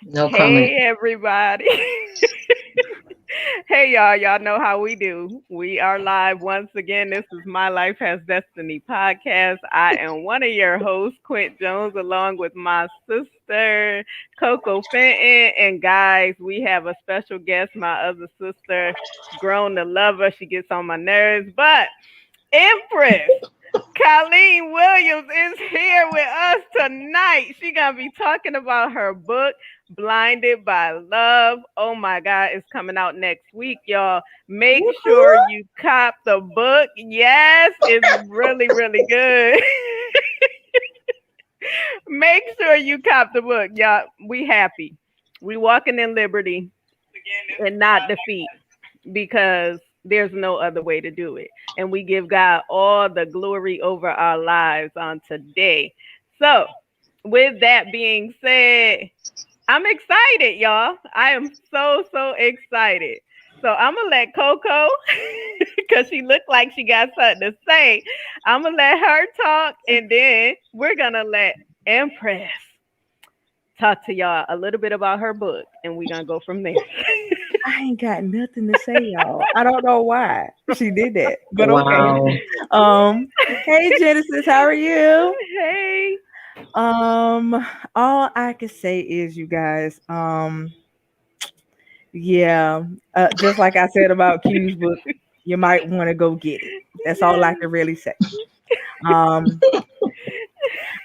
No comment. Hey everybody. Hey y'all, y'all know how we do. We are live once again. This is My Life Has Destiny podcast. I am one of your hosts, Quint Jones, along with my sister, Coco Fenton. And guys, we have a special guest, my other sister, grown to love her. She gets on my nerves, but Empress. Colleen Williams is here with us tonight. She gonna be talking about her book, Blinded by Love. Oh my God, it's coming out next week, y'all. Make sure you cop the book. Yes, it's really, really good. Make sure you cop the book, y'all. We happy. We walking in liberty and not defeat because there's no other way to do it. And we give God all the glory over our lives on today. So, with that being said, I'm excited, y'all. I am so excited. So I'm gonna let Coco, because she looked like she got something to say. I'm gonna let her talk, and then we're gonna let Empress talk to y'all a little bit about her book, and we're gonna go from there. I ain't got nothing to say, y'all. I don't know why she did that, but okay. Wow. Hey Genesis, how are you? Hey. Um, all I can say is, you guys, yeah, just like I said about Q's book, you might want to go get it. That's all I Yes. can really say. Um,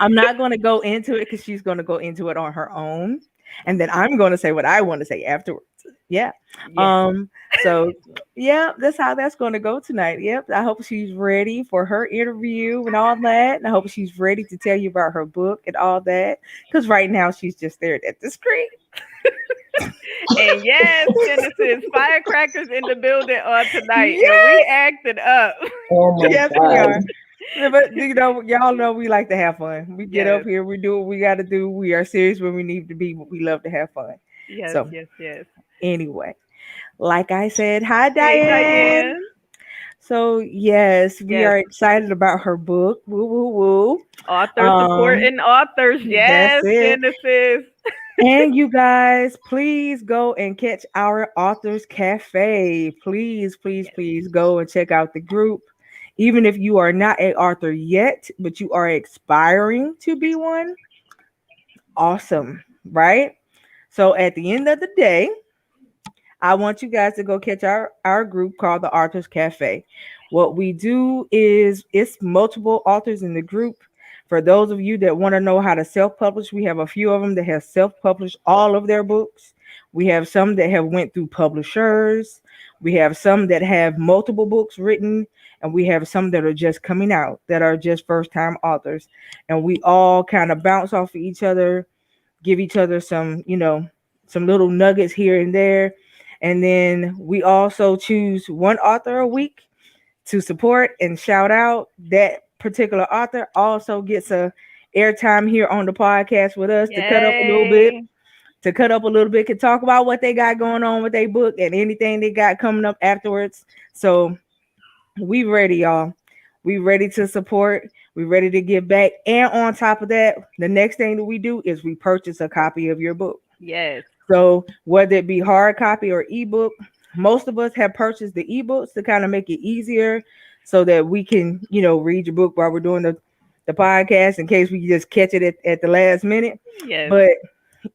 I'm not going to go into it because she's going to go into it on her own, and then I'm going to say what I want to say afterwards. Yeah. Yes. Um. So yeah, that's how that's going to go tonight. Yep. I hope she's ready for her interview and all that, and I hope she's ready to tell you about her book and all that. Because right now she's just staring at the screen. And yes, Genesis, firecrackers in the building on tonight, and we Yes. acted up. Oh my Yes, we God. are. Yeah, but y'all know we like to have fun. We get up Yes, here, we do what we got to do. We are serious when we need to be, but we love to have fun. yes, So yes, yes. anyway, like I said, hi Hey, Diane. Diane. So yes, we Yes, are excited about her book. Woo woo woo. author Um, supporting authors. that's Yes, it. Genesis. And you guys, please go and catch our Authors Cafe. Please, please, Yes, please go and check out the group. Even if you are not a author yet, but you are aspiring to be one, awesome, right? So at the end of the day, I want you guys to go catch our group called the Authors Cafe. What we do is it's multiple authors in the group. For those of you that want to know how to self-publish, we have a few of them that have self-published all of their books. We have some that have went through publishers. We have some that have multiple books written, and we have some that are just coming out that are just first-time authors. And we all kind of bounce off of each other, give each other some, some little nuggets here and there. And then we also choose one author a week to support and shout out. That particular author also gets a airtime here on the podcast with us to cut up a little bit, yay. can talk about what they got going on with their book and anything they got coming up afterwards. So we ready, y'all. We ready to support. We ready to give back. And on top of that, the next thing that we do is we purchase a copy of your book. Yes, So whether it be hard copy or ebook, most of us have purchased the ebooks to kind of make it easier so that we can, read your book while we're doing the podcast in case we just catch it at the last minute. yes, But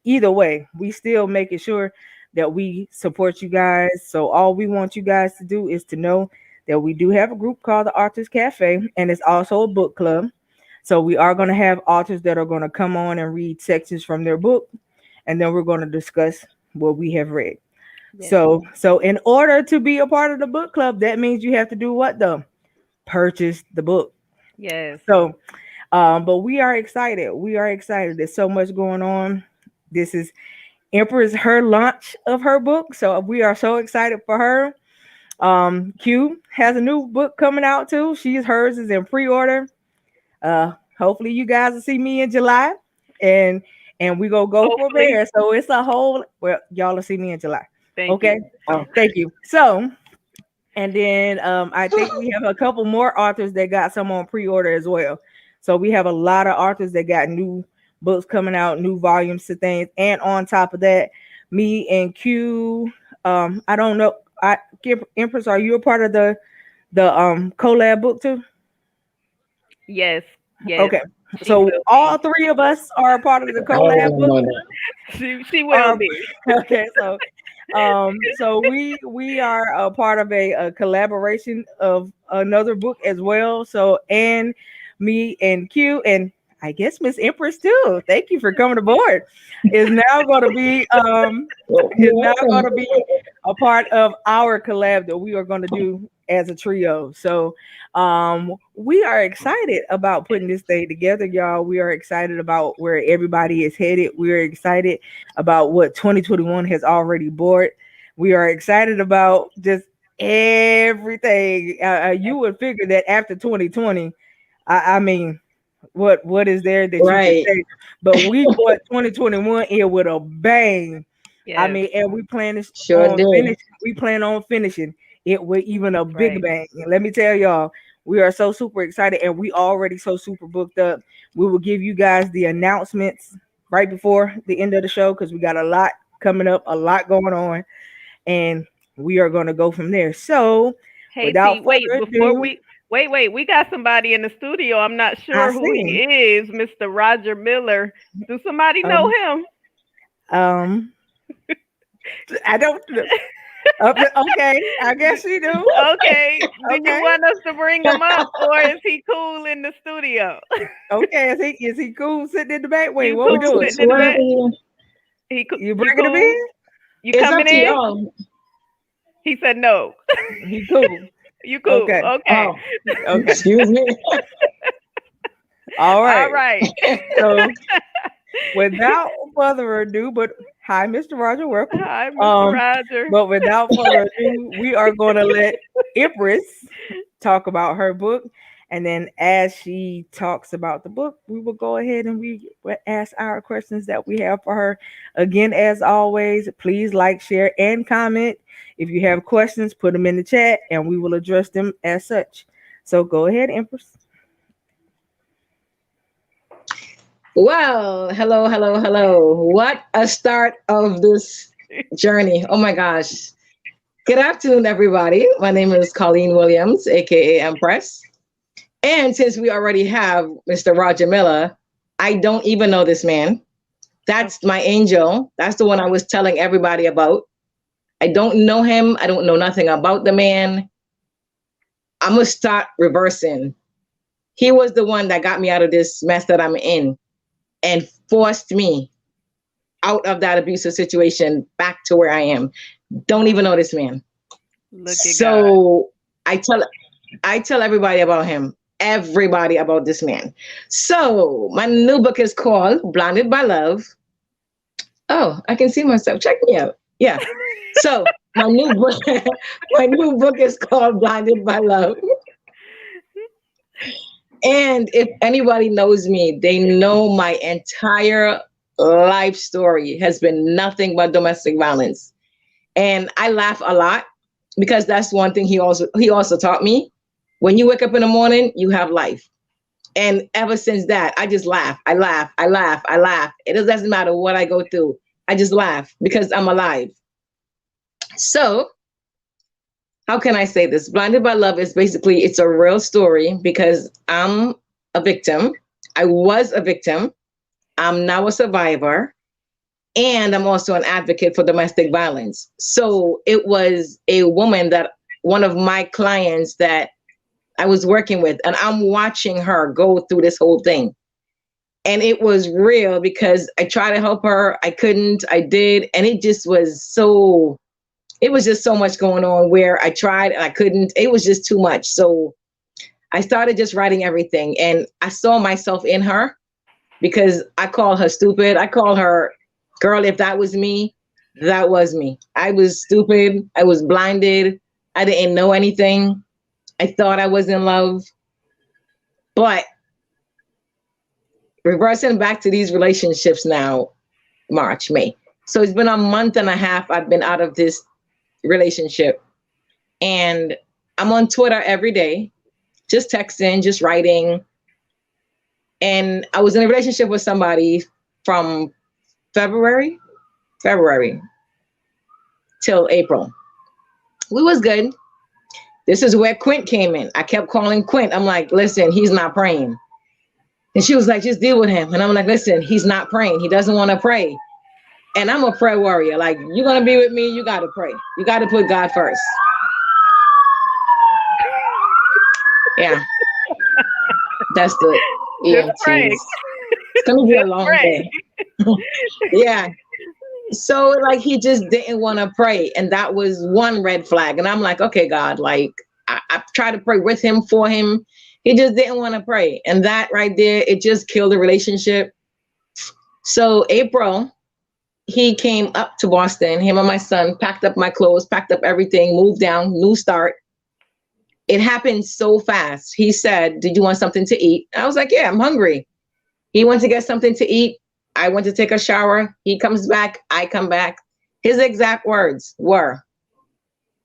either way, we still making sure that we support you guys. So all we want you guys to do is to know that we do have a group called the Authors Cafe, and it's also a book club. So we are going to have authors that are going to come on and read sections from their book, and then we're going to discuss what we have read. yes, So in order to be a part of the book club, that means you have to do what though? Purchase the book. yes, So but we are excited. We are excited. There's so much going on. This is Empress her launch of her book. So we are so excited for her. Q has a new book coming out too. Hers is in pre-order. Hopefully you guys will see me in July. And we go from hopefully. there. So it's a whole y'all will see me in July. Thank Okay. you. Oh, Thank you. So and then I think we have a couple more authors that got some on pre-order as well. So we have a lot of authors that got new books coming out, new volumes to things. And on top of that, me and Q, I don't know. Empress, are you a part of the collab book too? Yes, yes, Okay. she So will all be. three of us are a part of the I don't collab want book to know too. that. She will Or be. okay, so we are a part of a collaboration of another book as well. So and me and Q and I guess Miss Empress too. Thank you for coming aboard. Is now going to be Well, is you're now going welcome. to be a part of our collab that we are going to do as a trio. So we are excited about putting this thing together, y'all. We are excited about where everybody is headed. We are excited about what 2021 has already brought. We are excited about just everything. You would figure that after 2020, I mean, what is there that you could Right. say? But we brought 2021 in with a bang. I Yes, mean, and we plan to Sure on did. finish. We plan on finishing it with even a big right. bang. And let me tell y'all, we are so super excited, and we already so super booked up. We will give you guys the announcements right before the end of the show because we got a lot coming up, a lot going on, and we are going to go from there. So, Hey T, without wait, further before ado, we wait, we got somebody in the studio. I'm not I sure who he see. is, Mr. Roger Miller. Do somebody know Um, him? um, I don't. Okay, I D- guess you do. Okay, do you Okay, want us to bring him up or is he cool in the studio? okay. Is he cool sitting in the back? Wait, You what we cool doing? sitting in the Whatever back? you, You You bringing him cool? in? You it's coming up to in? y'all. He said no. He cool. You cool. Okay, Okay. Oh, okay. excuse me. All All right. right. So without further ado, but hi, Mr. Roger, welcome. Hi, Mr. Um, Roger. but without further ado, we are going to let Empress talk about her book, and then as she talks about the book, we will go ahead and we will ask our questions that we have for her. Again, as always, please like, share, and comment. If you have questions, put them in the chat, and we will address them as such. So go ahead, Empress. Well, hello, hello, hello. What a start of this journey. Oh my gosh. Good afternoon, everybody. My name is Colleen Williams, aka Empress. And since we already have Mr. Roger Miller, I don't even know this man. That's my angel. That's the one I was telling everybody about. I don't know him. I don't know nothing about the man. I'm going to start reversing. He was the one that got me out of this mess that I'm in and forced me out of that abusive situation back to where I am. Don't even know this man. Look at God. So I tell everybody about him, everybody about this man. So my new book is called Blinded by Love. Oh, I can see myself. Check me out. Yeah. So my new book, my new book is called Blinded by Love. And if anybody knows me, they know my entire life story has been nothing but domestic violence. And I laugh a lot because that's one thing he also taught me. When you wake up in the morning, you have life. And ever since that, I just laugh. I laugh. I laugh. I laugh. It doesn't matter what I go through. I just laugh because I'm alive. So, how can I say this? Blinded by Love is basically it's a real story because I'm a victim. I was a victim. I'm now a survivor. And I'm also an advocate for domestic violence. So it was a woman that one of my clients that I was working with, and I'm watching her go through this whole thing. And it was real because I tried to help her. I couldn't, I did. And it was just so much going on where I tried and I couldn't. It was just too much. So I started just writing everything. And I saw myself in her because I call her stupid. I call her, girl, if that was me, that was me. I was stupid. I was blinded. I didn't know anything. I thought I was in love. But reversing back to these relationships now, March, May. So it's been a month and a half I've been out of this relationship. And I'm on Twitter every day, just texting, just writing. And I was in a relationship with somebody from February till April. We was good. This is where Quint came in. I kept calling Quint. I'm like, listen, he's not praying. And she was like, just deal with him. And I'm like, listen, he's not praying. He doesn't want to pray. And I'm a prayer warrior. Like, you're going to be with me, you got to pray. You got to put God first. Yeah. That's the EMTs. It's going to be a long day. Yeah. So like he just didn't want to pray. And that was one red flag. And I'm like, okay, God, like I tried to pray with him, for him. He just didn't want to pray. And that right there, it just killed the relationship. So April, he came up to Boston, him and my son, packed up my clothes, packed up everything, moved down, new start. It happened so fast. He said, did you want something to eat? I was like, yeah, I'm hungry. He went to get something to eat. I went to take a shower. He comes back. I come back. His exact words were,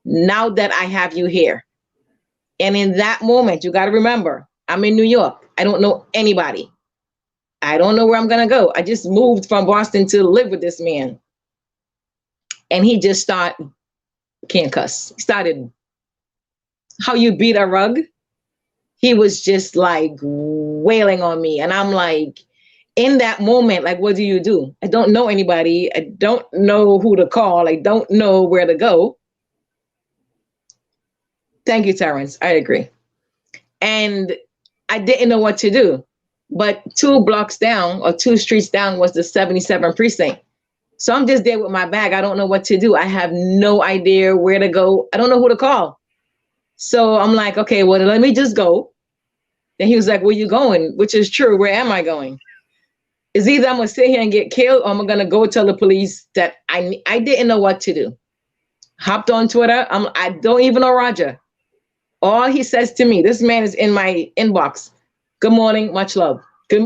now that I have you here. And in that moment, you got to remember, I'm in New York. I don't know anybody. I don't know where I'm going to go. I just moved from Boston to live with this man. And he just started, can't cuss. He started, how you beat a rug. He was just like wailing on me. And I'm like, in that moment, like, what do? I don't know anybody. I don't know who to call. I don't know where to go. Thank you, Terrence. I agree. And I didn't know what to do. But 2 blocks down or 2 streets down was the 77th precinct. So I'm just there with my bag. I don't know what to do. I have no idea where to go. I don't know who to call. So I'm like, okay, well, let me just go. Then he was like, where you going? Which is true. Where am I going? It's either I'm going to sit here and get killed or I'm going to go tell the police that I didn't know what to do. Hopped on Twitter. I don't even know Roger. All he says to me, this man is in my inbox. Good morning, much love.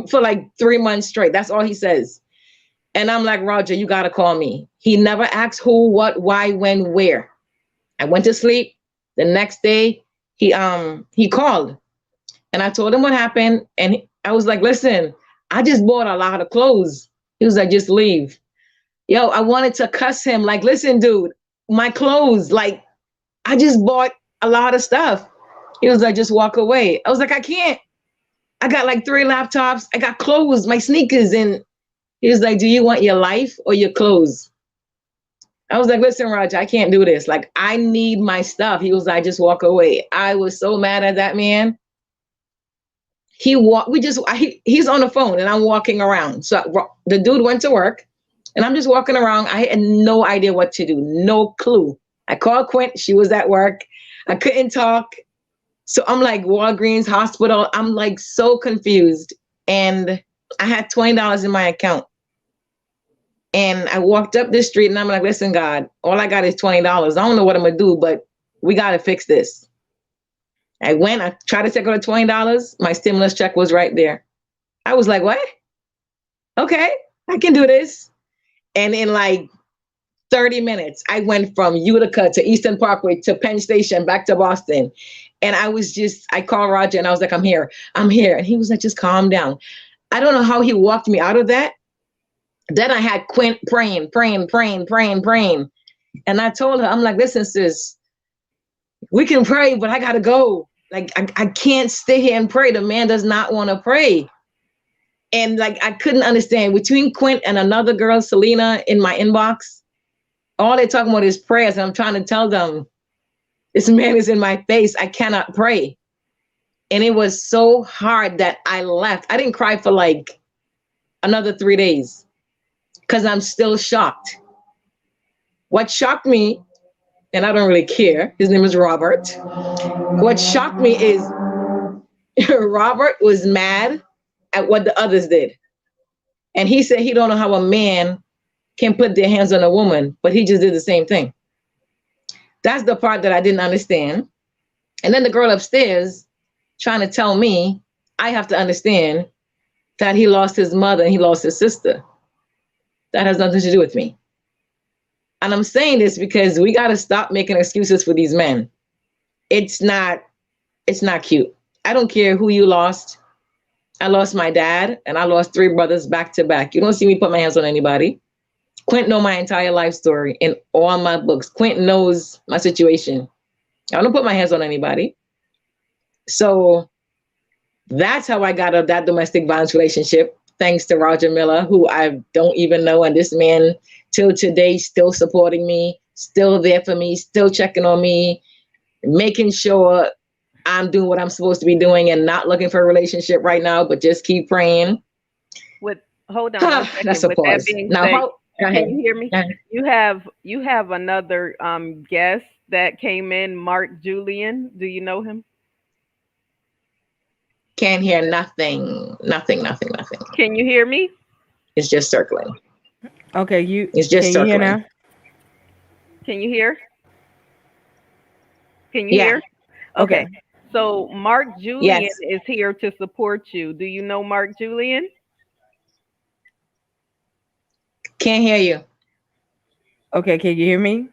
For like 3 months straight. That's all he says. And I'm like, Roger, you got to call me. He never asks who, what, why, when, where. I went to sleep. The next day, he called. And I told him what happened. And I was like, listen, I just bought a lot of clothes. He was like, just leave. Yo, I wanted to cuss him. Like, listen, dude, my clothes, like, I just bought a lot of stuff. He was like, just walk away. I was like, I can't. I got like 3 laptops. I got clothes, my sneakers. And he was like, do you want your life or your clothes? I was like, listen, Roger, I can't do this. Like, I need my stuff. He was like, just walk away. I was so mad at that man. He's on the phone and I'm walking around. So the dude went to work and I'm just walking around. I had no idea what to do. No clue. I called Quint. She was at work. I couldn't talk. So I'm like, Walgreens, hospital. I'm like so confused. And I had $20 in my account. And I walked up this street and I'm like, listen, God, all I got is $20. I don't know what I'm going to do, but we got to fix this. I tried to take out the $20. My stimulus check was right there. I was like, what? Okay, I can do this. And in like 30 minutes, I went from Utica to Eastern Parkway to Penn Station, back to Boston. And I called Roger and I was like, I'm here. And he was like, just calm down. I don't know how he walked me out of that. Then I had Quint praying. And I told her, I'm like, listen, sis, we can pray, but I got to go. Like, I can't stay here and pray. The man does not want to pray. And like, I couldn't understand. Between Quint and another girl, Selena, in my inbox, all they're talking about is prayers. And I'm trying to tell them, this man is in my face. I cannot pray. And it was so hard that I left. I didn't cry for like another 3 days because I'm still shocked. What shocked me, and I don't really care, his name is Robert. What shocked me is Robert was mad at what the others did. And he said he don't know how a man can put their hands on a woman, but he just did the same thing. That's the part that I didn't understand. And then the girl upstairs trying to tell me I have to understand that he lost his mother and he lost his sister. That has nothing to do with me. And I'm saying this because we got to stop making excuses for these men. It's not cute. I don't care who you lost. I lost my dad, and I lost 3 brothers back to back. You don't see me put my hands on anybody. Quint know my entire life story in all my books. Quint knows my situation. I don't put my hands on anybody. So that's how I got out of that domestic violence relationship, thanks to Roger Miller, who I don't even know. And this man, till today, still supporting me, still there for me, still checking on me, making sure I'm doing what I'm supposed to be doing and not looking for a relationship right now, but just keep praying. Hold on one second. That's a With pause. that being Now, said, go ahead. can you hear me? You have another guest that came in, Mark Julian. Do you know him? Can't hear nothing. Can you hear me? It's just circling. Okay, It's just can you hear circling. now? Can you hear? Can you hear? Okay. So Mark Julian is here to support you. Do you know Mark Julian? Can't hear you. Okay, can you hear me?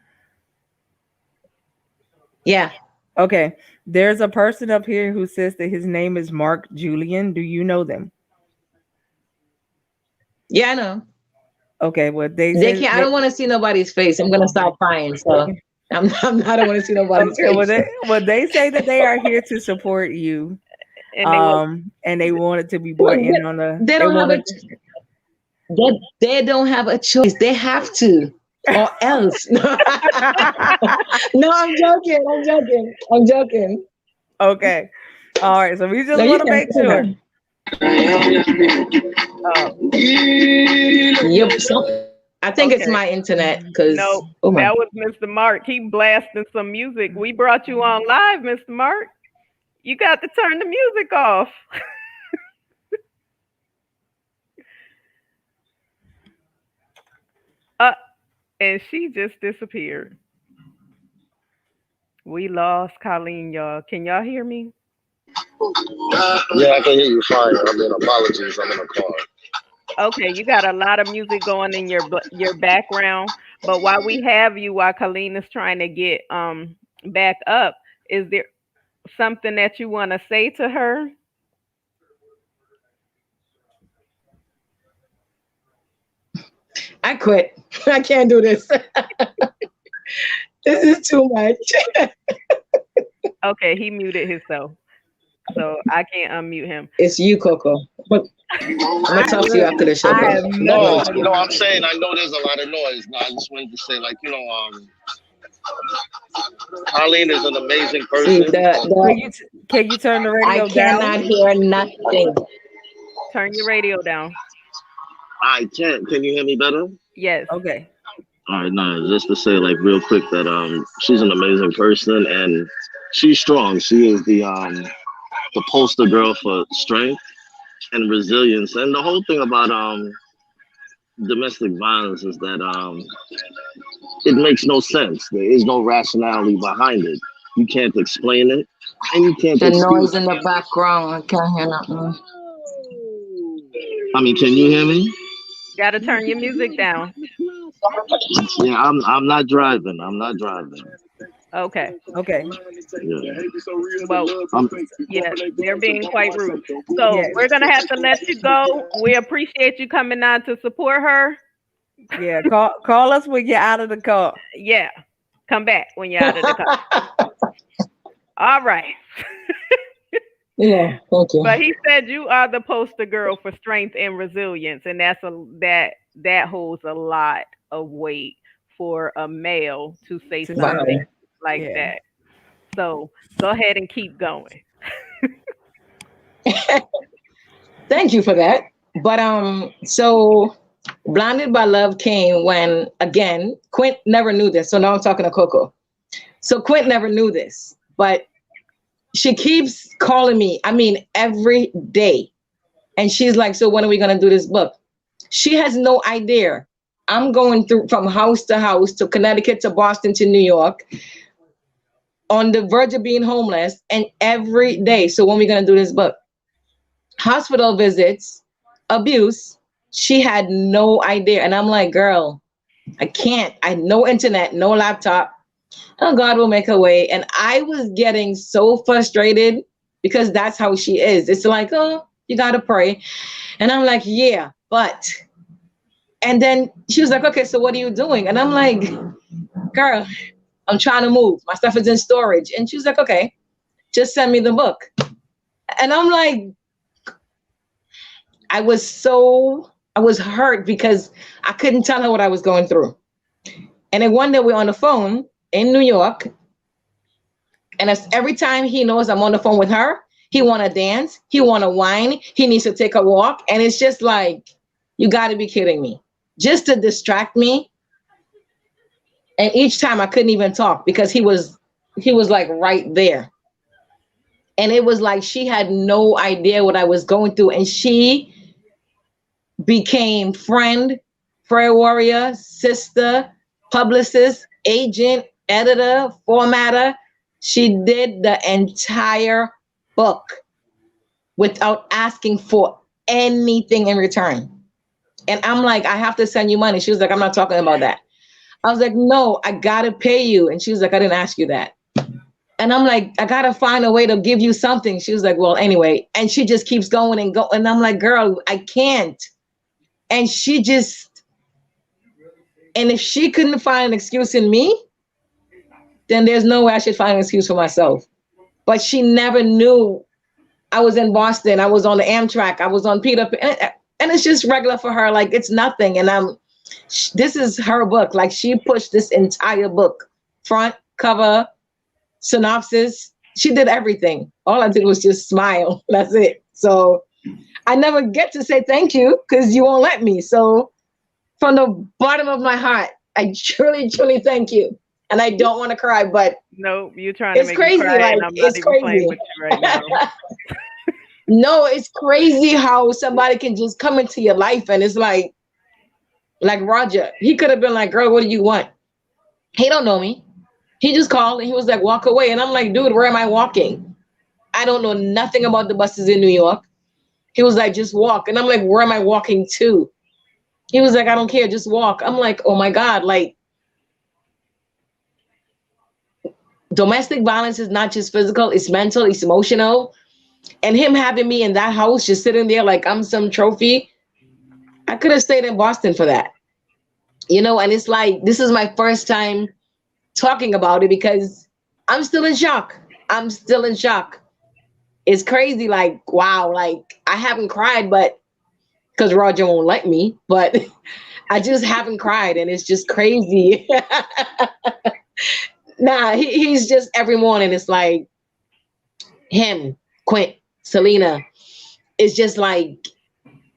Yeah. Okay. There's a person up here who says that his name is Mark Julian. Do you know them? Yeah, I know. Okay, well they can't. I don't want to see nobody's face. I'm gonna start crying. So I don't want to see nobody's face. Well, they say that they are here to support you. And they wanted to be brought in on the. They don't have a choice. They have to, or else. No, I'm joking. Okay. All right. So we just want to make sure. Yep. I think it's my internet because that was Mr. Mark. He blasting some music. We brought you on live, Mr. Mark. You got to turn the music off. And she just disappeared. We lost Colleen, y'all. Can y'all hear me? Yeah, I can hear you fine. I mean, apologies. I'm in a car. Okay, you got a lot of music going in your background. But while we have you, while Colleen is trying to get back up, is there something that you want to say to her? I quit. I can't do this. This is too much. Okay, he muted himself, so I can't unmute him. It's you, Coco. But I'm gonna talk to you after the show. No, I'm saying I know there's a lot of noise. No, I just wanted to say, like, Colleen is an amazing person. Can you turn the radio down? I cannot hear nothing. Turn your radio down. I can't. Can you hear me better? Yes. Okay. All right, no, just to say, like, real quick that she's an amazing person and she's strong. She is the poster girl for strength and resilience. And the whole thing about domestic violence is that it makes no sense. There is no rationality behind it. You can't explain it, and you can't. The noise in the background. I can't hear nothing. I mean, can you hear me? Got to turn your music down. Yeah, I'm not driving. Okay. Yeah. Well, yeah, they're being quite rude. So we're gonna have to let you go. We appreciate you coming on to support her. Yeah, call us when you're out of the car. Yeah, come back when you're out of the car. All right. Yeah, thank you. But he said you are the poster girl for strength and resilience, and that holds a lot of weight for a male to say something like that. So go ahead and keep going. Thank you for that. But so Blinded by Love came when, again, Quint never knew this. So now I'm talking to Coco. So Quint never knew this, but she keeps calling me, I mean, every day. And she's like, so when are we going to do this book? She has no idea. I'm going through from house to house, to Connecticut, to Boston, to New York, on the verge of being homeless, and every day. So when are we going to do this book? Hospital visits, abuse. She had no idea. And I'm like, girl, I can't. I no internet, no laptop. Oh, God will make a way. And I was getting so frustrated because that's how she is. It's like, oh, you got to pray. And I'm like, yeah, but. And then she was like, okay, so what are you doing? And I'm like, girl, I'm trying to move. My stuff is in storage. And she was like, okay, just send me the book. And I'm like, I was hurt because I couldn't tell her what I was going through. And then one day we're on the phone in New York. And every time he knows I'm on the phone with her, he want to dance. He want to whine. He needs to take a walk. And it's just like, you got to be kidding me. Just to distract me. And each time I couldn't even talk because he was like right there. And it was like she had no idea what I was going through. And she became friend, prayer warrior, sister, publicist, agent, editor, formatter. She did the entire book without asking for anything in return. And I'm like, I have to send you money. She was like, I'm not talking about that. I was like, no, I gotta pay you. And she was like, I didn't ask you that. And I'm like, I gotta find a way to give you something. She was like, well, anyway. And she just keeps going and going. And I'm like, girl, I can't. And she just, and if she couldn't find an excuse in me, then there's no way I should find an excuse for myself. But she never knew I was in Boston. I was on the Amtrak. I was on Peter Pan. And it's just regular for her. Like, it's nothing. And this is her book. Like, she pushed this entire book, front, cover, synopsis. She did everything. All I did was just smile. That's it. So I never get to say thank you because you won't let me. So from the bottom of my heart, I truly, truly thank you. And I don't want to cry, but no, you're trying to it's make crazy. me cry, Like, and I'm not it's even crazy. playing with you right now. No, it's crazy how somebody can just come into your life and it's like Roger. He could have been like, girl, what do you want? He don't know me. He just called and he was like, walk away. And I'm like, dude, where am I walking? I don't know nothing about the buses in New York. He was like, just walk. And I'm like, where am I walking to? He was like, I don't care, just walk. I'm like, oh my God, like, domestic violence is not just physical, it's mental, it's emotional. And him having me in that house, just sitting there like I'm some trophy, I could have stayed in Boston for that. You know, and it's like, this is my first time talking about it because I'm still in shock. I'm still in shock. It's crazy, like, wow, like, I haven't cried, but because Roger won't let me, but I just haven't cried, and it's just crazy. Nah, he's just every morning, it's like him, Quint, Selena. It's just like,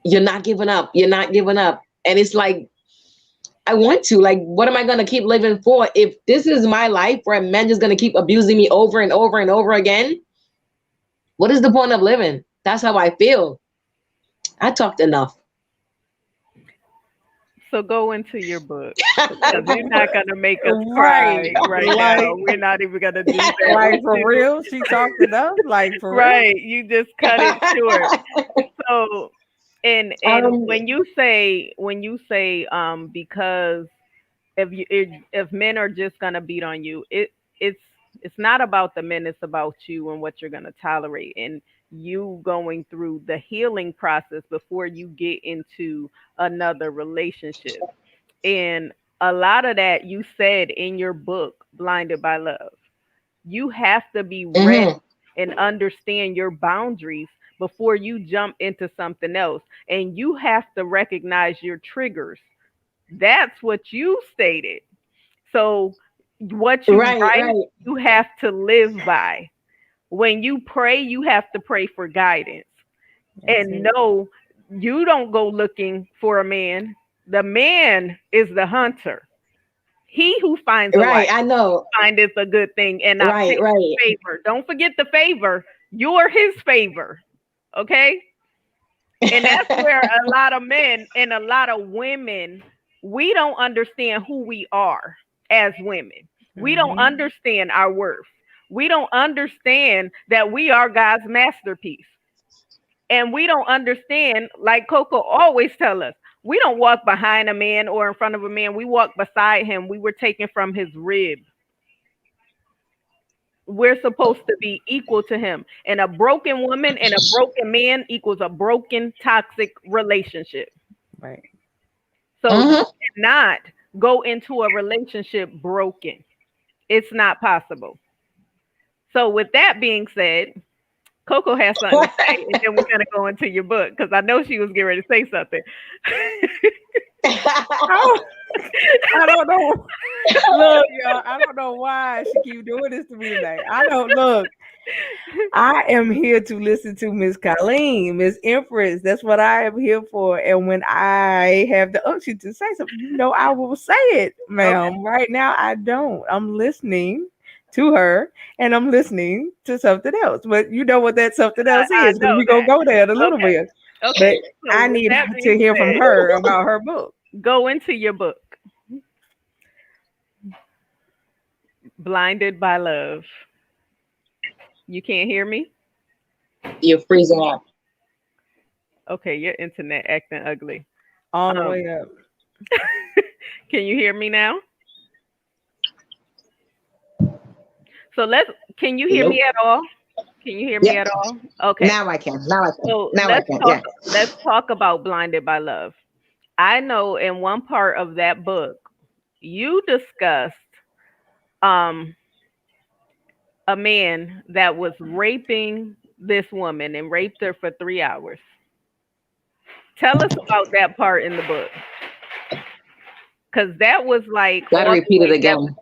you're not giving up. You're not giving up. And it's like, I want to. Like, what am I going to keep living for? If this is my life where men just going to keep abusing me over and over and over again, what is the point of living? That's how I feel. I talked enough. So go into your book. Because you're not going to make us cry right now. We're not even going to do that. Like, for real? She talked enough? Like, for real? Right. You just cut it short. So, and when you say because if men are just going to beat on you, it's not about the men, it's about you and what you're going to tolerate, and you going through the healing process before you get into another relationship. And a lot of that you said in your book, Blinded by Love. You have to be ready and understand your boundaries before you jump into something else. And you have to recognize your triggers. That's what you stated. So what you write, you have to live by. When you pray, you have to pray for guidance. And no, you don't go looking for a man. The man is the hunter. He who finds a wife, I know, findeth a good thing and not favor. Don't forget the favor. You're his favor. Okay? And that's where a lot of men and a lot of women, we don't understand who we are as women. We don't understand our worth. We don't understand that we are God's masterpiece. And we don't understand, like Coco always tell us, we don't walk behind a man or in front of a man. We walk beside him. We were taken from his rib. we're supposed to be equal to him. And a broken woman and a broken man equals a broken, toxic relationship. Right. So you cannot go into a relationship broken. It's not possible. So with that being said, Coco has something to say, and then we're gonna go into your book because I know she was getting ready to say something. I don't know. Look, y'all, I don't know why she keep doing this to me today. I don't look. I am here to listen to Miss Colleen, Miss Empress. That's what I am here for. And when I have the unction to say something, I will say it, ma'am. Okay. Right now, I don't. I'm listening to her, and I'm listening to something else. But you know what that something else is. We're going to go there in a little bit. Okay. But so I need to hear from her about her book. Go into your book. Blinded by Love. You can't hear me? You're freezing up. Okay, your internet acting ugly. All the way up. Can you hear me now? So can you hear me at all? Can you hear me at all? Okay. Now I can. So let's talk about Blinded by Love. I know in one part of that book, you discussed a man that was raping this woman and raped her for 3 hours. Tell us about that part in the book. Because that was like... Gotta repeat it again.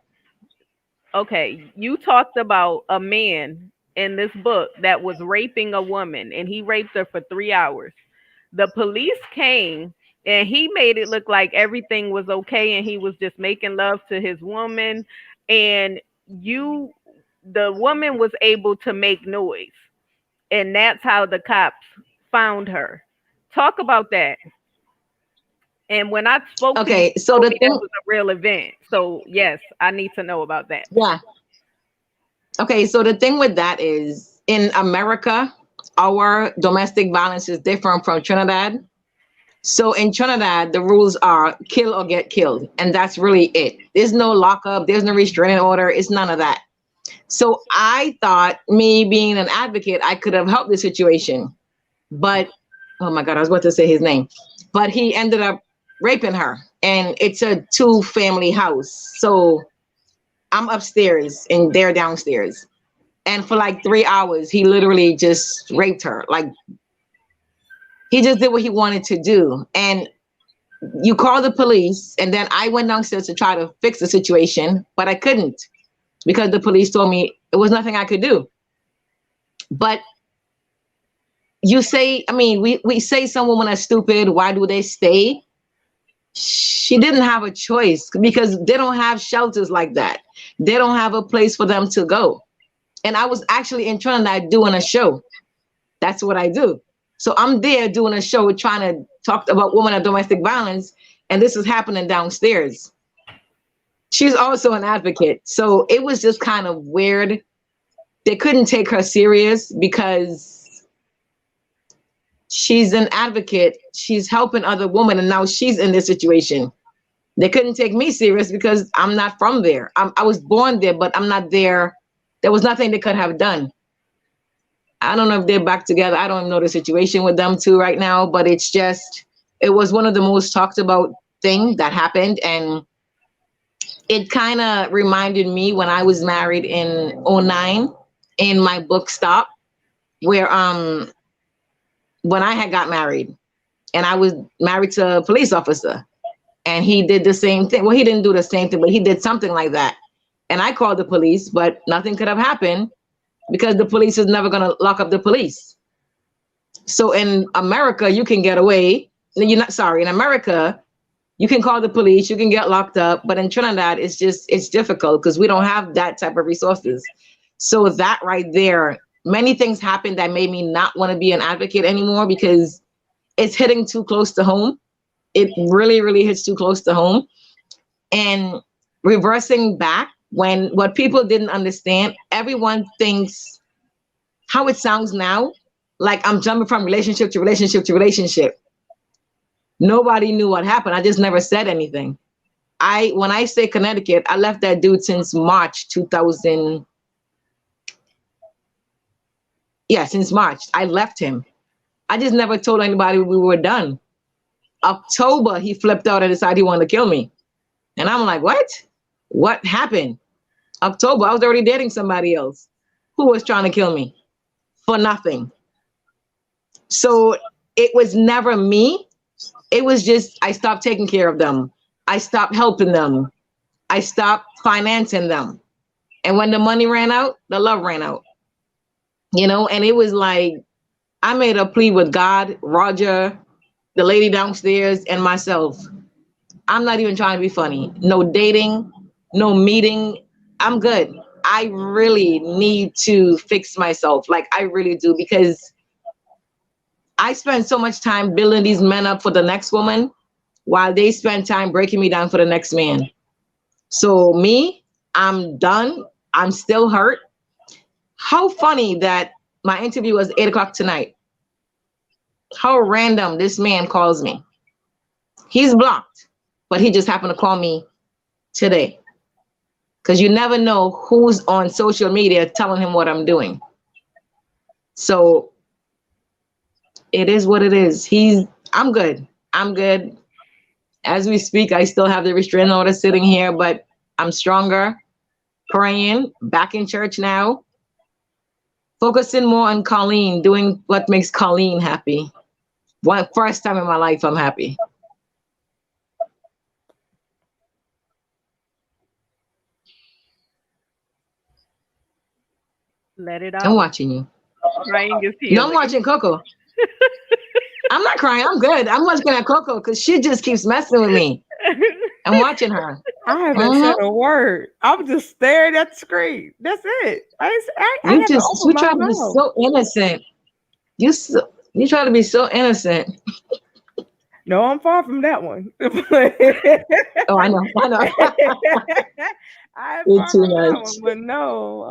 Okay, you talked about a man in this book that was raping a woman, and he raped her for 3 hours. The police came, and he made it look like everything was okay, and he was just making love to his woman, and the woman was able to make noise, and that's how the cops found her. Talk about that. And when I spoke to you, so the thing was a real event. So yes, I need to know about that. Yeah. Okay, so the thing with that is in America, our domestic violence is different from Trinidad. So in Trinidad, the rules are kill or get killed, and that's really it. There's no lockup, there's no restraining order, it's none of that. So I thought, me being an advocate, I could have helped the situation. But, oh my God, I was about to say his name. But he ended up raping her, and it's a 2-family house. So I'm upstairs and they're downstairs. And for like 3 hours, he literally just raped her. Like, he just did what he wanted to do. And you call the police, and then I went downstairs to try to fix the situation, but I couldn't because the police told me it was nothing I could do. But you say, I mean, we say some women are stupid. Why do they stay? She didn't have a choice because they don't have shelters like that. They don't have a place for them to go. And I was actually in Trinidad doing a show. That's what I do. So I'm there doing a show trying to talk about women and domestic violence, and this is happening downstairs. She's also an advocate. So it was just kind of weird. They couldn't take her serious because she's an advocate. She's helping other women, and now she's in this situation. They couldn't take me serious because I'm not from there. I was born there, but I'm not there. There was nothing they could have done. I don't know if they're back together. I don't even know the situation with them two right now, but it's just, it was one of the most talked about thing that happened. And it kind of reminded me when I was married in 2009 in my book Stop, where when I had got married and I was married to a police officer and he did the same thing. Well, he didn't do the same thing, but he did something like that. And I called the police, but nothing could have happened because the police is never going to lock up the police. So in America, you can get away. In America, you can call the police, you can get locked up. But in Trinidad, it's difficult because we don't have that type of resources. So that right there, many things happened that made me not want to be an advocate anymore because it's hitting too close to home. It really, really hits too close to home. And reversing back, when what people didn't understand, everyone thinks how it sounds now, like I'm jumping from relationship to relationship to relationship. Nobody knew what happened. I just never said anything. When I say Connecticut, I left that dude since March 2000. Yeah, since March. I left him. I just never told anybody we were done. October, he flipped out and decided he wanted to kill me. And I'm like, what? What happened? October, I was already dating somebody else who was trying to kill me for nothing. So it was never me. It was just, I stopped taking care of them. I stopped helping them. I stopped financing them. And when the money ran out, the love ran out. You know, and it was like, I made a plea with God, Roger, the lady downstairs, and myself. I'm not even trying to be funny. No dating, no meeting. I'm good. I really need to fix myself. Like, I really do, because I spend so much time building these men up for the next woman while they spend time breaking me down for the next man. So me, I'm done. I'm still hurt. How funny that my interview was 8 o'clock tonight. How random this man calls me. He's blocked, but he just happened to call me today. Because you never know who's on social media telling him what I'm doing. So it is what it is. I'm good. I'm good. As we speak, I still have the restraining order sitting here, but I'm stronger, praying, back in church now, focusing more on Colleen, doing what makes Colleen happy. First time in my life, I'm happy. Let it out. I'm watching you. Crying is healing. No, I'm watching Coco. I'm not crying. I'm good. I'm looking at Coco because she just keeps messing with me. I'm watching her. I haven't said a word. I'm just staring at the screen. That's it. I You try to be so innocent. You try to be so innocent. No, I'm far from that one. Oh, I know. I'm You're far too from that much. one, but no,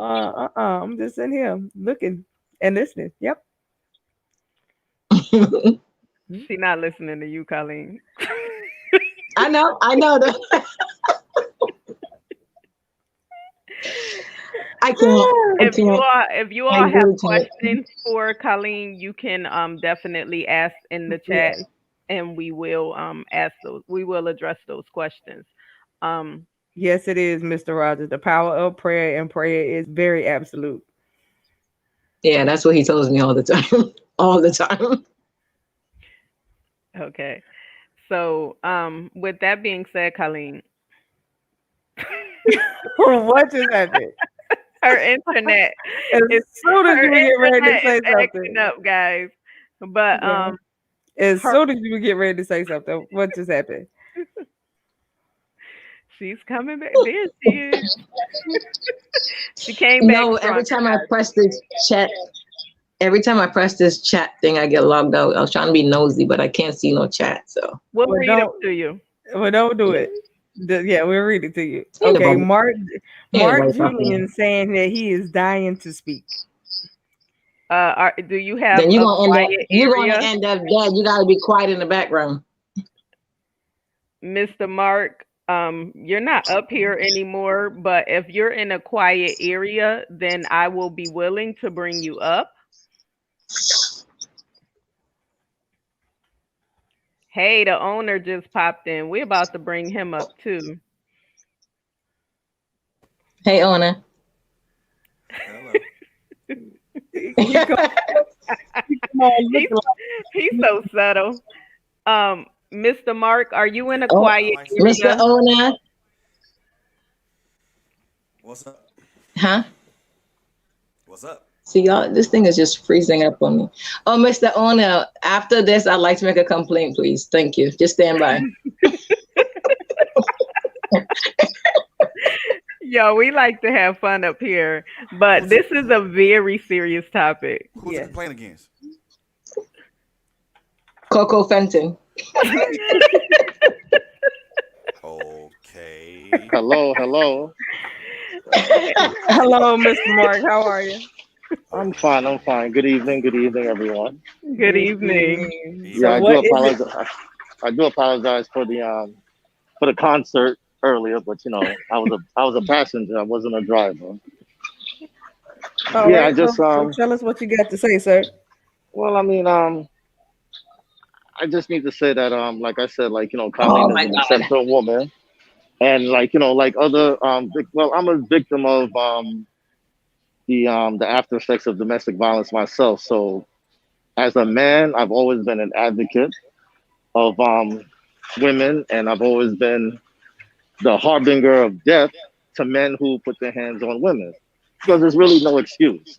I'm just in here looking and listening. Yep. She's not listening to you, Colleen. I know that. I can't. If you all have questions for Colleen, you can definitely ask in the chat, and we will ask those. We will address those questions. Yes, it is, Mr. Rogers. The power of prayer, and prayer is very absolute. Yeah, that's what he tells me all the time. All the time. Okay. So, with that being said, Colleen. What just happened? Her internet. As soon as you get ready to say something, up, guys. But as soon as you get ready to say something, what just happened? She's coming back. There she is. She came back. No, every time I press this chat thing, I get logged out. I was trying to be nosy, but I can't see no chat. So we'll read it to you. Well, don't do it. Yeah, we'll read it to you. Okay, Mark Julian saying that he is dying to speak. Do you have? Then you're gonna end up dead. You gotta be quiet in the background. Mr. Mark, you're not up here anymore, but if you're in a quiet area, then I will be willing to bring you up. Hey, the owner just popped in. We're about to bring him up too. Hey, owner. Hello. He's so subtle. Mr. Mark, are you in a quiet area? Mr. Owner. What's up? Huh? What's up? See, y'all, this thing is just freezing up on me. Oh, Mr. Owner, after this, I'd like to make a complaint, please. Thank you. Just stand by. Yo, we like to have fun up here, but this is a very serious topic. Who's it playing against? Coco Fenton. Okay. Hello. Hello, Mr. Mark. How are you? I'm fine. Good evening, everyone. Good evening. Yeah, I do apologize for the concert earlier, but I was a passenger. I wasn't a driver. All Yeah, I right. just So tell us what you got to say, sir. well, I mean, I just need to say that like I said, like, Oh Colleen is my an God. exceptional woman, and like, like other well, I'm a victim of the after effects of domestic violence myself. So as a man, I've always been an advocate of women, and I've always been the harbinger of death to men who put their hands on women, because there's really no excuse.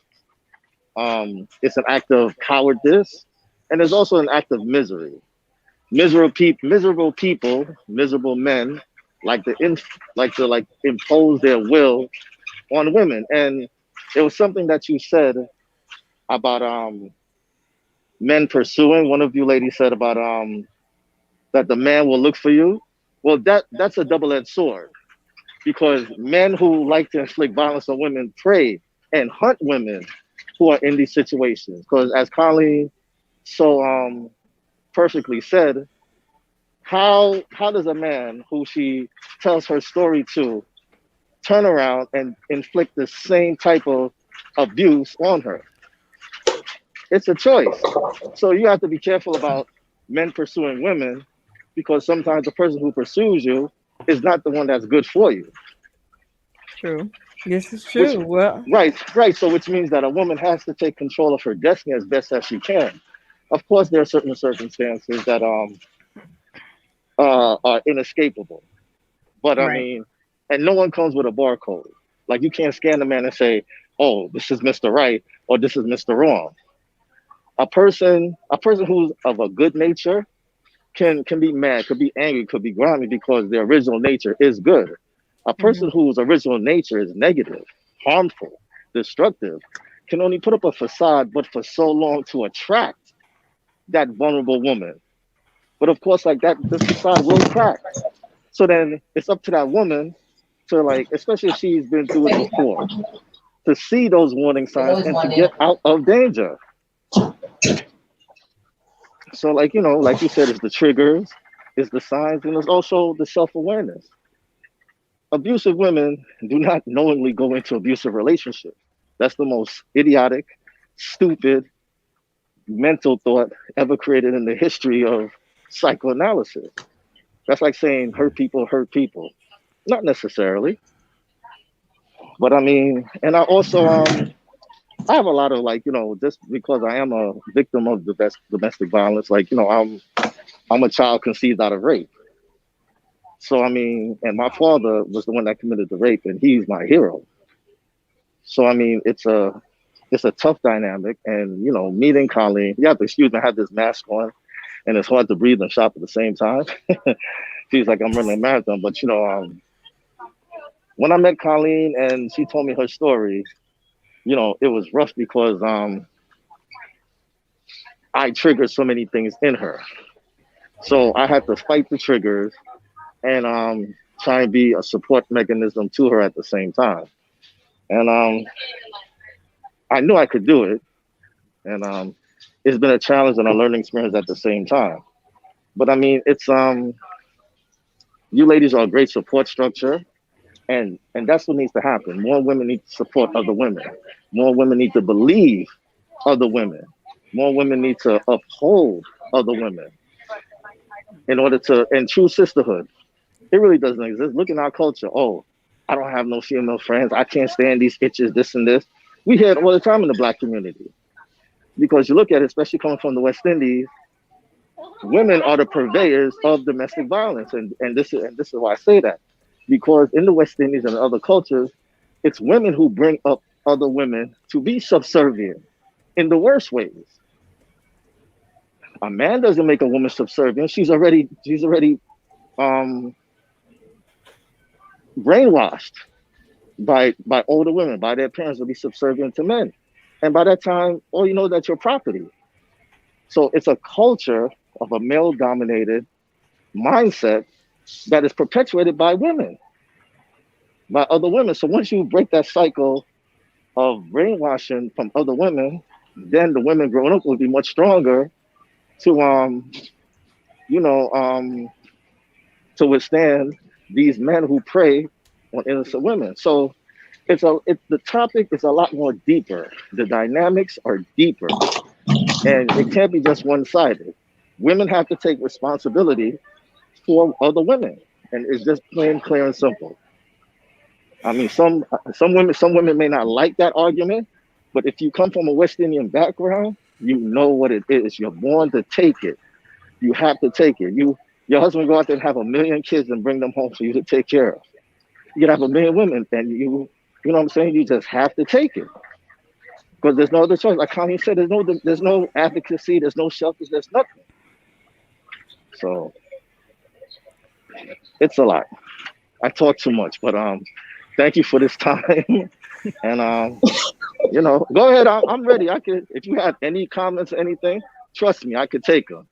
It's an act of cowardice, and there's also an act of misery. Miserable men like like impose their will on women. And it was something that you said about men pursuing. One of you ladies said about that the man will look for you. Well, that's a double-edged sword, because men who like to inflict violence on women prey and hunt women who are in these situations. Because as Colleen so perfectly said, how does a man who she tells her story to turn around and inflict the same type of abuse on her? It's a choice. So you have to be careful about men pursuing women, because sometimes the person who pursues you is not the one that's good for you. True. This is Which true. Well, right. So which means that a woman has to take control of her destiny as best as she can. Of course, there are certain circumstances that are inescapable. But I right. mean, and no one comes with a barcode. Like you can't scan the man and say, "Oh, this is Mr. Right" or "This is Mr. Wrong." A person who's of a good nature can be mad, could be angry, could be grimy, because their original nature is good. A Mhm. person whose original nature is negative, harmful, destructive, can only put up a facade, but for so long, to attract that vulnerable woman. But of course, like that, the facade will crack. So then it's up to that woman to, like, especially if she's been through it before, to see those warning signs and to get out of danger. So, like, like you said, it's the triggers, it's the signs, and it's also the self awareness. Abusive women do not knowingly go into abusive relationships. That's the most idiotic, stupid, mental thought ever created in the history of psychoanalysis. That's like saying hurt people. Not necessarily. But I mean, and I also I have a lot of, like, just because I am a victim of the best domestic violence, like, I'm a child conceived out of rape. So I mean, and my father was the one that committed the rape, and he's my hero. So I mean, it's a tough dynamic, and meeting Colleen, you have to excuse me, I have this mask on, and it's hard to breathe and shop at the same time. Feels like I'm running a marathon, but when I met Colleen and she told me her story, it was rough, because I triggered so many things in her. So I had to fight the triggers and try and be a support mechanism to her at the same time. And I knew I could do it. And it's been a challenge and a learning experience at the same time. But I mean, it's you ladies are a great support structure, and that's what needs to happen. More women need to support other women. More women need to believe other women. More women need to uphold other women in order to, and true sisterhood. It really doesn't exist. Look in our culture. Oh, I don't have no female friends. I can't stand these itches, this and this. We hear it all the time in the black community, because you look at it, especially coming from the West Indies, women are the purveyors of domestic violence, and this is why I say that, because in the West Indies and other cultures, it's women who bring up other women to be subservient in the worst ways. A man doesn't make a woman subservient. She's already um, brainwashed by older women, by their parents, to be subservient to men. And by that time, oh, you know that you're property. So it's a culture of a male dominated mindset that is perpetuated by women, by other women. So once you break that cycle of brainwashing from other women, then the women growing up will be much stronger to you know to withstand these men who prey on innocent women. So the topic is a lot more deeper. The dynamics are deeper, and it can't be just one sided. Women have to take responsibility for other women, and it's just plain, clear, and simple. I mean, some women may not like that argument, but if you come from a West Indian background, you know what it is. You're born to take it. You have to take it. Your husband go out there and have a million kids and bring them home for you to take care of. You can have a million women, and you know what I'm saying. You just have to take it because there's no other choice. Like Connie said, there's no advocacy, there's no shelters, there's nothing. So it's a lot. I talk too much, but thank you for this time. And go ahead. I'm ready. I could, if you have any comments, anything, trust me, I could take them.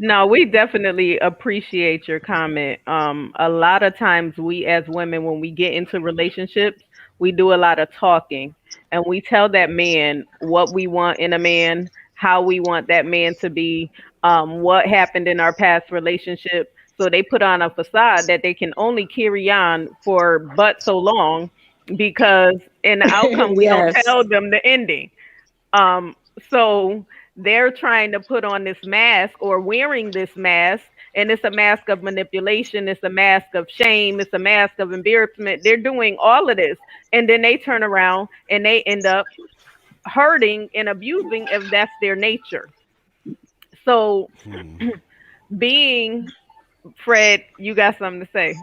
No, we definitely appreciate your comment. A lot of times we as women, when we get into relationships, we do a lot of talking and we tell that man what we want in a man, how we want that man to be, what happened in our past relationship. So they put on a facade that they can only carry on for but so long because in the outcome, we don't Yes. tell them the ending. So they're trying to put on this mask or wearing this mask, and it's a mask of manipulation. It's a mask of shame. It's a mask of embarrassment. They're doing all of this. And then they turn around and they end up hurting and abusing if that's their nature. So being Fred, you got something to say.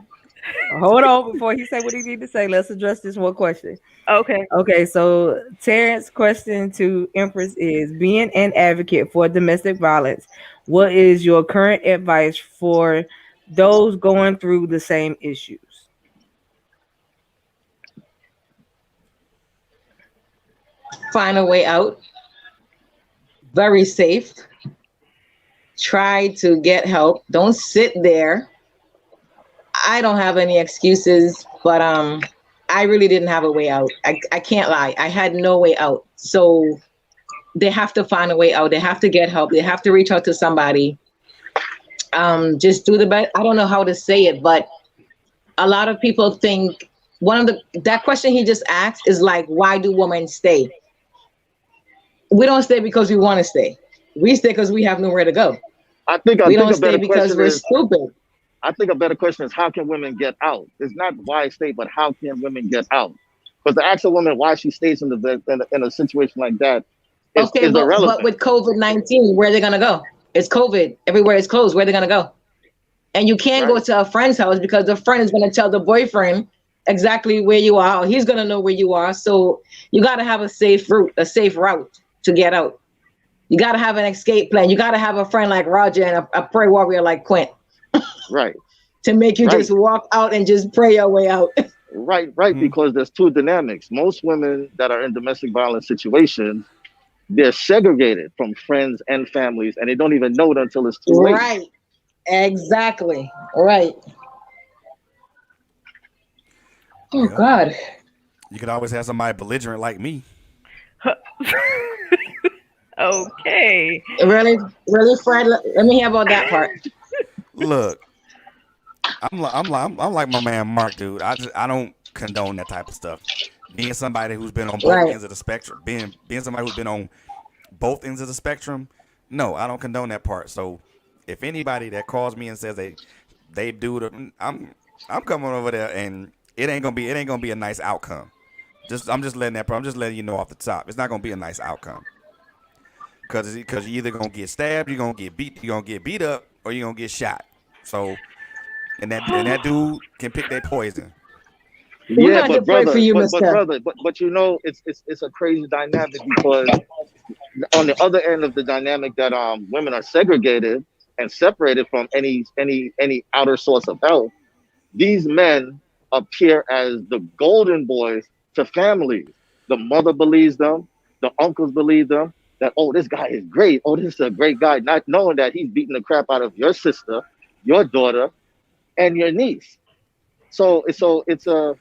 Hold on before he say what he need to say. Let's address this one question. Okay. Okay, so Terrence's question to Empress is: being an advocate for domestic violence, what is your current advice for those going through the same issues? Find a way out. Very safe. Try to get help. Don't sit there. I don't have any excuses, but I really didn't have a way out. I can't lie. I had no way out. So they have to find a way out. They have to get help. They have to reach out to somebody. Just do the best. I don't know how to say it, but a lot of people think that question he just asked is like, why do women stay? We don't stay because we want to stay. We stay because we have nowhere to go. We don't stay because we're stupid. I think a better question is, how can women get out? It's not why stay, but how can women get out? Because to ask a woman why she stays in a situation like that is irrelevant. But with COVID-19, where are they going to go? It's COVID. Everywhere is closed. Where are they going to go? And you can't go to a friend's house because the friend is going to tell the boyfriend exactly where you are. Or he's going to know where you are. So you got to have a safe route to get out. You got to have an escape plan. You got to have a friend like Roger and a prayer warrior like Quint. Right. To make you just walk out and just pray your way out. Right. Because there's two dynamics. Most women that are in domestic violence situations, they're segregated from friends and families, and they don't even know it until it's too late. Right. Exactly. Right. Oh, God. You could always have somebody belligerent like me. Okay. Really, Fred? Let me hear about that part. Look, I'm like my man Mark, dude. I don't condone that type of stuff. Being somebody who's been on both ends of the spectrum, being somebody who's been on both ends of the spectrum, no, I don't condone that part. So if anybody that calls me and says they do the, I'm coming over there and it ain't gonna be a nice outcome. I'm just letting you know off the top. It's not gonna be a nice outcome. Cause you're either gonna get stabbed, you're gonna get beat up, or you're gonna get shot. So, and that dude can pick their poison. Yeah, but brother, but you know, it's a crazy dynamic because on the other end of the dynamic that women are segregated and separated from any outer source of help, these men appear as the golden boys to families. The mother believes them, the uncles believe them. That, oh, this guy is great. Oh, this is a great guy. Not knowing that he's beating the crap out of your sister, your daughter, and your niece. So it's an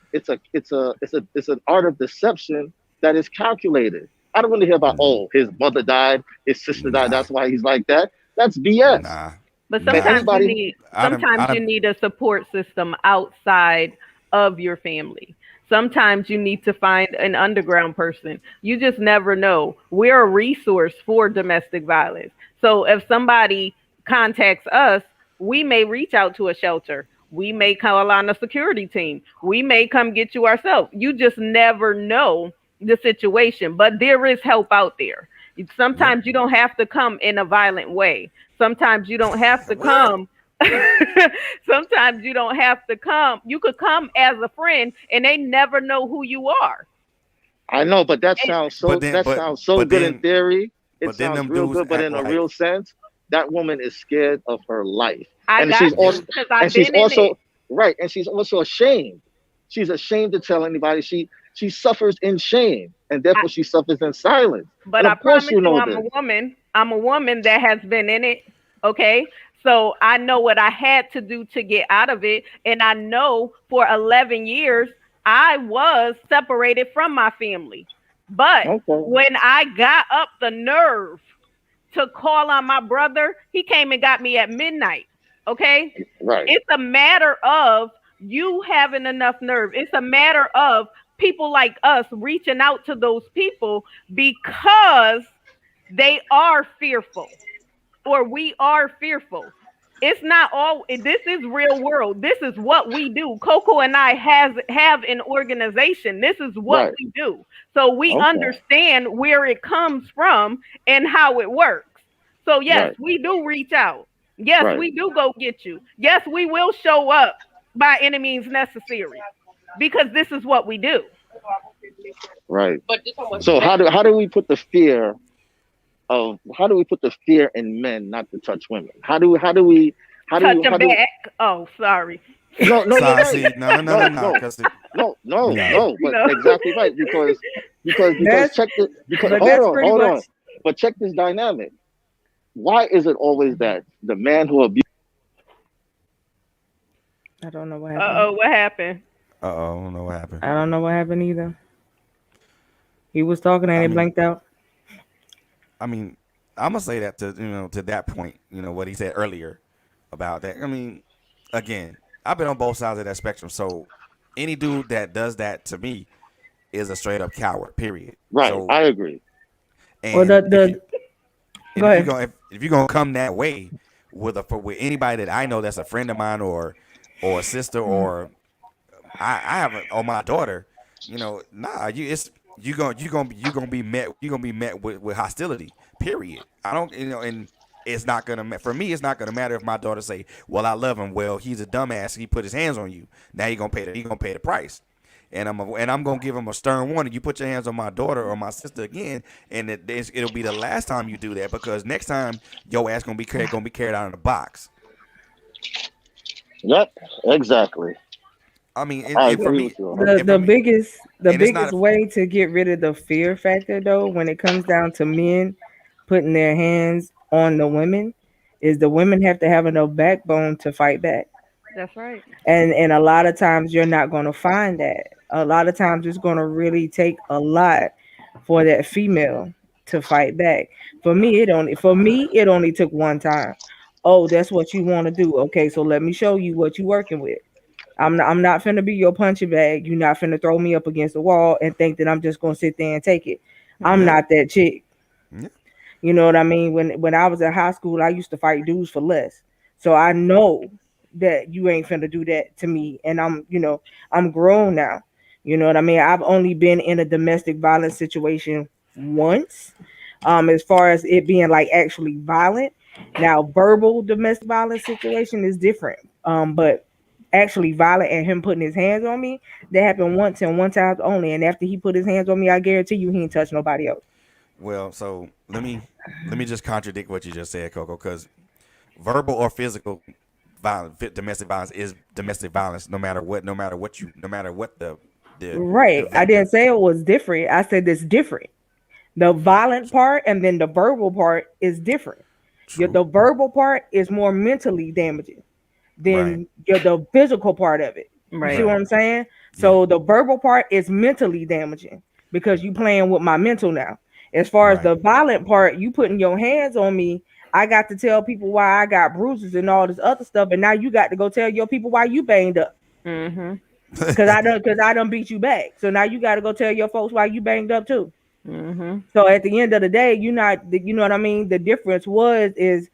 art of deception that is calculated. I don't want to hear about, oh, his mother died, his sister died, that's why he's like that. That's BS. Nah. But sometimes you need a support system outside of your family. Sometimes you need to find an underground person. You just never know. We're a resource for domestic violence. So if somebody contacts us, we may reach out to a shelter. We may call on a security team. We may come get you ourselves. You just never know the situation, but there is help out there. Sometimes you don't have to come in a violent way. Sometimes you don't have to come. Sometimes you don't have to come. You could come as a friend, and they never know who you are. I know, but that sounds so. But then- That but- sounds so but good then- in theory. It but then sounds them real dudes good, but act in a like- real sense, that woman is scared of her life, I and got she's you, also, 'cause I've and she's been in also it. right, and she's also ashamed. She's ashamed to tell anybody. She suffers in shame, and therefore she suffers in silence. But And I of course promise you you, know I'm this. a woman. I'm a woman that has been in it. Okay. So I know what I had to do to get out of it. And I know for 11 years, I was separated from my family. But Okay. when I got up the nerve to call on my brother, he came and got me at midnight. Okay. Right. It's a matter of you having enough nerve. It's a matter of people like us reaching out to those people because they are fearful, or we are fearful. It's not all. This is real world. This is what we do. Coco and I have an organization. This is what Right. we do. So we Okay. understand where it comes from and how it works. So yes, Right. we do reach out. Yes, Right. we do go get you. Yes, we will show up by any means necessary because this is what we do. Right. So how do we put the fear in men not to touch women? How do we Touch a back. Oh, sorry. no no no Sorry, no see, no, No. 'cause no No. but No. exactly right, because That's- check this, because but that's pretty hold on, much- but check this dynamic. Why is it always that the man who abuses I don't know what happened. Uh-oh, what happened? I don't know what happened. I don't know what happened either. He was talking and I it mean- blanked out. I mean, I'm gonna say that to that point, what he said earlier about that. I mean, again, I've been on both sides of that spectrum. So any dude that does that to me is a straight up coward. Period. right? So, I agree. and Well, if go ahead. if you're gonna come that way with anybody that I know that's a friend of mine or a sister or I have on my daughter, nah, you're gonna be met with hostility. Period. I don't, and it's not gonna for me. It's not gonna matter if my daughter say, "Well, I love him." Well, he's a dumbass. He put his hands on you. Now he gonna pay the price. And I'm gonna give him a stern warning. You put your hands on my daughter or my sister again, and it'll be the last time you do that, because next time your ass gonna be carried out in a box. Yep, exactly. I mean, I and for agree me, with you. and The for me- biggest and it's not a- way to get rid of the fear factor, though, when it comes down to men putting their hands on the women, is the women have to have enough backbone to fight back. That's right. And a lot of times you're not going to find that. A lot of times it's going to really take a lot for that female to fight back. For me, it only took one time. Oh, that's what you want to do. Okay, so let me show you what you're working with. I'm not finna be your punching bag. You're not finna throw me up against the wall and think that I'm just gonna sit there and take it. I'm not that chick. Yeah. You know what I mean? When I was in high school, I used to fight dudes for less. So I know that you ain't finna do that to me. And I'm grown now. You know what I mean? I've only been in a domestic violence situation once. As far as it being like actually violent. Now, verbal domestic violence situation is different. But actually violent and him putting his hands on me, that happened once and one time only. And after he put his hands on me, I guarantee you he ain't touched nobody else. Well, so let me just contradict what you just said, Coco, because verbal or physical violence, domestic violence is domestic violence, no matter what the Right. I didn't say it was different. I said it's different. The violent part and then the verbal part is different. The verbal part is more mentally damaging than the physical part of it. Right. You see what I'm saying? So the verbal part is mentally damaging because you playing with my mental now. As far as the violent part, you putting your hands on me, I got to tell people why I got bruises and all this other stuff, and now you got to go tell your people why you banged up. Mm-hmm. because I done beat you back. So now you got to go tell your folks why you banged up too. Mm-hmm. So at the end of the day, you know what I mean. The difference is,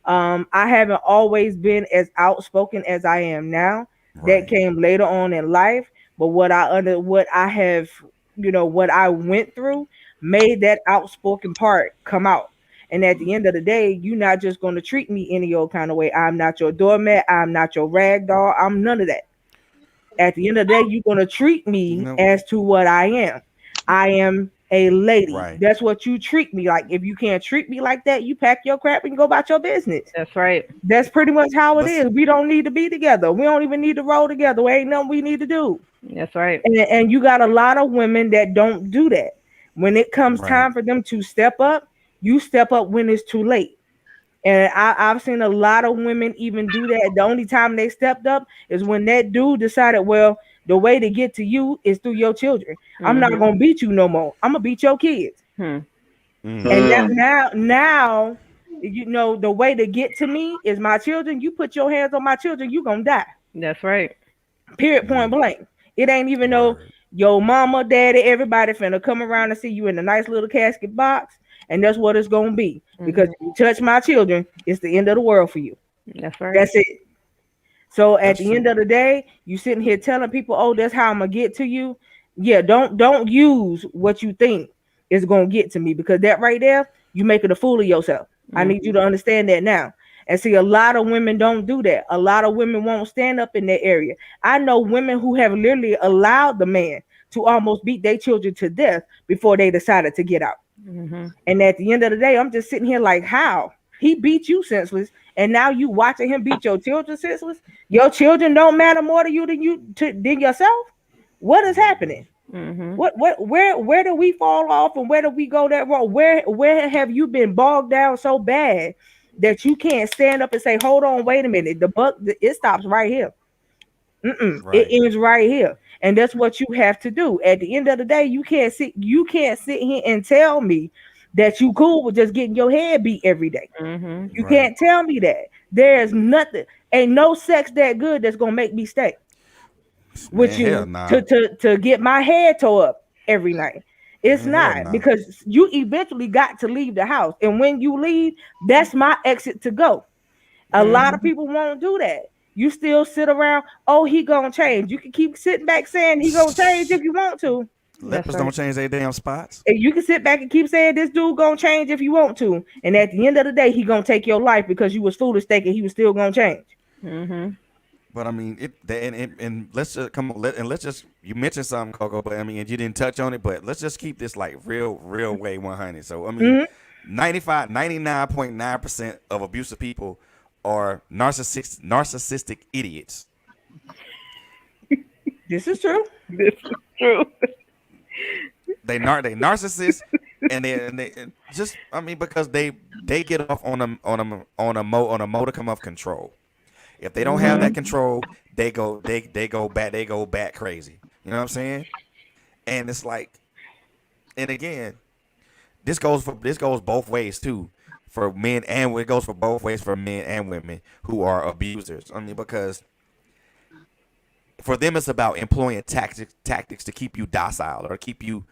I haven't always been as outspoken as I am now. That Right. came later on in life, but what I have, what I went through made that outspoken part come out. And at the end of the day, you're not just going to treat me any old kind of way. I'm not your doormat. I'm not your rag doll. I'm none of that. At the end of the day, you're going to treat me No. as to what I am. I am a lady. Right. That's what you treat me like. If you can't treat me like that, you pack your crap and go about your business. That's right. That's pretty much how it But is. We don't need to be together. We don't even need to roll together. There ain't nothing we need to do. That's right. And you got a lot of women that don't do that. When it comes right. time for them to step up, you step up when it's too late. And I've seen a lot of women even do that. The only time they stepped up is when that dude decided, well, the way to get to you is through your children. I'm not gonna beat you no more. I'm gonna beat your kids. Hmm. Mm. And Mm. now, the way to get to me is my children. You put your hands on my children, you gonna die. That's right. Period. Point blank. It ain't even no Word. your mama, daddy, everybody finna come around and see you in a nice little casket box, and that's what it's gonna be. Because if you touch my children, it's the end of the world for you. That's right. That's it. So at That's the true. end of the day, you sitting here telling people, "Oh, that's how I'm gonna get to you." Yeah, don't use what you think is gonna get to me, because that right there, you making a fool of yourself. I need you to understand that now. And see, a lot of women don't do that. A lot of women won't stand up in that area. I know women who have literally allowed the man to almost beat their children to death before they decided to get out. Mm-hmm. And at the end of the day, I'm just sitting here like, how? He beat you senseless, and now you watching him beat your children senseless. Your children don't matter more to you than yourself. What is happening? Mm-hmm. Where do we fall off, and where do we go that wrong? Where have you been bogged down so bad that you can't stand up and say, hold on, wait a minute, it stops right here. It Right. ends right here. And that's what you have to do. At the end of the day, you can't sit here and tell me that you cool with just getting your head beat every day. Mm-hmm. You Right. can't tell me that. There's nothing, ain't no sex that good that's gonna make me stay with Man, hell you nah. to get my head tore up every night. It's Man, hell not, nah. because you eventually got to leave the house. And when you leave, that's my exit to go. A lot of people won't do that. You still sit around, oh, he gonna change. You can keep sitting back saying he gonna change if you want to. Lepers right. don't change their damn spots. And you can sit back and keep saying this dude gonna change if you want to. And at the end of the day, he gonna take your life because you was foolish thinking he was still gonna change. Mm-hmm. But I mean, and let's just come on, let's just, you mentioned something, Coco, but I mean, and you didn't touch on it, but let's just keep this like real way 100. So I mean, 99.9% of abusive people are narcissistic idiots. This is true. This is true. They narcissists, and just, I mean, because they get off on a modicum of control. If they don't have that control, they go back crazy. You know what I'm saying? And it's like, and again, this goes both ways too, for men, and it goes for both ways for men and women who are abusers. I mean, because for them it's about employing tactics to keep you docile, or keep you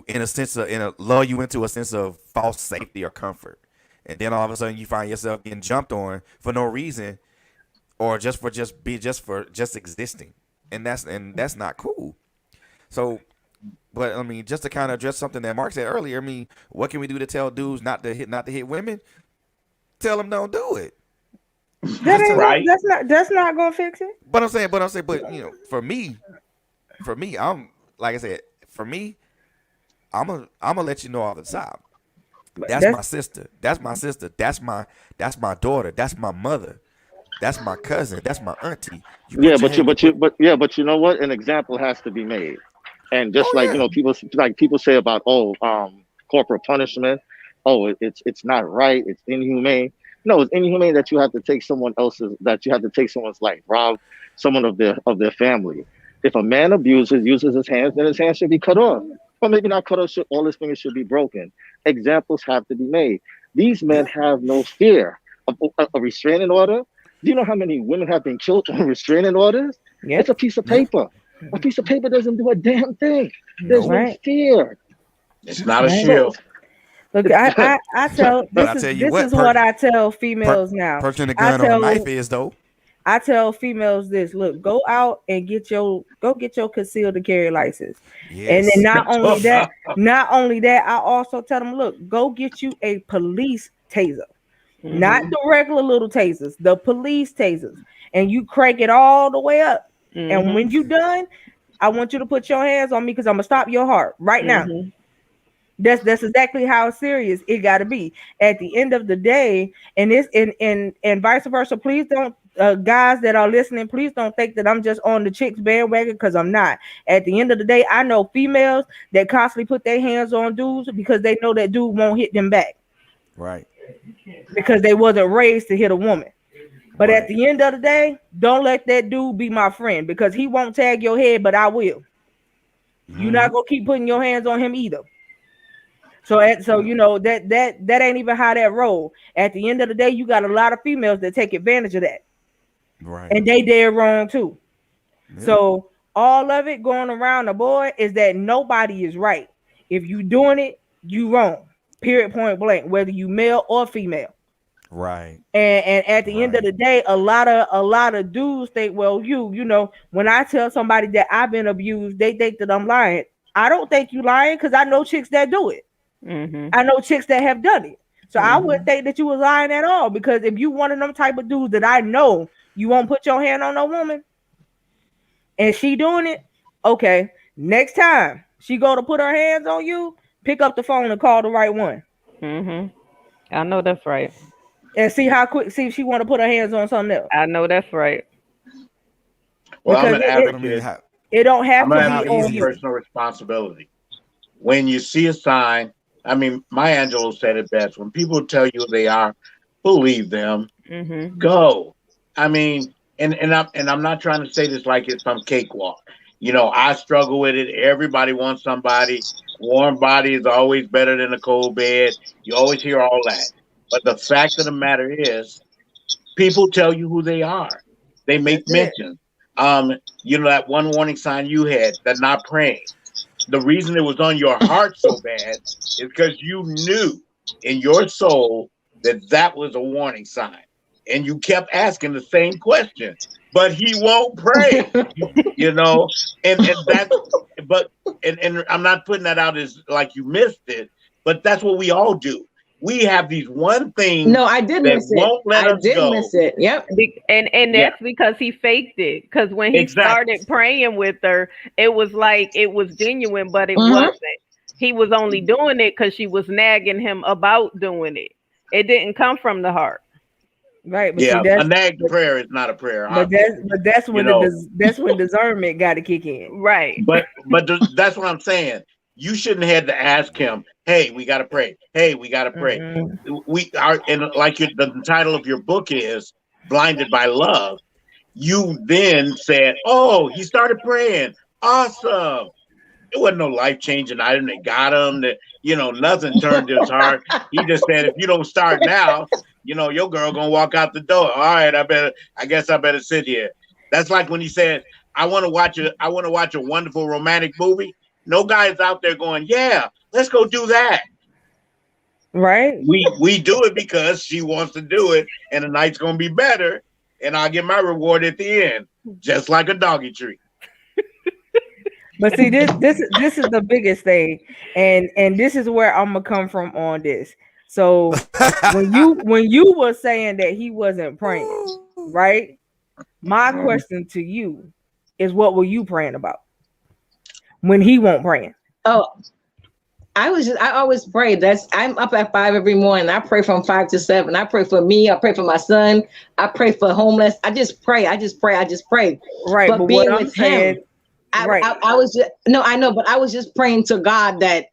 in a sense of, lull you into a sense of false safety or comfort. And then all of a sudden you find yourself getting jumped on for no reason, or just existing. And that's not cool. So, but I mean, just to kind of address something that Mark said earlier, I mean, what can we do to tell dudes not to hit women? Tell them don't do it. Right. That's not gonna fix it. But I'm saying, you know, for me, I'm, like I said, for me, I'm gonna let you know all the time. That's my sister. That's my sister. That's my daughter. That's my mother. That's my cousin. That's my auntie. But you know what? An example has to be made. And just people say about corporal punishment. Oh, it's not right. It's inhumane. No, it's inhumane that you have to take someone's life, rob someone of their family. If a man uses his hands, then his hands should be cut off. Or maybe not cut off, all his fingers should be broken. Examples have to be made. These men have no fear of a restraining order. Do you know how many women have been killed on restraining orders? Yeah. It's a piece of paper. A piece of paper doesn't do a damn thing. There's no Right. fear. It's not a Right. shield. Look, I tell But I this tell is you this what, is what I tell females now. Person the I gun or a tell knife is though. I tell females this: look, go out and get your concealed to carry license. And then Yes. not only that, I also tell them, look, go get you a police taser, not the regular little tasers, the police tasers, and you crank it all the way up. And when you done, I want you to put your hands on me because I'm gonna stop your heart right now. That's exactly how serious it got to be at the end of the day. And this and vice versa. Please don't, guys that are listening, please don't think that I'm just on the chicks bandwagon, because I'm not. At the end of the day, I know females that constantly put their hands on dudes because they know that dude won't hit them back, Right. because they wasn't raised to hit a woman. But Right. at the end of the day, don't let that dude be my friend, because he won't tag your head, but I will. You're not gonna keep putting your hands on him either. So you know that ain't even how that roll. At the end of the day, you got a lot of females that take advantage of that, Right. and they dead wrong too. So all of it going around the board is that nobody is right. If you doing it, you wrong. Period, point blank. Whether you male or female. Right. And at the end of the day, a lot of dudes think, well, you know, when I tell somebody that I've been abused, they think that I'm lying. I don't think you lying, because I know chicks that do it. I know chicks that have done it. So I wouldn't think that you was lying at all, because if you one of them type of dudes that I know you won't put your hand on no woman and she doing it, okay, next time she go to put her hands on you, pick up the phone and call the right one. I know that's right. And see if she want to put her hands on something else. I know that's right. Well, I'm Because an advocate. it don't have I'm to an be advocate on of you. personal responsibility. When you see a sign, I mean, Maya Angelou said it best. When people tell you they are, believe them. Go. I mean, and I'm not trying to say this like it's some cakewalk. You know, I struggle with it. Everybody wants somebody. Warm body is always better than a cold bed. You always hear all that. But the fact of the matter is, people tell you who they are. They make mention. You know, that one warning sign you had, that not praying. The reason it was on your heart so bad is because you knew in your soul that that was a warning sign. And you kept asking the same question, but he won't pray, you know? And that's, and I'm not putting that out as like you missed it, but that's what we all do. We have these one things. No, I did miss it. I did miss it. Yep. And that's because he faked it. Because when he started praying with her, it was like it was genuine, but it wasn't. He was only doing it because she was nagging him about doing it. It didn't come from the heart. Right. But yeah, see, a nagged prayer is not a prayer. But that's when that's when discernment got to kick in. Right. But that's what I'm saying. You shouldn't have to ask him, hey, we got to pray. Hey, we got to pray. We are, and like the title of your book is Blinded by Love. You then said, oh, he started praying. Awesome. It wasn't no life-changing item that got him. That, you know, nothing turned his heart. He just said, if you don't start now, you know, your girl gonna walk out the door. All right, I guess I better sit here. That's like when he said, I want to watch a wonderful romantic movie. No guy's out there going, yeah, let's go do that. Right. We do it because she wants to do it, and the night's gonna be better, and I'll get my reward at the end, just like a doggy treat. But see, this is the biggest thing, and this is where I'm gonna come from on this. So when you were saying that he wasn't praying, right? My question to you is, what were you praying about when he won't praying? Oh, I always pray. I'm up at 5 every morning. I pray from 5 to 7. I pray for me. I pray for my son. I pray for homeless. I just pray. I just pray. Right. But being with him, I was just, no, I know, but I was just praying to God that,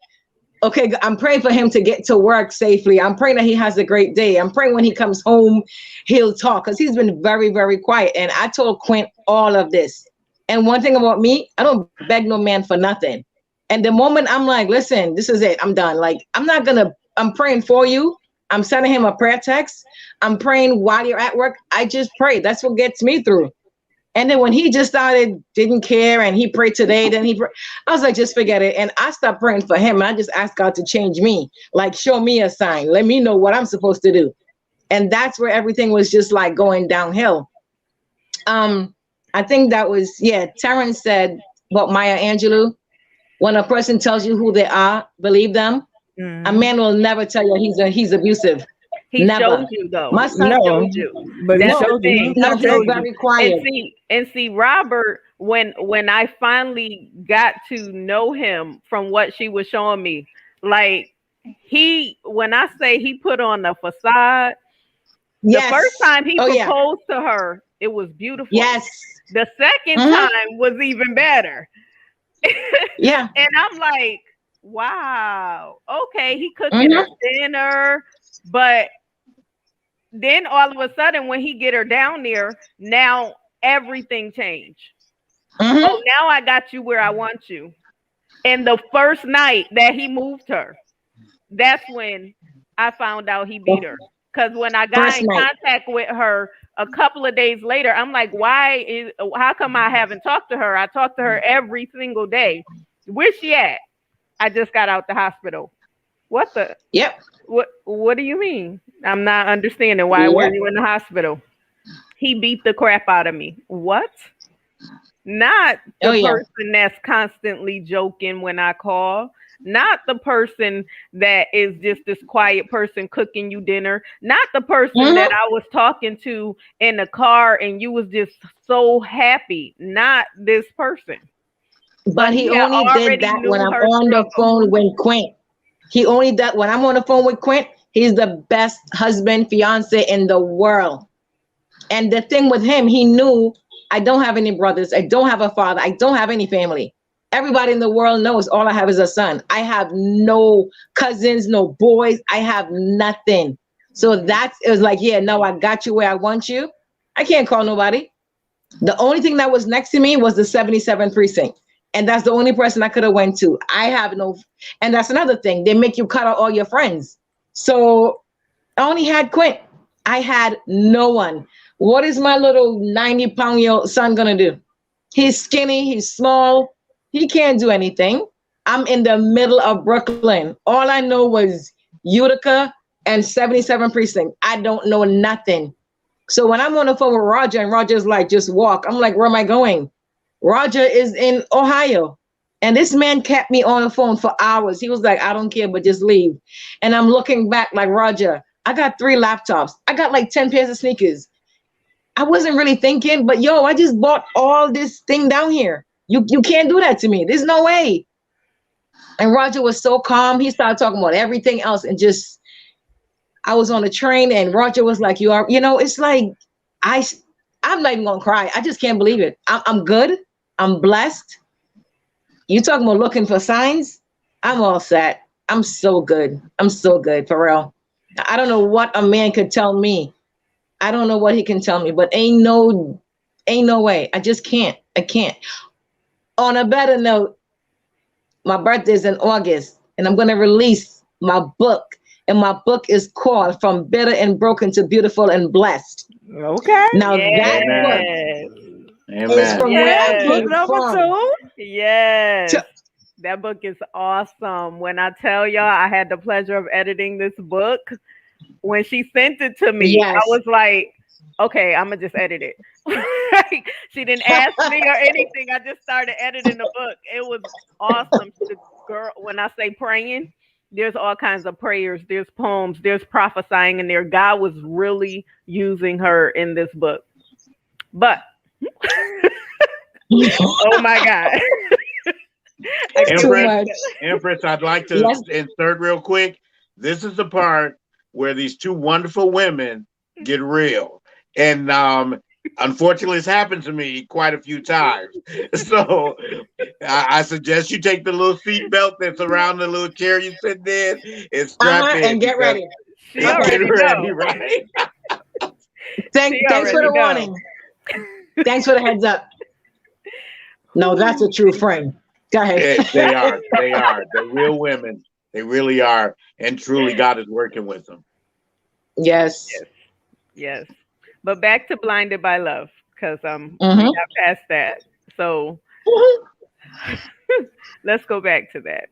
okay, I'm praying for him to get to work safely. I'm praying that he has a great day. I'm praying when he comes home, he'll talk, because he's been very, very quiet. And I told Quint all of this. And one thing about me, I don't beg no man for nothing. And the moment I'm like, listen, this is it, I'm done. Like, I'm praying for you. I'm sending him a prayer text. I'm praying while you're at work. I just pray. That's what gets me through. And then when he just started, didn't care, and he prayed today, then I was like, just forget it. And I stopped praying for him. And I just asked God to change me, like, show me a sign. Let me know what I'm supposed to do. And that's where everything was just like going downhill. I think that was, Terrence said about Maya Angelou, when a person tells you who they are, believe them. Mm-hmm. A man will never tell you he's abusive. He never. showed you though. My son showed you. But that's the thing. No, he's very quiet. And see, Robert, when I finally got to know him from what she was showing me, like when I say he put on the facade, the first time he proposed to her, it was beautiful. Yes. The second time was even better. Yeah. And I'm like, wow, okay, he cooking her dinner, but then all of a sudden when he get her down there, now everything changed. Oh, now I got you where I want you. And the first night that he moved her, that's when I found out he beat her. Because when I got in contact with her a couple of days later, I'm like, how come I haven't talked to her? I talk to her every single day. Where's she at? I just got out the hospital. What the? Yep. What do you mean? I'm not understanding. Why were you in the hospital? He beat the crap out of me. What? Not the person that's constantly joking when I call. Not the person that is just this quiet person cooking you dinner. Not the person that I was talking to in the car and you was just so happy. Not this person. But he only did that when I'm on the phone with Quint. He only did when I'm on the phone with Quint. He's the best husband, fiance in the world. And the thing with him, he knew I don't have any brothers. I don't have a father. I don't have any family. Everybody in the world knows all I have is a son. I have no cousins, no boys. I have nothing. So it was like, no, I got you where I want you. I can't call nobody. The only thing that was next to me was the 77th precinct. And that's the only person I could have went to. I have no, and that's another thing. They make you cut out all your friends. So I only had Quint. I had no one. What is my little 90-pound son gonna do? He's skinny, he's small. He can't do anything. I'm in the middle of Brooklyn. All I know was Utica and 77 precinct. I don't know nothing. So when I'm on the phone with Roger and Roger's like, just walk. I'm like, where am I going? Roger is in Ohio. And this man kept me on the phone for hours. He was like, I don't care, but just leave. And I'm looking back like, Roger, I got 3 laptops. I got like 10 pairs of sneakers. I wasn't really thinking, but I just bought all this thing down here. You can't do that to me. There's no way. And Roger was so calm. He started talking about everything else and just, I was on the train and Roger was like, it's like, I'm not even gonna cry. I just can't believe it. I'm good. I'm blessed. You talking about looking for signs? I'm all set. I'm so good. I'm so good, for real. I don't know what a man could tell me. I don't know what he can tell me, but ain't no way. I just can't. I can't. On a better note, my birthday's in August, and I'm going to release my book. And my book is called From Bitter and Broken to Beautiful and Blessed. Okay. Now that book is from where I came from. Yes. That book is awesome. When I tell y'all, I had the pleasure of editing this book. When she sent it to me, I was like, okay, I'm going to just edit it. She didn't ask me or anything. I just started editing the book. It was awesome. The girl, when I say praying, there's all kinds of prayers. There's poems. There's prophesying in there. God was really using her in this book. But, oh my God. Empress, I'd like to insert real quick. This is the part where these 2 wonderful women get real. And unfortunately, it's happened to me quite a few times. So I suggest you take the little seat belt that's around the little chair you sit in and strap in. And get ready. Get ready, right? Thanks for the warning. Thanks for the heads up. No, that's a true friend. Go ahead. They are. They're real women. They really are. And truly, God is working with them. Yes. But back to Blinded by Love, because we Mhm. got past that. So let's go back to that.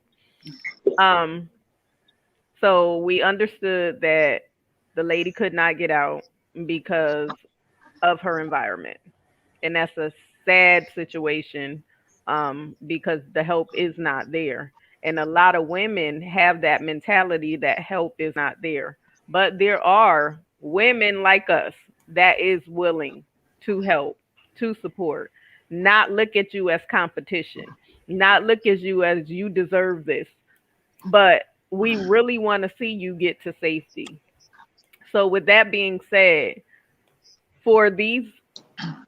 Um, so we understood that the lady could not get out because of her environment, and that's a sad situation because the help is not there. And a lot of women have that mentality that help is not there. But there are women like us that is willing to help, to support, not look at you as competition, not look at you as you deserve this, but we really want to see you get to safety. So, with that being said, for these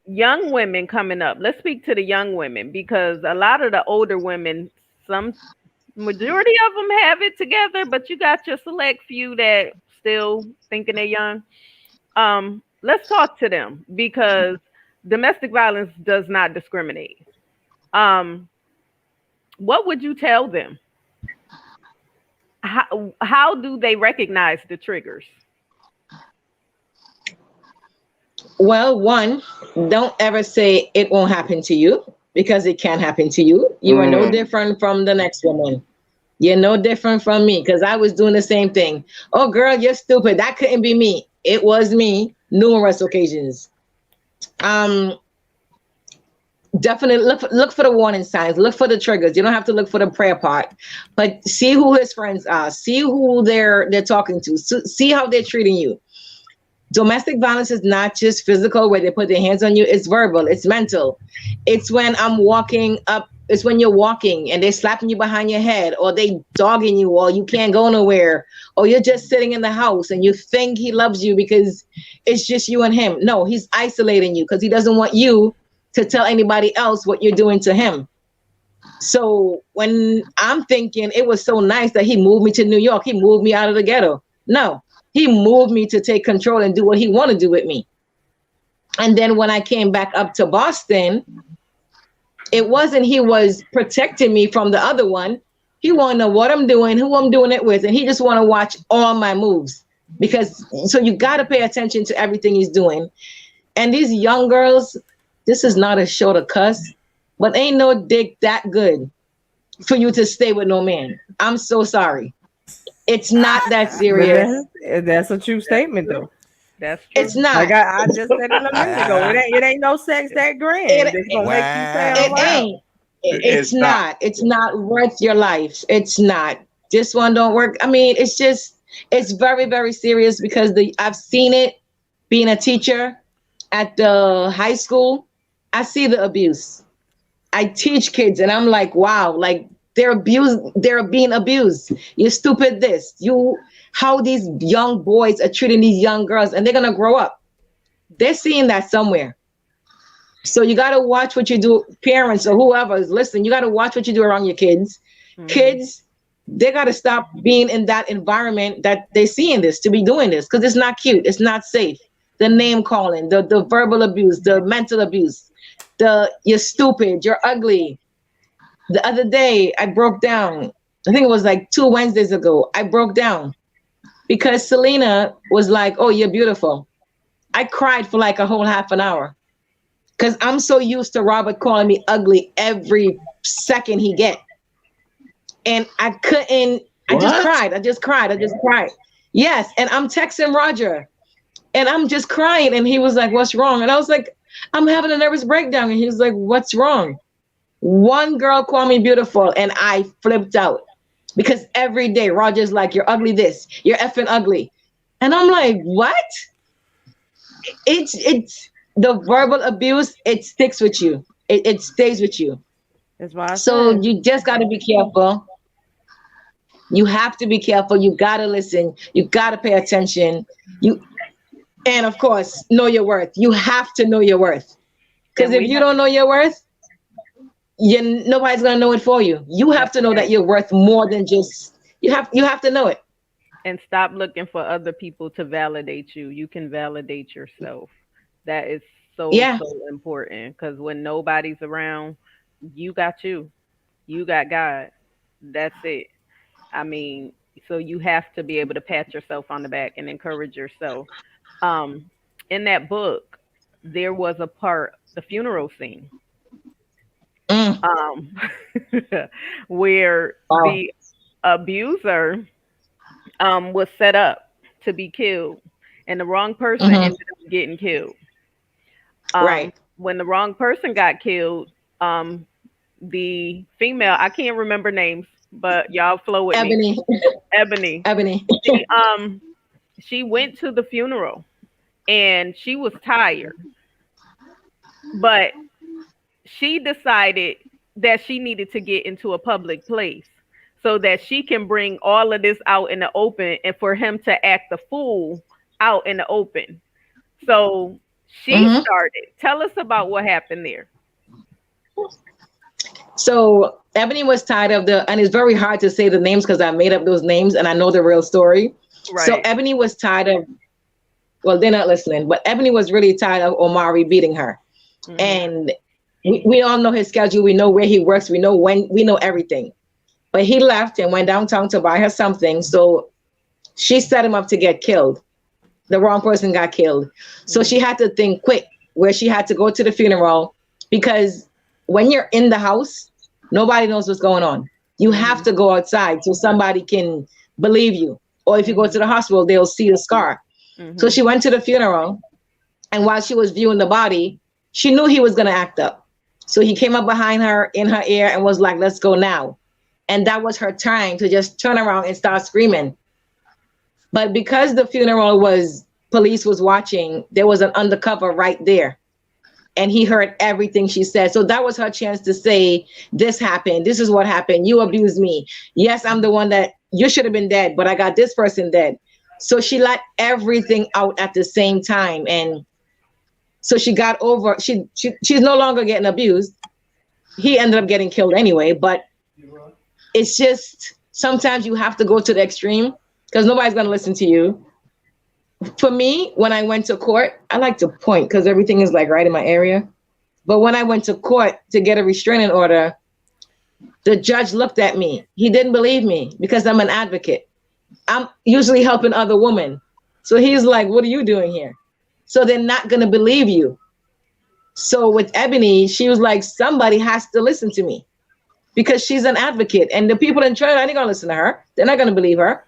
young women coming up, let's speak to the young women because a lot of the older women, some majority of them have it together, but you got your select few that still thinking they're young. Let's talk to them because domestic violence does not discriminate. Um, what would you tell them? How do they recognize the triggers? Well, one, don't ever say it won't happen to you because it can happen to you. You are no different from the next woman. You're no different from me because I was doing the same thing. Oh, girl, you're stupid. That couldn't be me. It was me numerous occasions. Definitely look for the warning signs. Look for the triggers. You don't have to look for the prayer part, but see who his friends are. See who they're talking to. See how they're treating you. Domestic violence is not just physical where they put their hands on you. It's verbal. It's mental. It's when I'm walking up. It's when you're walking and they're slapping you behind your head or they dogging you or you can't go nowhere or you're just sitting in the house and you think he loves you because it's just you and him. No, he's isolating you because he doesn't want you to tell anybody else what you're doing to him. So when I'm thinking it was so nice that he moved me to New York, he moved me out of the ghetto. No. He moved me to take control and do what he wanted to do with me. And then when I came back up to Boston, it wasn't he was protecting me from the other one. He wanted to know what I'm doing, who I'm doing it with, and he just want to watch all my moves. Because so you got to pay attention to everything he's doing. And these young girls, this is not a show to cuss, but ain't no dick that good for you to stay with no man. I'm so sorry. It's not that serious. That's a true statement, though. That's true. It's not. Like I just said it a minute ago. It ain't no sex that grand. It's gonna make you say, it ain't. It's not. It's not worth your life. It's not. This one don't work. I mean, it's very, very serious because I've seen it being a teacher at the high school. I see the abuse. I teach kids and I'm like, wow, like they're being abused. You're stupid this. How these young boys are treating these young girls and they're gonna grow up. They're seeing that somewhere. So you gotta watch what you do, parents or whoever is listening, you gotta watch what you do around your kids. Mm-hmm. Kids, they gotta stop being in that environment that they're seeing this, to be doing this, because it's not cute, it's not safe. The name calling, the verbal abuse, the mental abuse, you're stupid, you're ugly. The other day, I broke down. I think it was like 2 Wednesdays ago. I broke down because Selena was like, oh, you're beautiful. I cried for like a whole half an hour because I'm so used to Robert calling me ugly every second he get. And I couldn't, I just cried. Yes, and I'm texting Roger and I'm just crying and he was like, what's wrong? And I was like, I'm having a nervous breakdown. And he was like, what's wrong? One girl called me beautiful and I flipped out because every day Roger's like, you're ugly this, you're effing ugly. And I'm like, what? It's the verbal abuse, it sticks with you. It stays with you. That's why you just got to be careful. You have to be careful. You got to listen. You got to pay attention. And of course, know your worth. You have to know your worth. Because if you don't know your worth, nobody's gonna know it for you. You have to know that you're worth more than just you have to know it. And stop looking for other people to validate you. You can validate yourself. That is so important because when nobody's around, you got you. You got God. That's it. I mean, so you have to be able to pat yourself on the back and encourage yourself. In that book, there was the funeral scene, where the abuser was set up to be killed, and the wrong person ended up getting killed. Right. When the wrong person got killed, the female, I can't remember names, but y'all flow with me. Ebony. She went to the funeral and she was tired, but she decided that she needed to get into a public place so that she can bring all of this out in the open and for him to act the fool out in the open. So she started. Tell us about what happened there. So Ebony was tired of and it's very hard to say the names because I made up those names and I know the real story. Right. So Ebony was tired of, well, they're not listening, but Ebony was really tired of Omari beating her. And we all know his schedule. We know where he works. We know when, we know everything. But he left and went downtown to buy her something. So she set him up to get killed. The wrong person got killed. So she had to think quick where she had to go to the funeral, because when you're in the house, nobody knows what's going on. You have to go outside so somebody can believe you. Or if you go to the hospital, they'll see the scar. So she went to the funeral, and while she was viewing the body, she knew he was going to act up. So he came up behind her in her ear and was like, let's go now. And that was her time to just turn around and start screaming. But because the funeral police was watching, there was an undercover right there. And he heard everything she said. So that was her chance to say, this happened. This is what happened. You abused me. Yes, I'm the one that you should have been dead, but I got this person dead. So she let everything out at the same time. And so she got over, she's no longer getting abused. He ended up getting killed anyway, but it's just, sometimes you have to go to the extreme because nobody's going to listen to you. For me, when I went to court, I like to point because everything is like right in my area. But when I went to court to get a restraining order, the judge looked at me. He didn't believe me because I'm an advocate. I'm usually helping other women. So he's like, what are you doing here? So they're not going to believe you. So with Ebony, she was like, somebody has to listen to me because she's an advocate. And the people in Trinidad ain't going to listen to her. They're not going to believe her.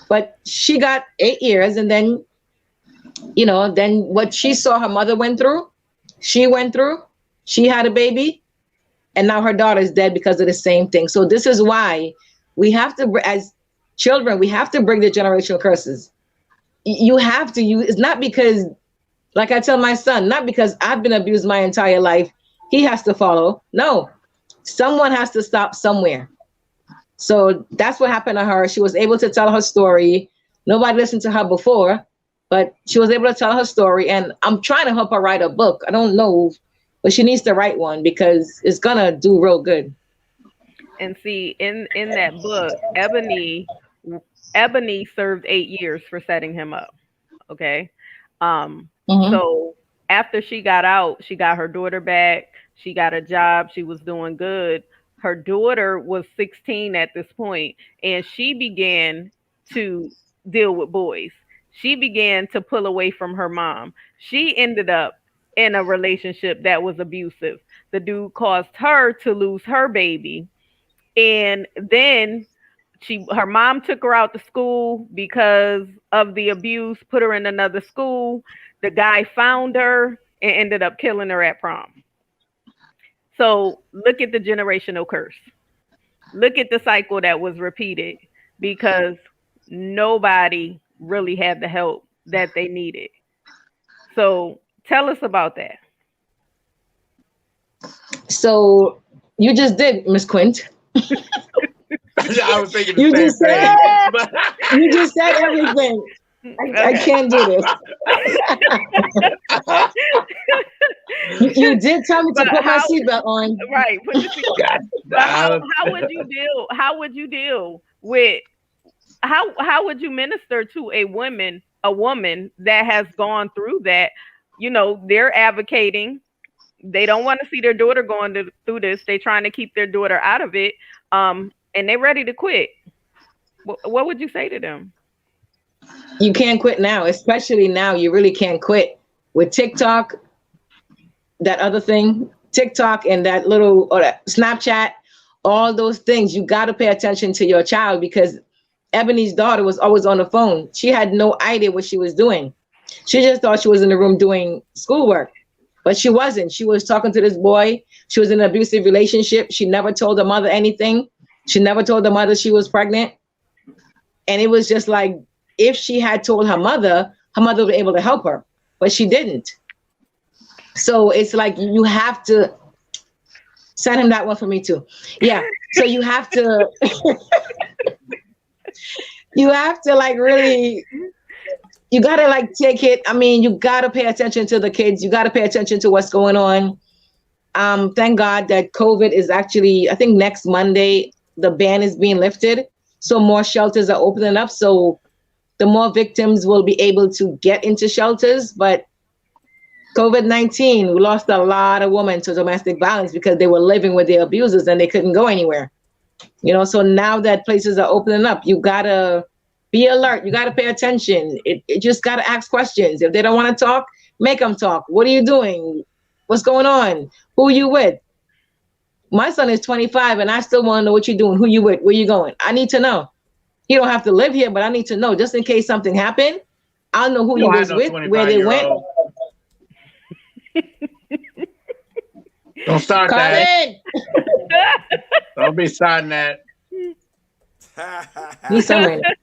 But she got 8 years. And then, then what she saw her mother went through, she went through, she had a baby. And now her daughter is dead because of the same thing. So this is why we have to, as children, we have to break the generational curses. You have to. It's not because, like I tell my son, not because I've been abused my entire life, he has to follow. No, someone has to stop somewhere. So that's what happened to her. She was able to tell her story. Nobody listened to her before, but she was able to tell her story. And I'm trying to help her write a book. I don't know, but she needs to write one because it's gonna do real good. And see, in that book, Ebony served 8 years for setting him up. Okay. So after she got out, she got her daughter back. She got a job. She was doing good. Her daughter was 16 at this point, and she began to deal with boys. She began to pull away from her mom. She ended up in a relationship that was abusive. The dude caused her to lose her baby. And then her mom took her out to school because of the abuse, put her in another school. The guy found her and ended up killing her at prom. So look at the generational curse. Look at the cycle that was repeated because nobody really had the help that they needed. So tell us about that. So you just did, Miss Quint. I was thinking you just said everything. I can't do this. you did tell me to put my seatbelt on. Right. Put your seatbelt. How would you deal with how would you minister to a woman that has gone through that? They're advocating. They don't want to see their daughter going through this. They're trying to keep their daughter out of it. And they're ready to quit. What would you say to them? You can't quit now, especially now. You really can't quit with TikTok. that other thing, TikTok and that little or that Snapchat, all those things. You got to pay attention to your child because Ebony's daughter was always on the phone. She had no idea what she was doing. She just thought she was in the room doing schoolwork, but she wasn't. She was talking to this boy. She was in an abusive relationship. She never told her mother anything. She never told her mother she was pregnant. And it was just like, if she had told her mother would be able to help her, but she didn't. So it's like, you have to send him that one for me too. Yeah. So you have to, you have to like really, you got to like take it. I mean, you got to pay attention to the kids. You got to pay attention to what's going on. Thank God that COVID is actually, I think next Monday, the ban is being lifted. So more shelters are opening up. So the more victims will be able to get into shelters. But COVID-19, we lost a lot of women to domestic violence because they were living with their abusers and they couldn't go anywhere. You know, so now that places are opening up, you gotta be alert. You gotta pay attention. It just gotta ask questions. If they don't want to talk, make them talk. What are you doing? What's going on? Who you with? My son is 25 and I still want to know what you're doing. Who you with? Where you going? I need to know. He don't have to live here, but I need to know just in case something happened. I'll know who he was with, where they went. Don't start that. Don't be starting that. He's somewhere there.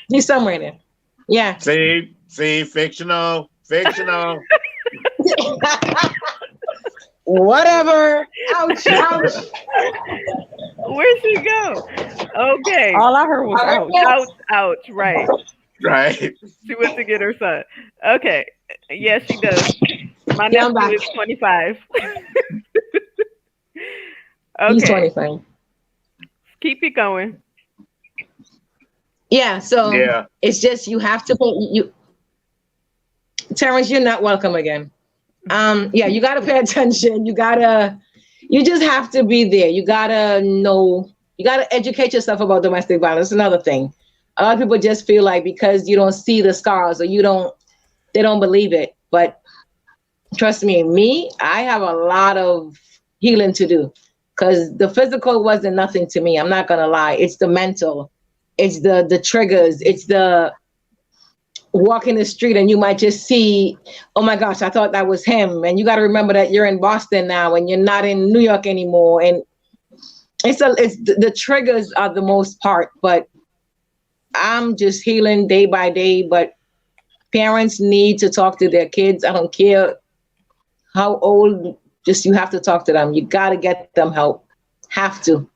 He's somewhere there. Yeah. See, fictional. Whatever. Ouch. Where'd she go? Okay. All I heard was Ouch. Right. Right. She went to get her son. Okay. Yes, she does. My nephew is 25. Okay. He's 25. Keep it going. Yeah. So it's just, you have to Terrence, you're not welcome again. Yeah, you got to pay attention. You just have to be there. You got to know, you got to educate yourself about domestic violence. Another thing. A lot of people just feel like because you don't see the scars or they don't believe it. But trust me, I have a lot of healing to do because the physical wasn't nothing to me. I'm not going to lie. It's the mental. It's the triggers. It's the walking the street and you might just see, oh my gosh, I thought that was him. And you got to remember that you're in Boston now and you're not in New York anymore. And it's the triggers are the most part, but I'm just healing day by day. But parents need to talk to their kids. I don't care how old, just you have to talk to them. You got to get them help. Have to.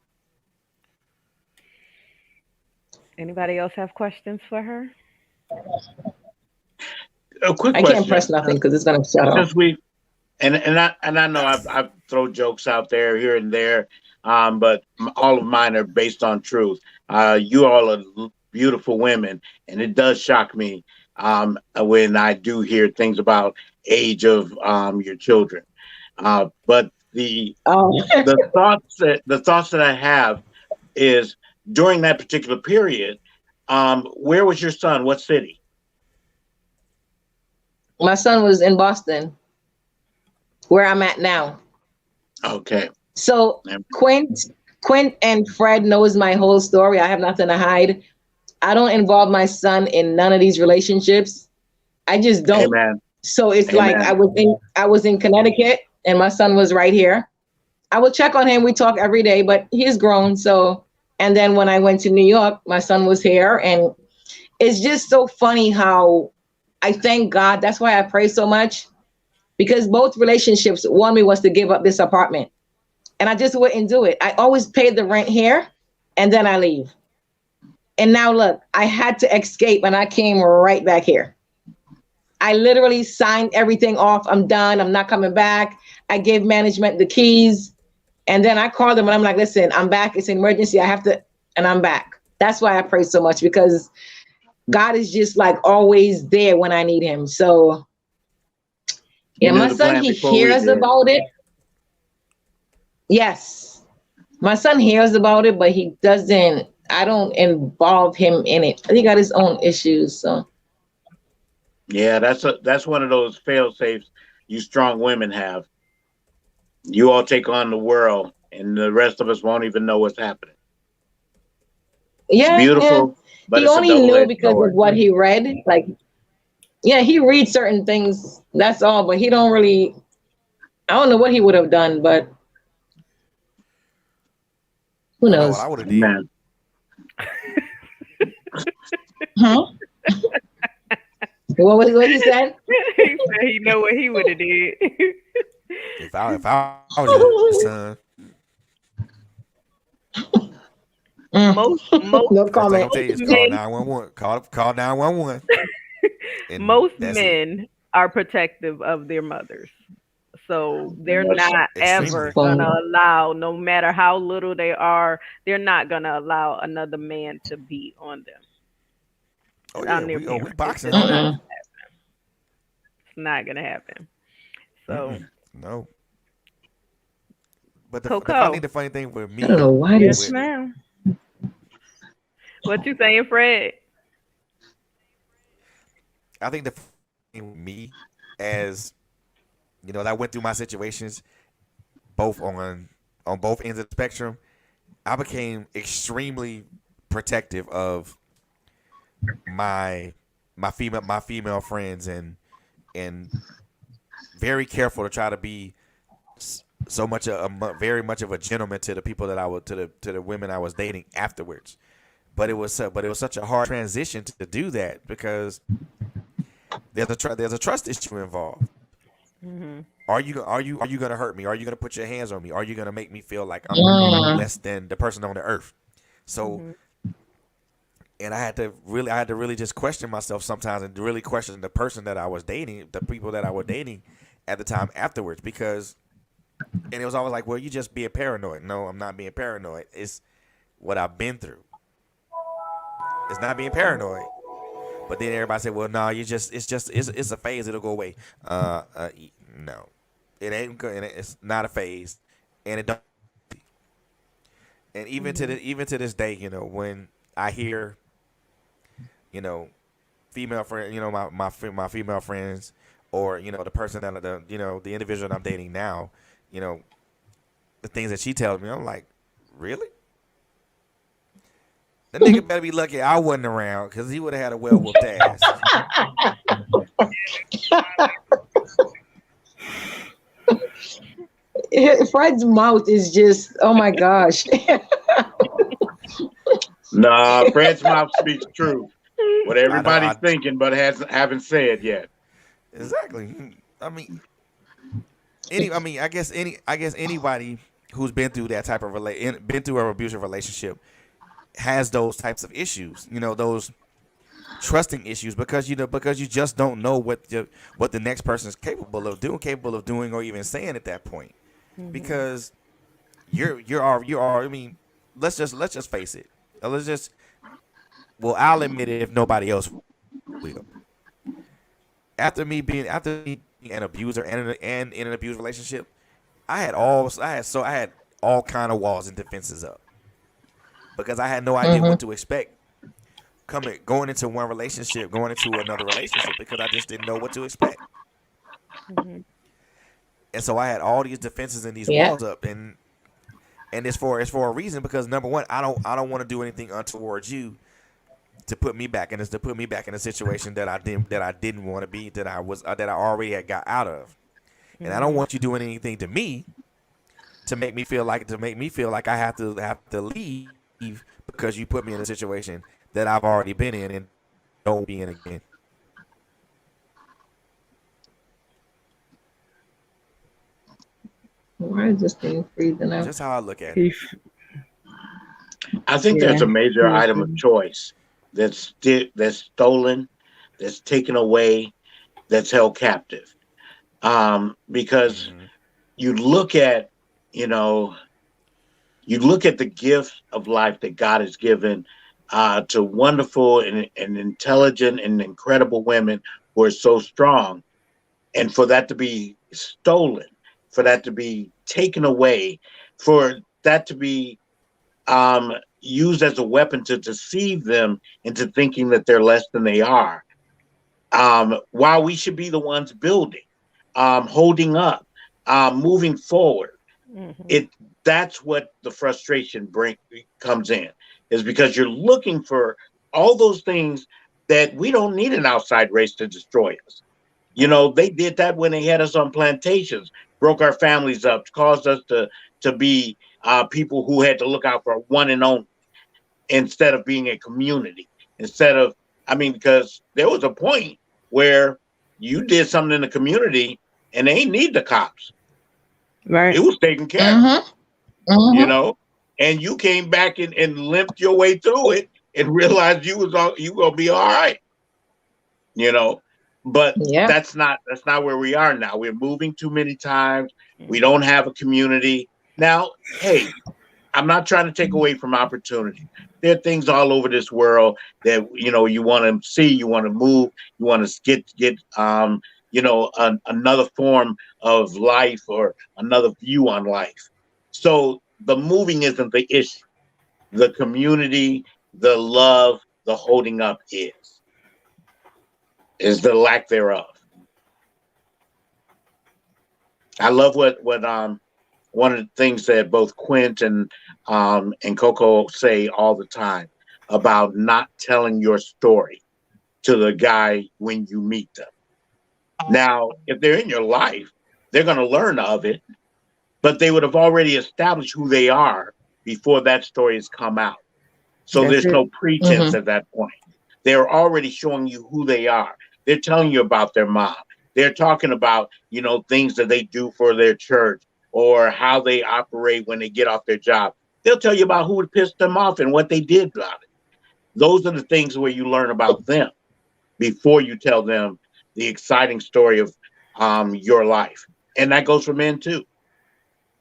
Anybody else have questions for her? A quick question. I can't press nothing because it's gonna shut off. I know I've thrown jokes out there here and there, but all of mine are based on truth. You all are beautiful women, and it does shock me when I do hear things about age of your children. But the thoughts that I have is during that particular period. Where was your son? What city? My son was in Boston, where I'm at now. Okay. So Quint and Fred knows my whole story. I have nothing to hide. I don't involve my son in none of these relationships. I just don't. Amen. So it's like I was in Connecticut and my son was right here. I would check on him. We talk every day, but he's grown. So, and then when I went to New York, my son was here. And it's just so funny how I thank God. That's why I pray so much, because both relationships, one me was to give up this apartment and I just wouldn't do it. I always paid the rent here and then I leave. And now look, I had to escape and I came right back here. I literally signed everything off. I'm done. I'm not coming back. I gave management the keys. And then I called them and I'm like, listen, I'm back. It's an emergency. I have to, and I'm back. That's why I pray so much, because God is just like always there when I need him. So yeah, my son, he hears about it. Yes. My son hears about it, but he doesn't, I don't involve him in it. He got his own issues. So Yeah, that's one of those fail safes you strong women have. You all take on the world, and the rest of us won't even know what's happening. It's Yeah, beautiful, but he it's a only knew double-edged because of sword. what he read. Like, yeah, he reads certain things. That's all, but he don't really. I don't know what he would have done, but who I know what knows? I would have did. Man, Huh? What he said? He said he know what he would have did. If I was your son, most No first thing I'm comment. gonna tell you is call men 911. Call 911. And most that's it. men are protective of their mothers. So they're that's not Extremely. ever gonna allow, no matter how little they are, they're not gonna allow another man to beat on them. Oh yeah, On their we parents. boxing It's on just that. Mm-mm. not gonna happen. So No. But I Coco. think the funny thing with me, I don't know why Yes, this. ma'am. What you saying, Fred? I think the funny thing with me, as you know, I went through my situations both on both ends of the spectrum. I became extremely protective of my female friends and very careful to try to be so much very much of a gentleman to the people that I would to the women I was dating afterwards. But it was such a hard transition to do that because there's a trust issue involved. Mm-hmm. Are you gonna hurt me? Are you gonna put your hands on me? Are you gonna make me feel like I'm Mm. less than the person on the earth? So, and I had to really just question myself sometimes and really question the person that I was dating, the people that I was dating at the time afterwards, because, and it was always like, well, you just being paranoid. No, I'm not being paranoid. It's what I've been through. It's not being paranoid. But then everybody said, well, no, it's a phase. It'll go away. No, it ain't good. It's not a phase, and it don't. And even to this day, you know, when I hear, you know, female friend, you know, my female friends, or you know, the person that the individual that I'm dating now, you know, the things that she tells me, I'm like, really? The nigga better be lucky I wasn't around, because he would have had a well whooped ass. Fred's mouth is just, oh my gosh. nah, Fred's mouth speaks truth. What everybody's I thinking, but haven't said yet. Exactly. I mean, I guess anybody who's been through that type of been through an abusive relationship has those types of issues. You know, those trusting issues, because you just don't know what the next person is capable of doing, or even saying at that point. Because you are. I mean, let's just face it. I'll admit it if nobody else will. After me being an abuser and in an abused relationship, I had all kind of walls and defenses up, because I had no idea what to expect going into one relationship, going into another relationship, because I just didn't know what to expect. And so I had all these defenses and these walls up, and it's for a reason, because number one, I don't want to do anything untoward you to put me back in a situation that I didn't want to be, that I already had got out of. And I don't want you doing anything to me to make me feel like I have to leave because you put me in a situation that I've already been in and don't be in again. Why is this thing freezing out? Just how I look at it. I think there's a major item of choice that's stolen, that's taken away, that's held captive. Because you look at the gift of life that God has given to wonderful and intelligent and incredible women who are so strong, and for that to be stolen, for that to be taken away, for that to be used as a weapon to deceive them into thinking that they're less than they are. while we should be the ones building, holding up, moving forward. That's what the frustration comes in, is because you're looking for all those things that we don't need an outside race to destroy us. You know, they did that when they had us on plantations, broke our families up, caused us to be people who had to look out for one and only, instead of being a community. Because there was a point where you did something in the community and they ain't need the cops. Right. It was taken care of. You know, and you came back and limped your way through it and realized you gonna be all right. You know, but that's not where we are now. We're moving too many times. We don't have a community. Now, hey, I'm not trying to take away from opportunity. There are things all over this world that, you know, you want to see, you want to move, you want to get another form of life or another view on life. So the moving isn't the issue. The community, the love, the holding up is the lack thereof. I love what one of the things that both Quint and Coco say all the time about not telling your story to the guy when you meet them. Now, if they're in your life, they're going to learn of it, but they would have already established who they are before that story has come out. So there's no pretense at that point. They're already showing you who they are. They're telling you about their mom. They're talking about, you know, things that they do for their church or how they operate when they get off their job. They'll tell you about who pissed them off and what they did about it. Those are the things where you learn about them before you tell them the exciting story of your life. And that goes for men too.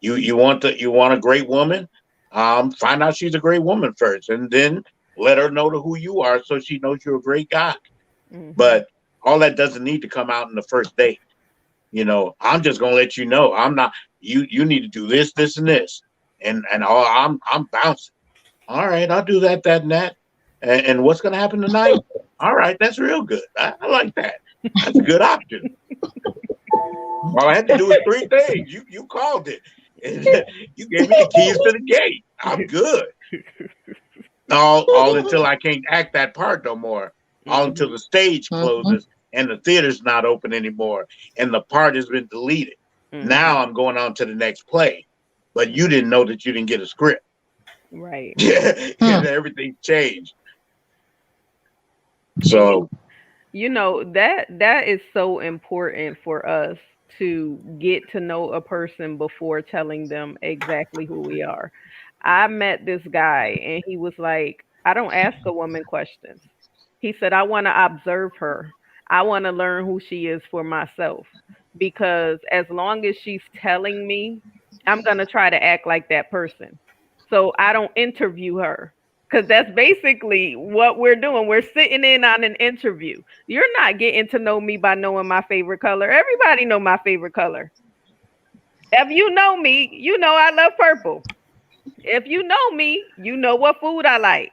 You want a great woman, find out she's a great woman first, and then let her know who you are so she knows you're a great guy. But all that doesn't need to come out in the first date. You know, I'm just gonna let you know I'm not. You need to do this, this, and this, and I'm bouncing. All right, I'll do that, and that. And what's gonna happen tonight? All right, that's real good. I like that. That's a good option. All I had to do was 3 things. You called it. You gave me the keys to the gate. I'm good. All until I can't act that part no more. All until the stage closes and the theater's not open anymore and the part has been deleted. Now I'm going on to the next play. But you didn't know that you didn't get a script. Right. And everything changed. So, you know, that is so important for us to get to know a person before telling them exactly who we are. I met this guy and he was like, I don't ask a woman questions. He said, I want to observe her. I want to learn who she is for myself, because as long as she's telling me, I'm going to try to act like that person. So I don't interview her, because that's basically what we're doing. We're sitting in on an interview. You're not getting to know me by knowing my favorite color. Everybody know my favorite color. If you know me, you know I love purple. If you know me, you know what food I like.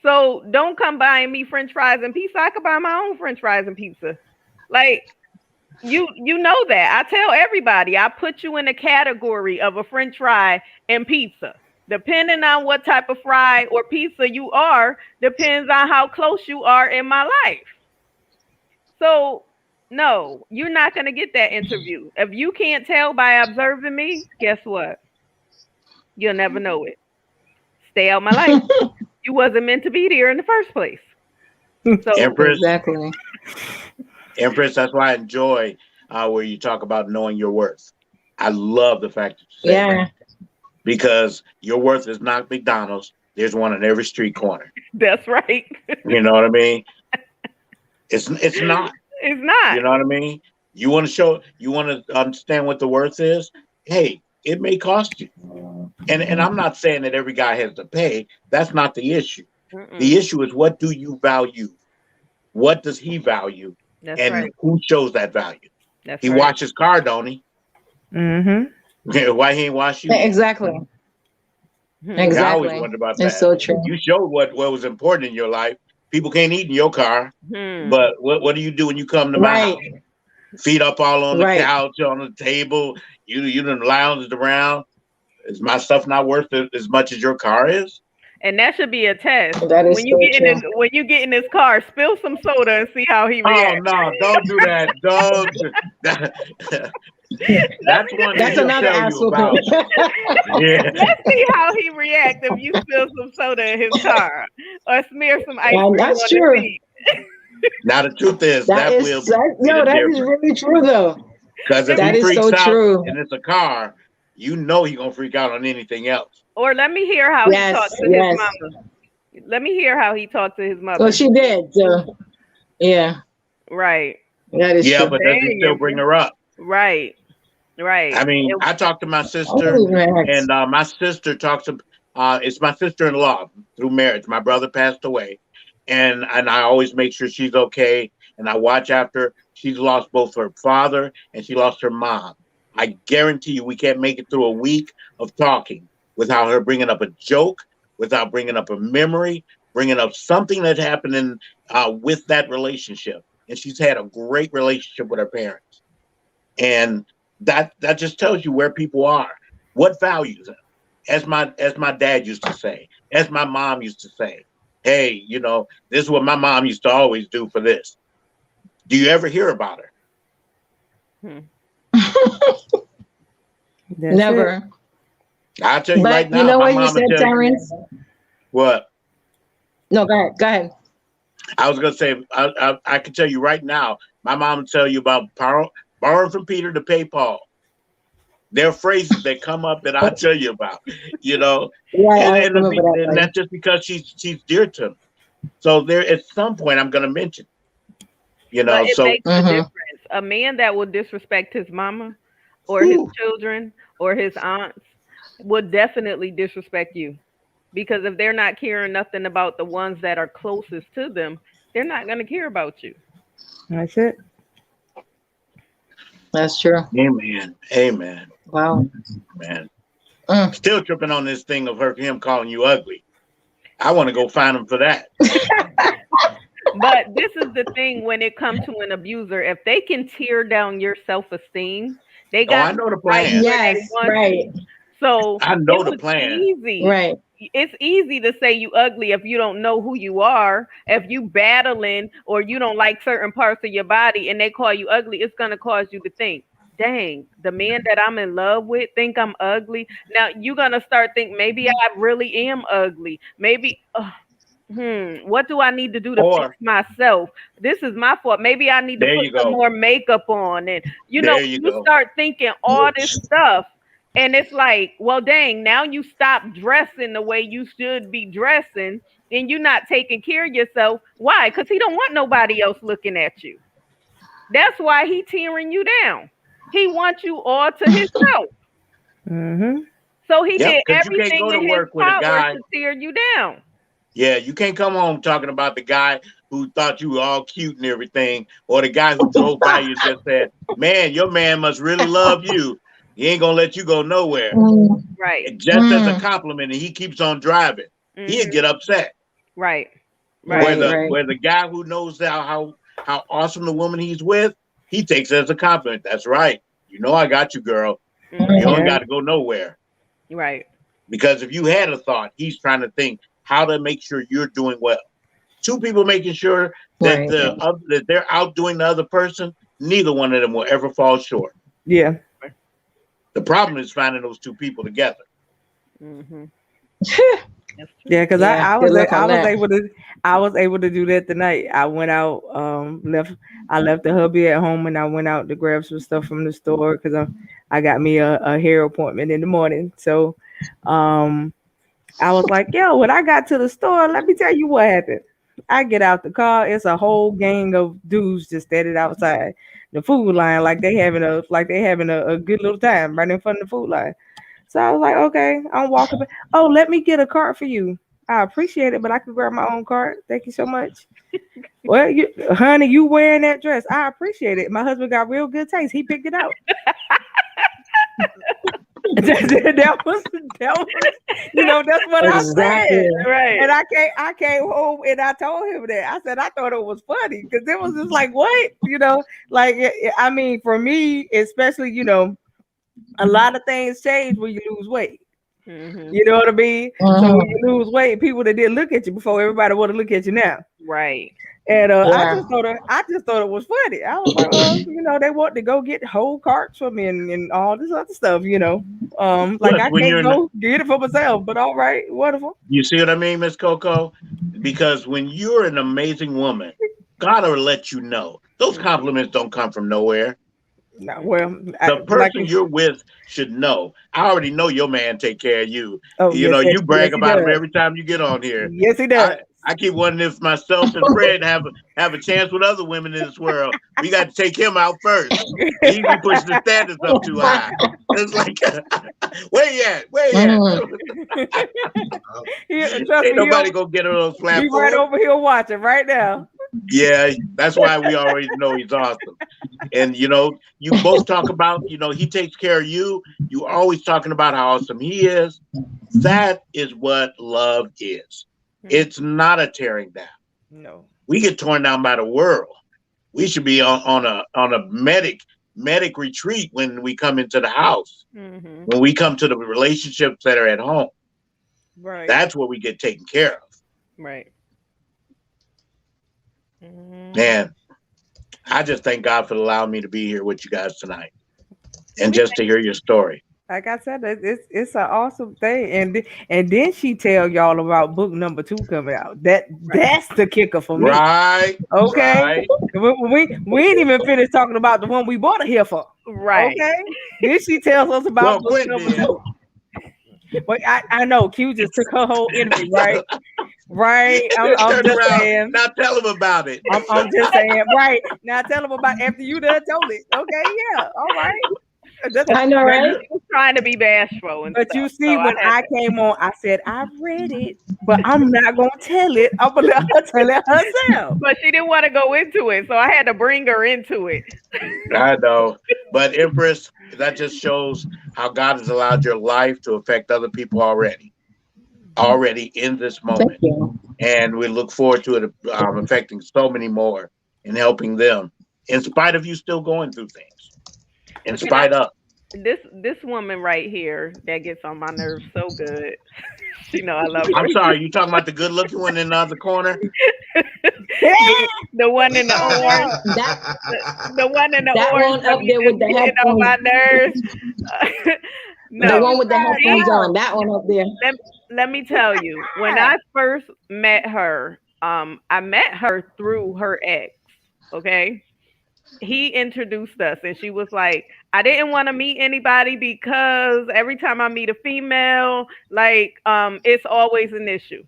So don't come buying me French fries and pizza. I could buy my own French fries and pizza. Like, you know that. I tell everybody, I put you in a category of a French fry and pizza. Depending on what type of fry or pizza you are, depends on how close you are in my life. So, no, you're not going to get that interview. If you can't tell by observing me, guess what? You'll never know it. Stay out my life. You wasn't meant to be there in the first place. So, Empress, Exactly. Empress, that's why I enjoy where you talk about knowing your worth. I love the fact that you say that. Because your worth is not McDonald's. There's one in every street corner. That's right. You know what I mean? It's not. It's not. You know what I mean? You want to understand what the worth is? Hey, it may cost you. And I'm not saying that every guy has to pay. That's not the issue. The issue is, what do you value? What does he value? That's and right. who shows that value? That's he right. watches car, don't he? Why he ain't watch you? Exactly. I Exactly. always wonder about that. It's so true. You showed what was important in your life. People can't eat in your car, but what do you do when you come to my house? Feet up all on the couch, on the table. You done lounged around. Is my stuff not worth it as much as your car is? And that should be a test. That is when you get in this car, spill some soda and see how he reacts. Oh no, don't do that. Don't. That's another asshole. Yeah. Let's see how he reacts if you spill some soda in his car or smear some ice cream. That's true. Now the truth is that is really true though. Because if he freaks out and it's a car, you know he's gonna freak out on anything else. Or let me hear how he talked to his mother. Let me hear how he talked to his mother. Well, she did. Yeah. Right. That is true. But does he still bring her up? Right. I mean, I talked to my sister, and my sister talks to. It's my sister-in-law through marriage. My brother passed away, and I always make sure she's okay, and I watch after her. She's lost both her father and she lost her mom. I guarantee you, we can't make it through a week of talking without her bringing up a joke, without bringing up a memory, bringing up something that happened with that relationship. And she's had a great relationship with her parents. And that just tells you where people are, what values them. As my dad used to say, as my mom used to say, hey, this is what my mom used to always do for this. Do you ever hear about her? Never. I'll tell you right now. You know what you said, Terrence? What? No, go ahead. I was going to say, I can tell you right now, my mom will tell you about borrowing from Peter to pay Paul. There are phrases that come up that I'll tell you about, and that's just because she's dear to me. So there, at some point, I'm going to mention, But it makes a difference. A man that will disrespect his mama or his children or his aunts would definitely disrespect you. Because if they're not caring nothing about the ones that are closest to them, they're not going to care about you. That's it. That's true. Amen. Wow. Man. Still tripping on this thing of him calling you ugly. I want to go find him for that. But this is the thing when it comes to an abuser. If they can tear down your self-esteem, they got I know the plan. Yes, right. So I know the plan. Easy. Right. It's easy to say you ugly if you don't know who you are. If you battling or you don't like certain parts of your body and they call you ugly, it's going to cause you to think, dang, the man that I'm in love with think I'm ugly. Now you're going to start thinking, maybe I really am ugly. Maybe, what do I need to do to fix myself? This is my fault. Maybe I need to put some more makeup on. And, you start thinking all this stuff. And it's like, well, dang, now you stop dressing the way you should be dressing and you're not taking care of yourself. Why? Because he don't want nobody else looking at you. That's why he tearing you down. He wants you all to himself. So he did everything in his power to tear you down. Yeah, you can't come home talking about the guy who thought you were all cute and everything, or the guy who drove by you and just said, man, your man must really love you. He ain't gonna let you go nowhere. Right. Just as a compliment, and he keeps on driving. He'd get upset. Right. Where the guy who knows how awesome the woman he's with, he takes it as a compliment. That's right. I got you, girl. You don't got to go nowhere. Right. Because if you had a thought, he's trying to think how to make sure you're doing well. Two people making sure that that they're outdoing the other person, neither one of them will ever fall short. Yeah. The problem is finding those two people together. Yeah, because I was able to do that tonight. I went out, left the hubby at home, and I went out to grab some stuff from the store because I got me a hair appointment in the morning. So, I was like, yo, when I got to the store, let me tell you what happened. I get out the car, it's a whole gang of dudes just standing outside the food line, like they having a good little time right in front of the food line. So I was like, okay, I'm walking back. Oh, let me get a cart for you. I appreciate it, but I could grab my own cart. Thank you so much. Well, honey, you wearing that dress? I appreciate it. My husband got real good taste. He picked it out. that was, you know, that's what Exactly. I said. Right. And I came home and I told him that. I said I thought it was funny because it was just like, what? You know, like I mean, for me, especially, you know, a lot of things change when you lose weight. Mm-hmm. You know what I mean? Mhm. So when you lose weight, people that didn't look at you before, everybody want to look at you now. Right. And I Yeah. just thought it was funny. I was like, well, you know, they want to go get whole carts from me and all this other stuff, you know. Like Look, I when you're can't go get it for myself, but all right, wonderful. You see what I mean, Miss Coco? Because when you're an amazing woman, God will let you know. Those compliments don't come from nowhere. No, well, The person you're with should know. I already know your man take care of you. oh, You yes, know, yes, you brag yes, he about him does. every time you get on here. Yes, he does. I keep wanting if myself and Fred have a chance with other women in this world. We got to take him out first. He be pushing the standards up too high. It's like, where you at? Where you at? Trust Ain't me, nobody gonna get on those he right platforms. over here watching right now. Yeah, that's why we always know he's awesome. And you know, you both talk about, you know, he takes care of you. You always talking about how awesome he is. That is what love is. It's not a tearing down. No. We get torn down by the world. We should be on a medic retreat when we come into the house. Mm-hmm. When we come to the relationships that are at home. Right. That's where we get taken care of. Right. Mm-hmm. Man, I just thank God for allowing me to be here with you guys tonight. And just to hear your story. Like I said, it's an awesome thing, and then she tell y'all about book number 2 coming out. That's the kicker for me. Right. Okay. Right. We ain't even finished talking about the one we bought her here for. Right. Okay. Then she tells us about Well, book Quinn number did. 2. But I know Q just took her whole energy, right? Right. I'm Turn just around. saying. Now tell him about it. I'm just saying. Right. Now tell them about after you done told it. Okay. Yeah. All right. I know, right? She was trying to be bashful, and But stuff, you see, so when I came on, I said I've read it, but I'm not gonna tell it. I'm gonna let her tell it herself. but she didn't want to go into it, so I had to bring her into it. I know. But Empress, that just shows how God has allowed your life to affect other people already in this Thank moment. you. And we look forward to it affecting so many more and helping them in spite of you still going through things. In spite of. This woman right here that gets on my nerves so good. You know I love her. I'm sorry, you talking about the good looking one in the other corner? The one in the orange. The one in the That orange. one up there with the getting on my nerves. The one with the headphones on. That one up there. Let me tell you, when I first met her, I met her through her ex. Okay. He introduced us, and she was like, I didn't want to meet anybody because every time I meet a female, like, it's always an issue.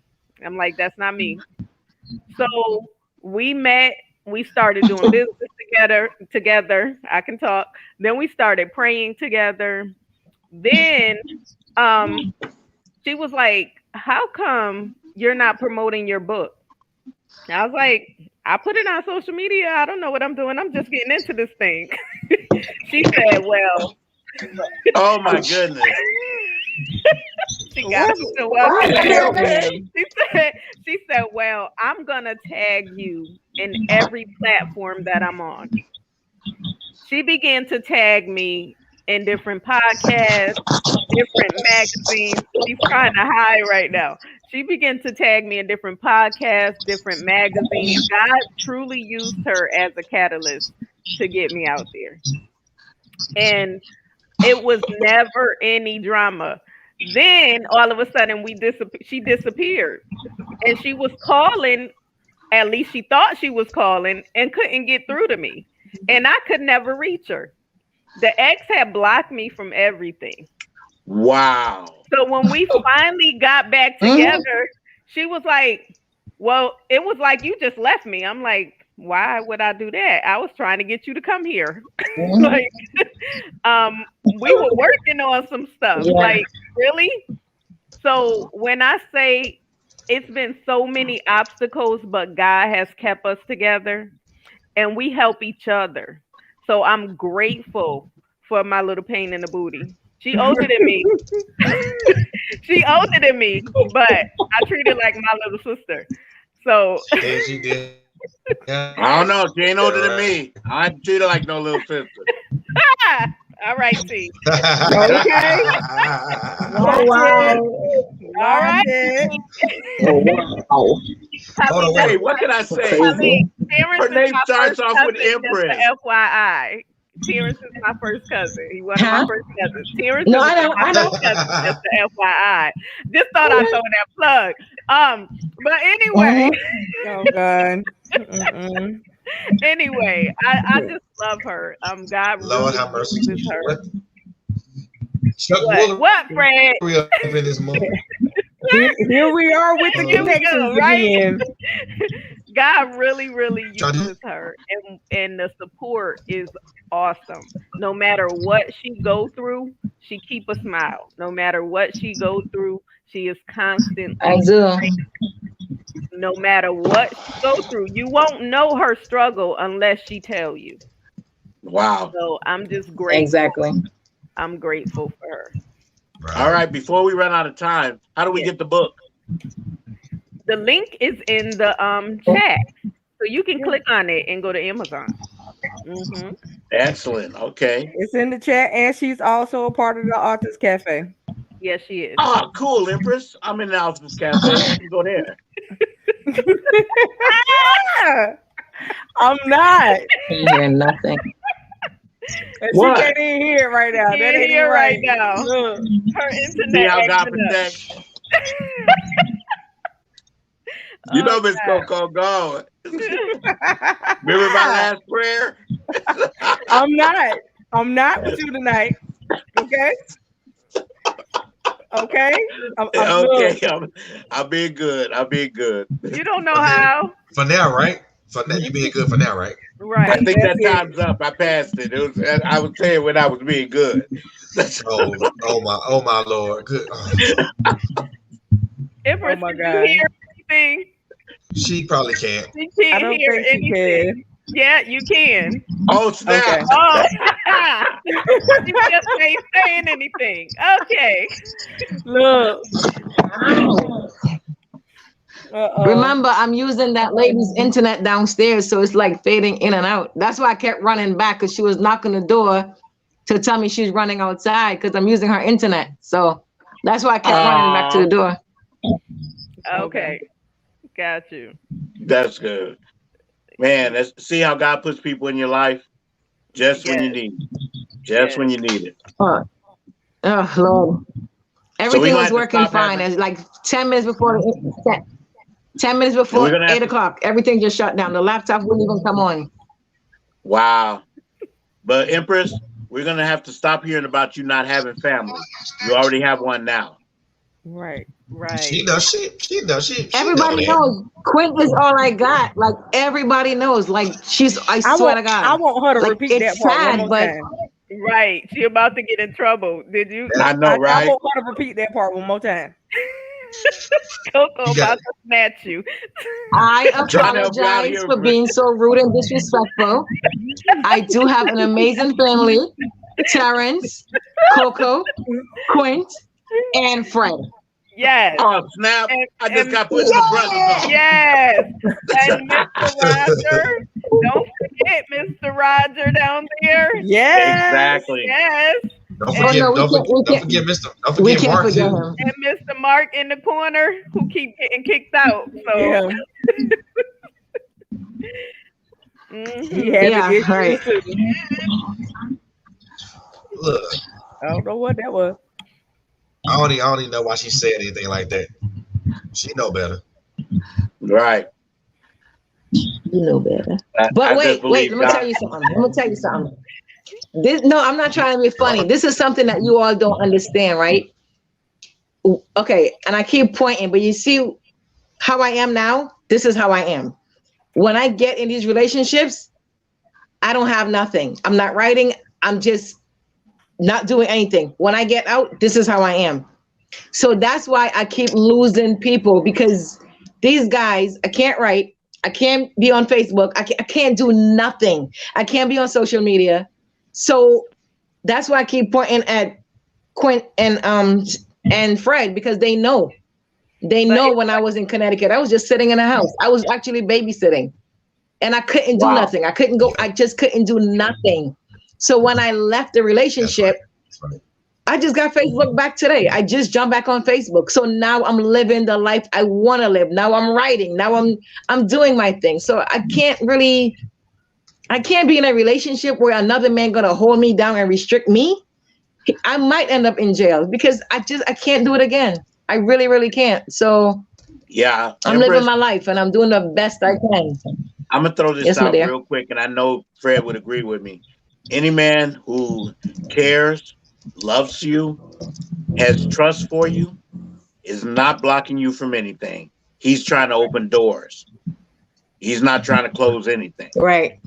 I'm like, that's not me. So we met, we started doing business together. I can talk. Then we started praying together. Then she was like, how come you're not promoting your book? And I was like, I put it on social media. I don't know what I'm doing. I'm just getting into this thing. She said, well. Oh my goodness. She got me to welcome. She said, well, I'm gonna tag you in every platform that I'm on. She began to tag me in different podcasts, different magazines. She's trying to hide right now. She began to tag me in different podcasts, different magazines. God truly used her as a catalyst to get me out there. And it was never any drama. Then all of a sudden she disappeared. And she was calling, at least she thought she was calling, and couldn't get through to me. And I could never reach her. The ex had blocked me from everything. Wow. So when we finally got back together, she was like, well, it was like you just left me. I'm like, why would I do that? I was trying to get you to come here. Like, we were working on some stuff. Yeah. Like, really? So when I say it's been so many obstacles, but God has kept us together and we help each other. So I'm grateful for my little pain in the booty. She older than me. She older than me, but I treat her like my little sister. So She did. Yeah. I don't know. She ain't older than me. I ain't treat her like no little sister. all right, T. Okay. Oh, wow. All right. Oh, Hold on, Hey, wait. what can I say? crazy. Terrence Her is name my starts first off with cousin, just Empress. the FYI. Terrence is my first cousin. He one of my Huh? first cousins. Terrence No, is I know, my I know. first cousin, just the FYI. Just thought I'd throw that plug. But anyway, Oh God. Mm-mm. anyway, I just love her. God Lord really have mercy. uses her. What? Chuck What? What, Fred? Woolery up in this moment. Here we are with the Here we go, connections right? again. God really, really Try to- uses her, and the support is awesome. No matter what she go through, she keep a smile. No matter what she go through, she is constant. I do. No matter what she go through, you won't know her struggle unless she tell you. Wow. So I'm just grateful. Exactly. I'm grateful for her. All right. Before we run out of time, how do we get the book? The link is in the chat, so you can click on it and go to Amazon. Mm-hmm. Excellent. Okay. It's in the chat, and she's also a part of the Authors Cafe. Yes, she is. Oh, cool, Empress. I'm in the Alpha's Cafe. I can go there. I'm not. Ain't hearing nothing. And What? she can't even hear it right now. Can't That ain't hear even right right now. Look. Her See internet how God acting up. protects. You know, Miss God. Coco, go. Remember my last prayer? I'm not with you tonight. Okay. Okay. I'm being good. I'm being good. You don't know how. For now, right? For now, you being good for now, right? I Right. think that That's it. time's up. I passed it. I was saying when I was being good. Oh my Lord. Good. Empress, Oh my can God. you hear anything? She probably can't. She I can't don't hear think she anything. can. Yeah, you can. Oh, snap. Okay. Oh, you just ain't saying anything. Okay. Look. Remember, I'm using that lady's internet downstairs, so it's like fading in and out. That's why I kept running back, because she was knocking the door to tell me she's running outside because I'm using her internet. So that's why I kept running back to the door. Okay. Got you. That's good. Man, see how God puts people in your life just when you Yes. need it. Just when you need it. Oh, Lord. Everything gonna was have to working stop fine. having- It's like 10 minutes before 10 minutes we're before gonna have 8 to- o'clock. Everything just shut down. The laptop wouldn't even come on. Wow. But Empress, we're gonna have to stop hearing about you not having family. You already have one now. Right. Right. She knows. She knows. She Everybody know that. knows. Quint is all I got. Like, everybody knows. Like, I swear to God. I want her to Like, repeat that it's part sad, one more but time. Right. She about to get in trouble. Did you? I know, I right? want her to repeat that part one more time. Coco You got about it. to snatch you. I Trying to help you out apologize here, for Rick. being so rude and disrespectful. I do have an amazing family. Terrence, Coco, Quint, and Fred. Yes. Oh, snap. I just and- got put in the brothers on. Yes. And Mr. Roger. Don't forget Mr. Roger down there. Yes. Exactly. Yes. Don't Oh, forget. no, don't we forget Mr. Don't We forget can't Mark forget too. him. And Mr. Mark in the corner who keep getting kicked out. So Yeah. mhm. He having Yeah, issues right. too. Look, I don't know what that was. I don't even know why she said anything like that. She know better. Right. You know better. I But just wait, believe let me God. tell you something. No, I'm not trying to be funny. This is something that you all don't understand, right? Okay, and I keep pointing, but you see how I am now? This is how I am. When I get in these relationships, I don't have nothing. I'm not writing. I'm just not doing anything. When I get out, this is how I am. So that's why I keep losing people, because these guys, I can't write. I can't be on Facebook. I can't do nothing. I can't be on social media. So that's why I keep pointing at Quint and Fred because they know. They know when I was in Connecticut, I was just sitting in a house. I was actually babysitting and I couldn't do nothing. I couldn't go. I just couldn't do nothing. So when I left the relationship, I just got Facebook back today. I just jumped back on Facebook. So now I'm living the life I want to live. Now I'm writing. Now I'm doing my thing. So I can't be in a relationship where another man going to hold me down and restrict me. I might end up in jail because I can't do it again. I really, really can't. So yeah, I'm living my life and I'm doing the best I can. I'm gonna throw this out real quick, and I know Fred would agree with me. Any man who cares, loves you, has trust for you, is not blocking you from anything. He's trying to open doors. He's not trying to close anything. Right.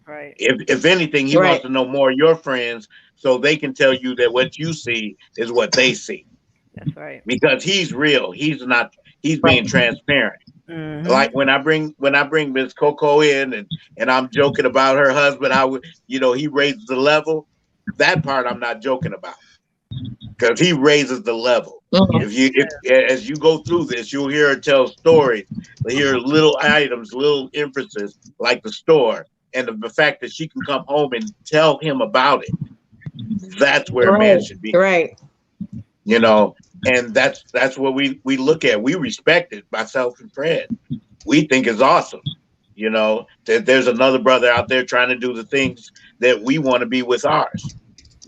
Right. If anything, he wants to know more of your friends so they can tell you that what you see is what they see. That's right. Because he's real. He's being transparent. Mm-hmm. Like when I bring Miss Coco in and I'm joking about her husband, he raises the level. That part I'm not joking about. Because he raises the level. Mm-hmm. As you go through this, you'll hear her tell stories, hear little items, little emphasis, like the store, and the fact that she can come home and tell him about it. That's where a man should be. Right. And that's what we look at. We respect it, myself and Fred. We think it's awesome, that there's another brother out there trying to do the things that we want to be with ours.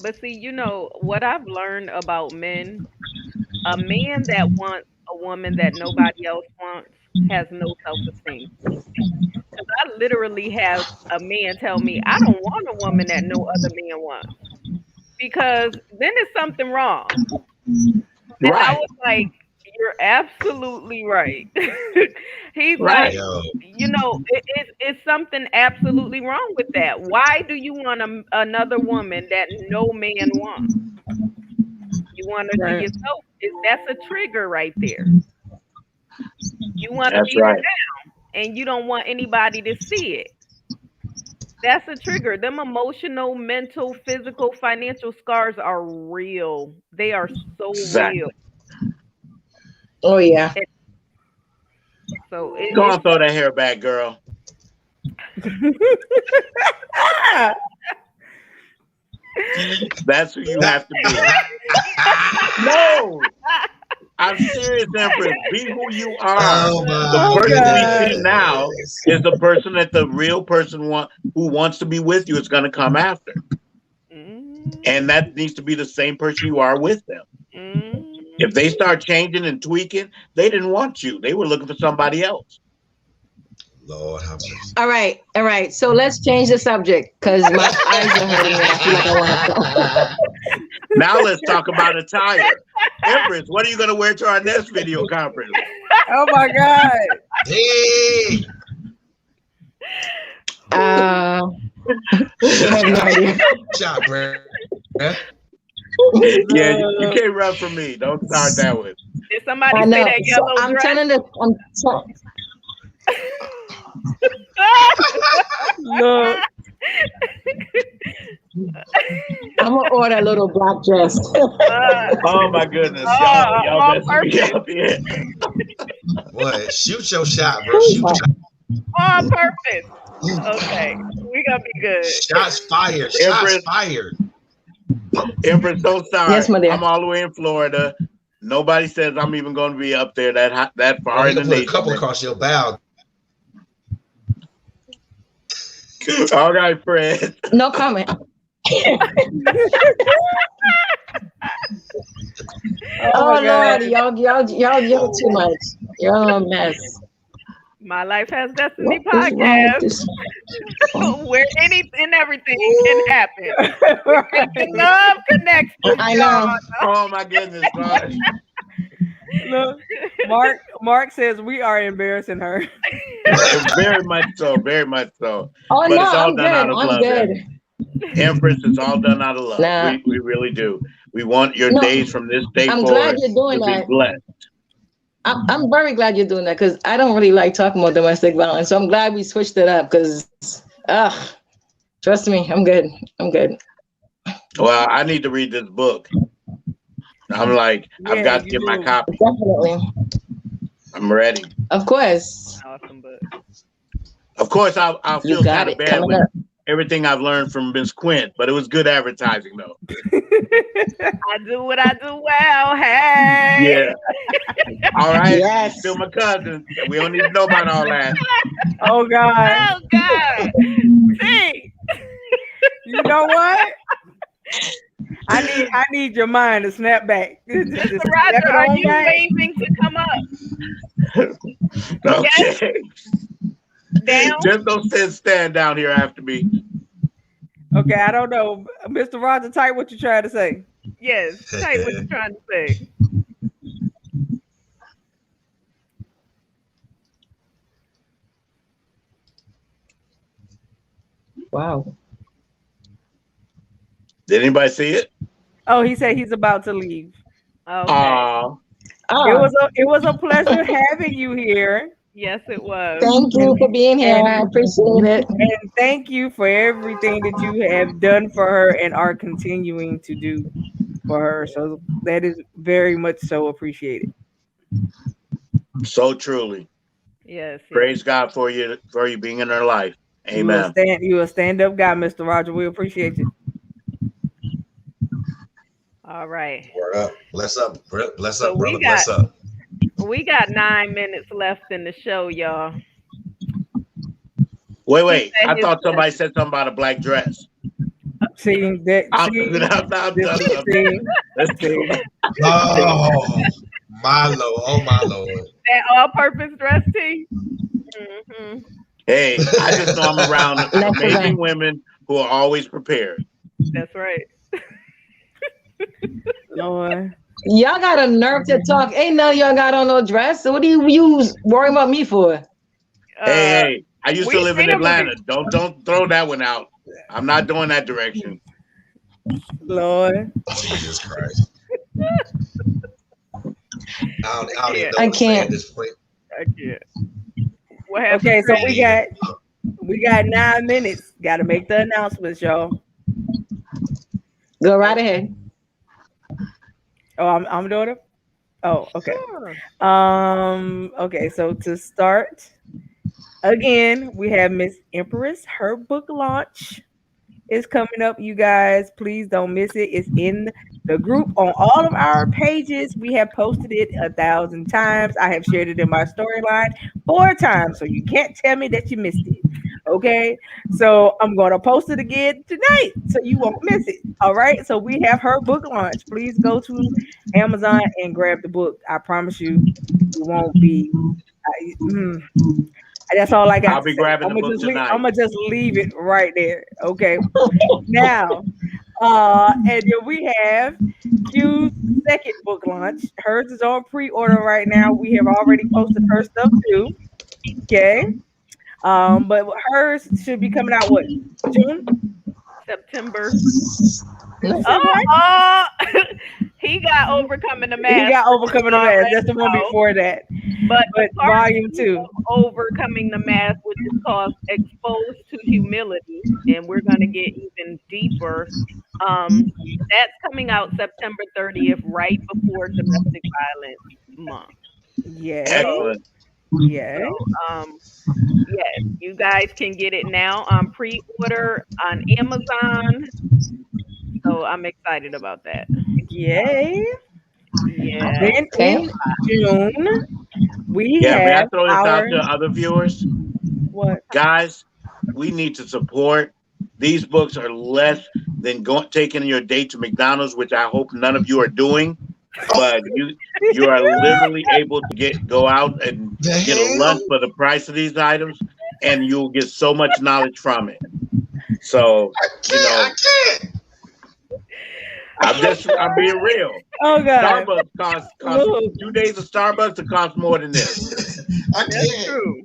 But see, what I've learned about men, a man that wants a woman that nobody else wants has no self-esteem. Because I literally have a man tell me, I don't want a woman that no other man wants. Because then there's something wrong. And I was like, you're absolutely right. He's right. Like, it's something absolutely wrong with that. Why do you want another woman that no man wants? You want her to yourself. That's a trigger right there. You want to be down, and you don't want anybody to see it. That's a trigger. Them emotional, mental, physical, financial scars are real. They are so real. Oh yeah. So go on, throw that hair back, girl. That's who you have to be. No, I'm serious, Empress. Be who you are. The person we see now is the person that the real person who wants to be with you is going to come after. And that needs to be the same person you are with them. If they start changing and tweaking, they didn't want you. They were looking for somebody else. Lord have mercy. All right. So let's change the subject because my eyes are hurting and I feel like I want to go. Now let's talk about attire. Empress, what are you going to wear to our next video conference? Oh my God. Hey. I have no idea. Shot, bro. Yeah, you can't run from me. Don't start that with. Did somebody say that yellow I'm dress? telling the. Look. I'm gonna order a little black dress. Oh my goodness, y'all messing me up here. What? Shoot your shot, bro. Shoot your shot. On purpose. Okay, we gonna be good. Shots fired. Shots fired. Empress, so sorry. Yes, my dear. I'm all the way in Florida. Nobody says I'm even going to be up there that far in the nation. Put a couple across your bow. All right, Fred. No comment. Oh Lord, y'all too much. Y'all a mess. My Life Has Destiny podcast, where anything and everything can happen. Love connects. I know. Oh my goodness, God. Look, Mark says we are embarrassing her. Very much so, very much so. Oh but no, it's all I'm done out of good. love. I'm good. Empress, it's all done out of love. Nah. We really do. We want your days from this day I'm forward glad you're doing to that. be blessed. I'm very glad you're doing that because I don't really like talking about domestic violence. So I'm glad we switched it up because, trust me, I'm good. I'm good. Well, I need to read this book. I'm like, I've Yeah, got to you get my do. copy. Definitely. I'm ready. Of course. Awesome book. Of course, I'll You feel got kind of it bad coming with up. everything I've learned from Miss Quint, but it was good advertising, though. I do what I do well. Hey. Yeah. All right. Yes. You're still my cousin. We don't need to know about all that. Oh God. Oh God. See. You know what? I need your mind to snap back. Just Mr. snap Roger, it are on you back. waving to come up? Okay. Down? Just don't stand down here after me. Okay, I don't know. Mr. Roger, type what you trying to say. Yes. Type what you're trying to say. Wow. Did anybody see it? Oh, he said he's about to leave. Okay. Ah, It was a pleasure having you here. Yes, it was. thank you for being here. I appreciate it. And thank you for everything that you have done for her and are continuing to do for her. So that is very much so appreciated. So truly. Yes. Praise God for you being in her life. Amen. You a stand-up guy, Mr. Roger. We appreciate you. All right. Word up. Bless up. Bless So up, we brother. got- Bless up. We got 9 minutes left in the show, y'all. Wait. He said I his thought somebody said something about a black dress. See that? I'm See, done. see, Let's see. Oh, my Lord. Oh, my Lord. That all-purpose dress tee. Mm-hmm. Hey, I just know I'm around That's amazing right. women who are always prepared. That's right. Lord. Y'all got a nerve to talk. Ain't none of y'all got on no dress. So what do you worrying about me for? Hey, I used to we live in seen 'em Atlanta. Don't throw that one out. I'm not doing that direction. Lord. Jesus Christ. I don't even know I what to say can't. at this point. I can't. What happened? Okay, so Craig? we got 9 minutes. Got to make the announcements, y'all. Go right ahead. Oh, I'm doing it. Oh, okay. Sure. Okay. So to start, again, we have Miss Empress. Her book launch is coming up, you guys. Please don't miss it. It's in the group on all of our pages. We have posted it 1,000 times. I have shared it in my storyline 4 times, so you can't tell me that you missed it. Okay, so I'm gonna post it again tonight, so you won't miss it. All right. So we have her book launch. Please go to Amazon and grab the book. I promise you, you won't be. That's all I got. I'll be grabbing the book tonight. I'm gonna just leave it right there. Okay. Now, and then we have Q's second book launch. Hers is on pre-order right now. We have already posted her stuff too. Okay. But hers should be coming out what? June? September. Oh, he got Overcoming the Mask. He got Overcoming the Mask. That's the one before that. But volume 2. Overcoming the Mask, which is called Exposed to Humility, and we're gonna get even deeper. That's coming out September 30th, right before Domestic Violence Month. Yeah. Excellent. Yeah. So, yes, you guys can get it now on pre-order on Amazon. So I'm excited about that. Yay. Yeah. Then in June, we Yeah, may I have throw this out our to other viewers? what? Guys, we need to support. These books are less than taking your date to McDonald's, which I hope none of you are doing. But you are literally able to go out and get a lunch for the price of these items, and you'll get so much knowledge from it. So I can't. I'm being real. Oh God. Starbucks costs 2 days of Starbucks to cost more than this. I That's can't. true.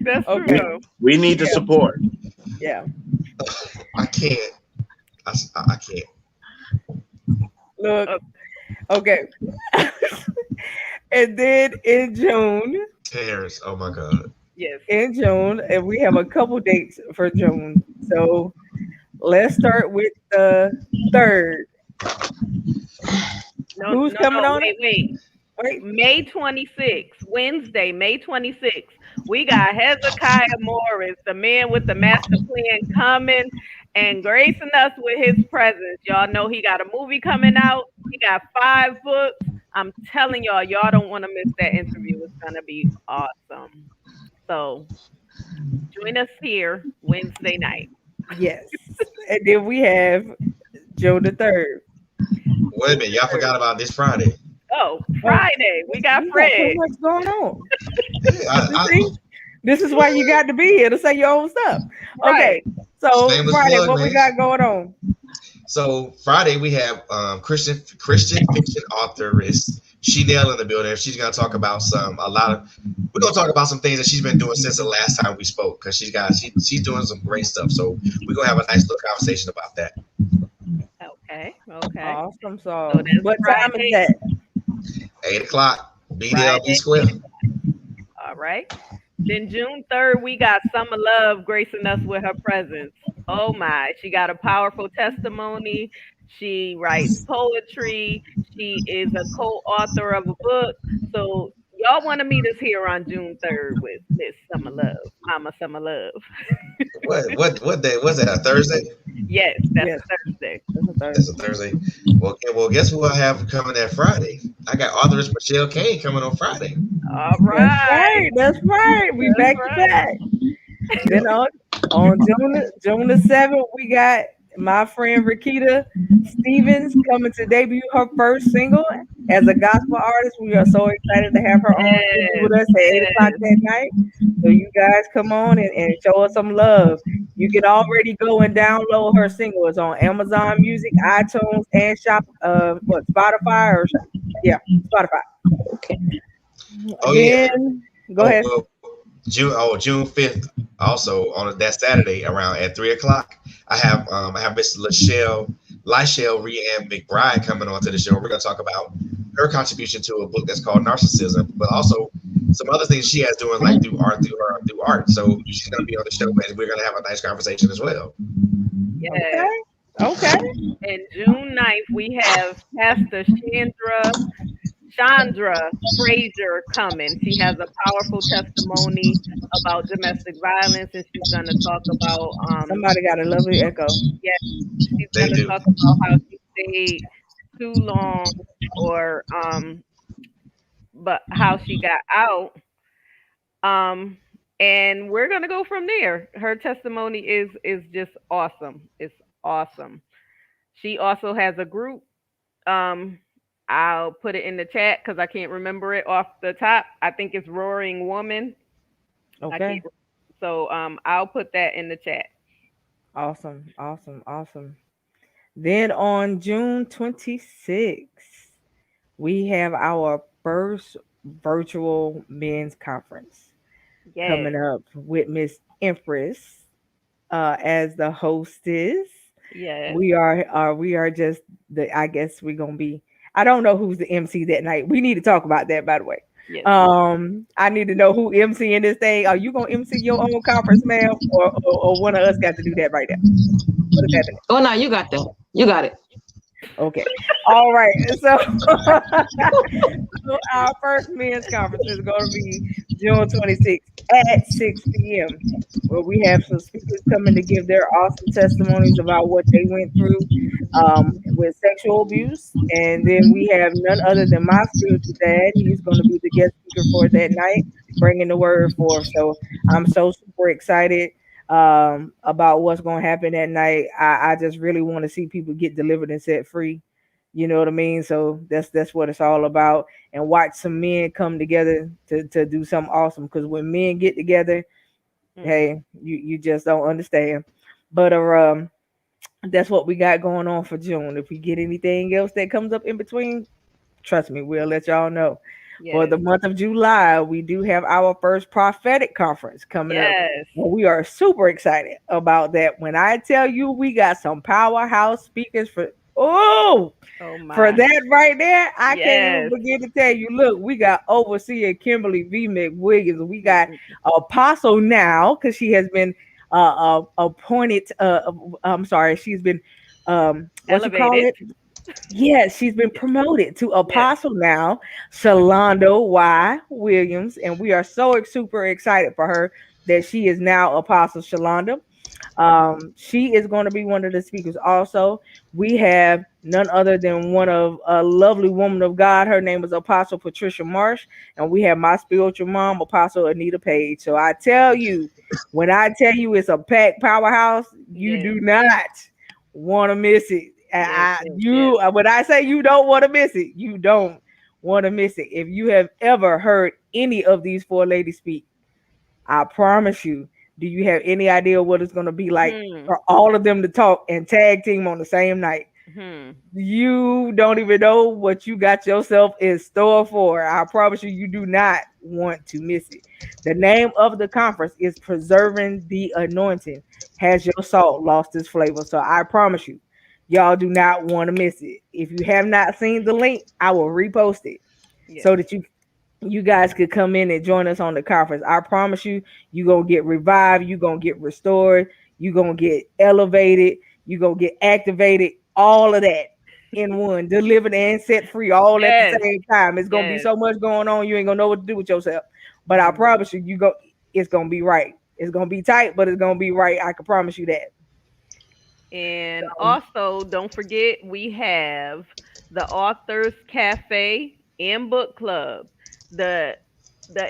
That's Okay. true. We need to support. Yeah. I can't. I can't. Look. Okay. And then in June. Tears. Oh my God. Yes. In June, and we have a couple dates for June. So let's start with the 3rd. Who's coming on it? Wait. May 26th, Wednesday, May 26th. We got Hezekiah Morris, the man with the master plan, coming and gracing us with his presence. Y'all know he got a movie coming out. He got 5 books. I'm telling y'all don't want to miss that interview. It's going to be awesome. So join us here Wednesday night. Yes. And then we have June the 3rd. Wait a minute. Y'all forgot about this Friday. Oh, Friday. We got Fred. What's going on? This is why you got to be here to say your own stuff. Right. Okay. So Friday, plug, what man. we got going on? So Friday we have Christian fiction authoress Chanel in the building. She's gonna talk about we're gonna talk about some things that she's been doing since the last time we spoke, because she's doing some great stuff. So we're gonna have a nice little conversation about that. Okay. Awesome. So what time is that? 8 o'clock. Be there, be square. All right. Then June 3rd, we got Summer Love gracing us with her presence. Oh my, she got a powerful testimony. She writes poetry. She is a co-author of a book. So y'all want to meet us here on June 3rd with Miss Summer Love, Mama Summer Love. What day was that? A Thursday? Yes, that's a Thursday. That's a Thursday. Well, guess who I have coming that Friday? I got authoress Michelle Kane coming on Friday. All right. That's right. We back to back. Then on June the 7th, we got my friend Rakita Stevens coming to debut her first single as a gospel artist. We are so excited to have her on with us at 8 o'clock that night. So you guys come on and show us some love. You can already go and download her single. It's on Amazon Music, iTunes, and Spotify Spotify. Okay. Oh then, yeah. Go ahead. June 5th, also on that Saturday around at 3 o'clock. I have Miss Lachelle Rhiann McBride coming on to the show. We're gonna talk about her contribution to a book that's called Narcissism, but also some other things she has doing, like through art. So she's gonna be on the show, and we're gonna have a nice conversation as well. Yeah. Okay. And June 9th, we have Pastor Chandra Frazier coming. She has a powerful testimony about domestic violence, and she's going to talk about somebody got a lovely echo. Yeah, she's going to talk about how she stayed too long, or but how she got out. And we're going to go from there. Her testimony is just awesome. It's awesome. She also has a group. I'll put it in the chat because I can't remember it off the top. I think it's Roaring Woman. Okay. So I'll put that in the chat. Awesome. Then on June 26th, we have our first virtual men's conference coming up with Miss Empress as the hostess. Yeah. We are just I guess we're gonna be. I don't know who's the MC that night. We need to talk about that, by the way. Yes. I need to know who MC in this thing. Are you gonna MC your own conference, ma'am, or one of us got to do that right now? What is happening? Oh no, you got that. You got it. Okay. All right. So our first men's conference is going to be June 26th at 6 p.m. where we have some speakers coming to give their awesome testimonies about what they went through with sexual abuse. And then we have none other than my spiritual dad. He's going to be the guest speaker for that night, bringing the word forth. So I'm so super excited about what's going to happen that night. I just really want to see people get delivered and set free. You know what I mean? So that's what it's all about. And watch some men come together to do something awesome. Because when men get together, hey, you just don't understand. But that's what we got going on for June. If we get anything else that comes up in between, trust me, we'll let y'all know. Yes. For the month of July, we do have our first prophetic conference coming up. Well, we are super excited about that. When I tell you we got some powerhouse speakers for that right there, I can't even begin to tell you. Look, we got Overseer Kimberly V. McWilliams. We got Apostle now, because she has been appointed. I'm sorry, she's been elevated. Yes, she's been promoted to apostle now, Shalonda Y. Williams, and we are so super excited for her that she is now Apostle Shalonda. She is going to be one of the speakers. Also, we have none other than one of a lovely woman of God. Her name is Apostle Patricia Marsh, and we have my spiritual mom, Apostle Anita Page. So I tell you, when I tell you it's a packed powerhouse, you do not want to miss it. When I say you don't want to miss it, you don't want to miss it. If you have ever heard any of these four ladies speak, I promise you, do you have any idea what it's going to be like for all of them to talk and tag team on the same night? You don't even know what you got yourself in store for. I promise you, you do not want to miss it. The name of the conference is Preserving the Anointing. Has your salt lost its flavor? So I promise you, y'all do not want to miss it. If you have not seen the link, I will repost it so that you guys could come in and join us on the conference. I promise you, you're going to get revived. You're going to get restored. You're going to get elevated. You're going to get activated. All of that in one, delivered and set free all at the same time. It's going to be so much going on. You ain't going to know what to do with yourself. But I promise you, it's going to be right. It's going to be tight, but it's going to be right. I can promise you that. And also, don't forget, we have the Authors Cafe and Book Club. The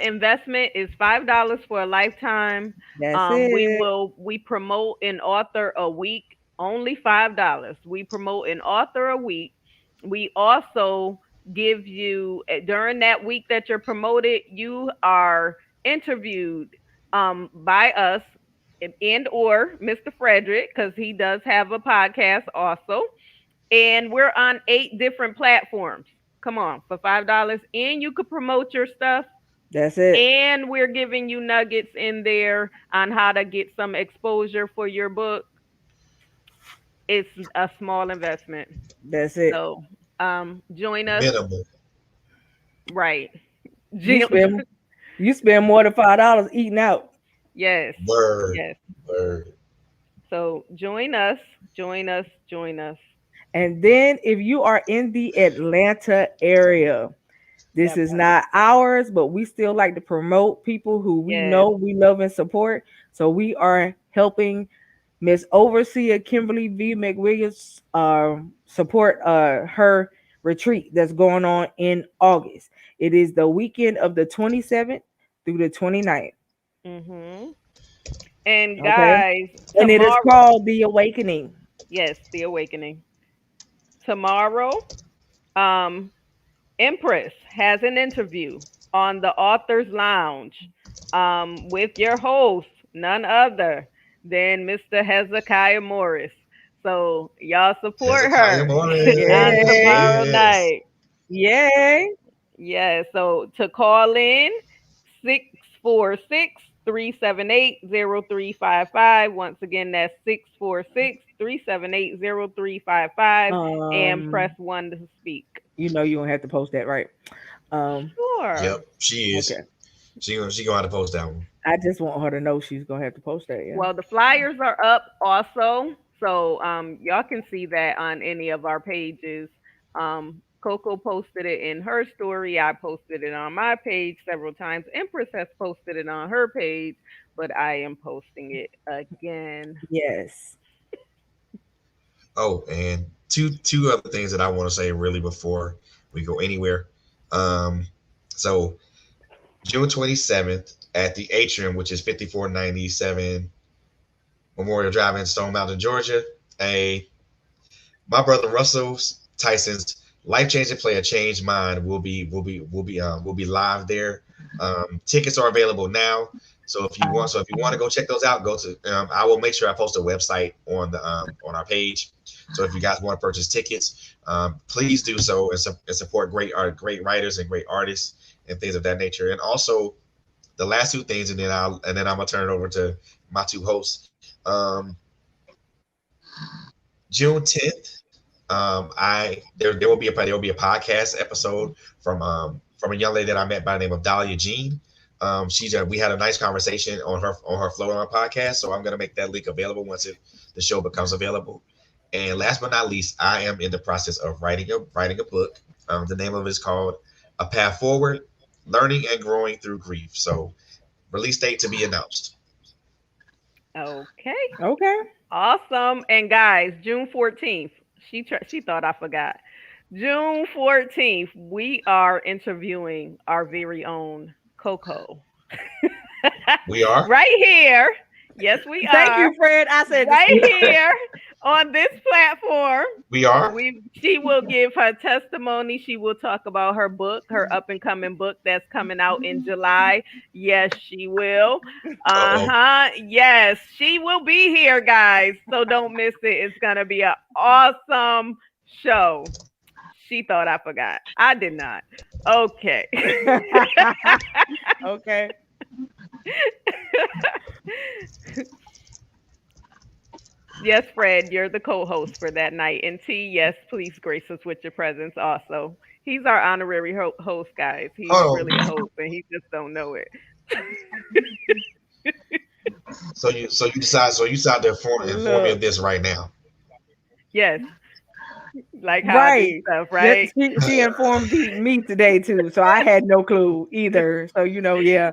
investment is $5 for a lifetime. We promote an author a week, only $5. We promote an author a week. We also give you, during that week that you're promoted, you are interviewed by us and or Mr. Frederick, because he does have a podcast also. And we're on 8 different platforms. Come on, for $5, and you could promote your stuff. That's it. And we're giving you nuggets in there on how to get some exposure for your book. It's a small investment. That's it. So join us. Minimal. Right. You spend more than $5 eating out. Yes. Word. Yes. Word. So join us. Join us. Join us. And then if you are in the Atlanta area, this is not ours, but we still like to promote people who we know, we love, and support. So we are helping Miss Overseer Kimberly V. McWilliams support her retreat that's going on in August. It is the weekend of the 27th through the 29th. And guys, and it is called The Awakening. Yes, The Awakening. Tomorrow, Empress has an interview on the Authors Lounge with your host, none other than Mr. Hezekiah Morris. So y'all support her on tomorrow night. Yay. Yeah, so to call in, 646-378-0355. Once again, that's 646-378-0355, and press 1 to speak. You know you don't have to post that, right? Sure. Yep, she is. Okay. She gonna have to post that one. I just want her to know she's gonna have to post that. Yeah. Well, the flyers are up also, so y'all can see that on any of our pages. Coco posted it in her story. I posted it on my page several times. Empress has posted it on her page, but I am posting it again. Yes. Oh, and two other things that I want to say really before we go anywhere. So June 27th at the Atrium, which is 5497 Memorial Drive in Stone Mountain, Georgia. My brother Russell Tyson's Life-Changing Play a Changed Mind will be live there. Tickets are available now. So if you want to go check those out, go to I will make sure I post a website on our page. So if you guys want to purchase tickets, please do so and support great writers and great artists and things of that nature. And also the last two things, and then I'm gonna turn it over to my two hosts. June 10th. There will be a podcast episode from a young lady that I met by the name of Dahlia Jean. We had a nice conversation on her Flow On podcast, so I'm gonna make that link available once the show becomes available. And last but not least, I am in the process of writing a book. The name of it is called A Path Forward: Learning and Growing Through Grief. So, release date to be announced. Okay. Okay. Awesome. And guys, June 14th. She thought I forgot. June 14th, we are interviewing our very own Coco. We are. Right here. Yes, we are. Thank you, Fred. I said right here on this platform. We are. She will give her testimony. She will talk about her book, her up and coming book that's coming out in July. Yes, she will. Yes, she will be here, guys. So don't miss it. It's gonna be an awesome show. She thought I forgot. I did not. Okay. Okay. Yes, Fred, you're the co-host for that night. And T, yes, please grace us with your presence also. He's our honorary host, guys. He's really a host, and he just don't know it. So you decide to inform me of this right now. Yes. Like how I do stuff, right? She informed me today too, so I had no clue either. So yeah.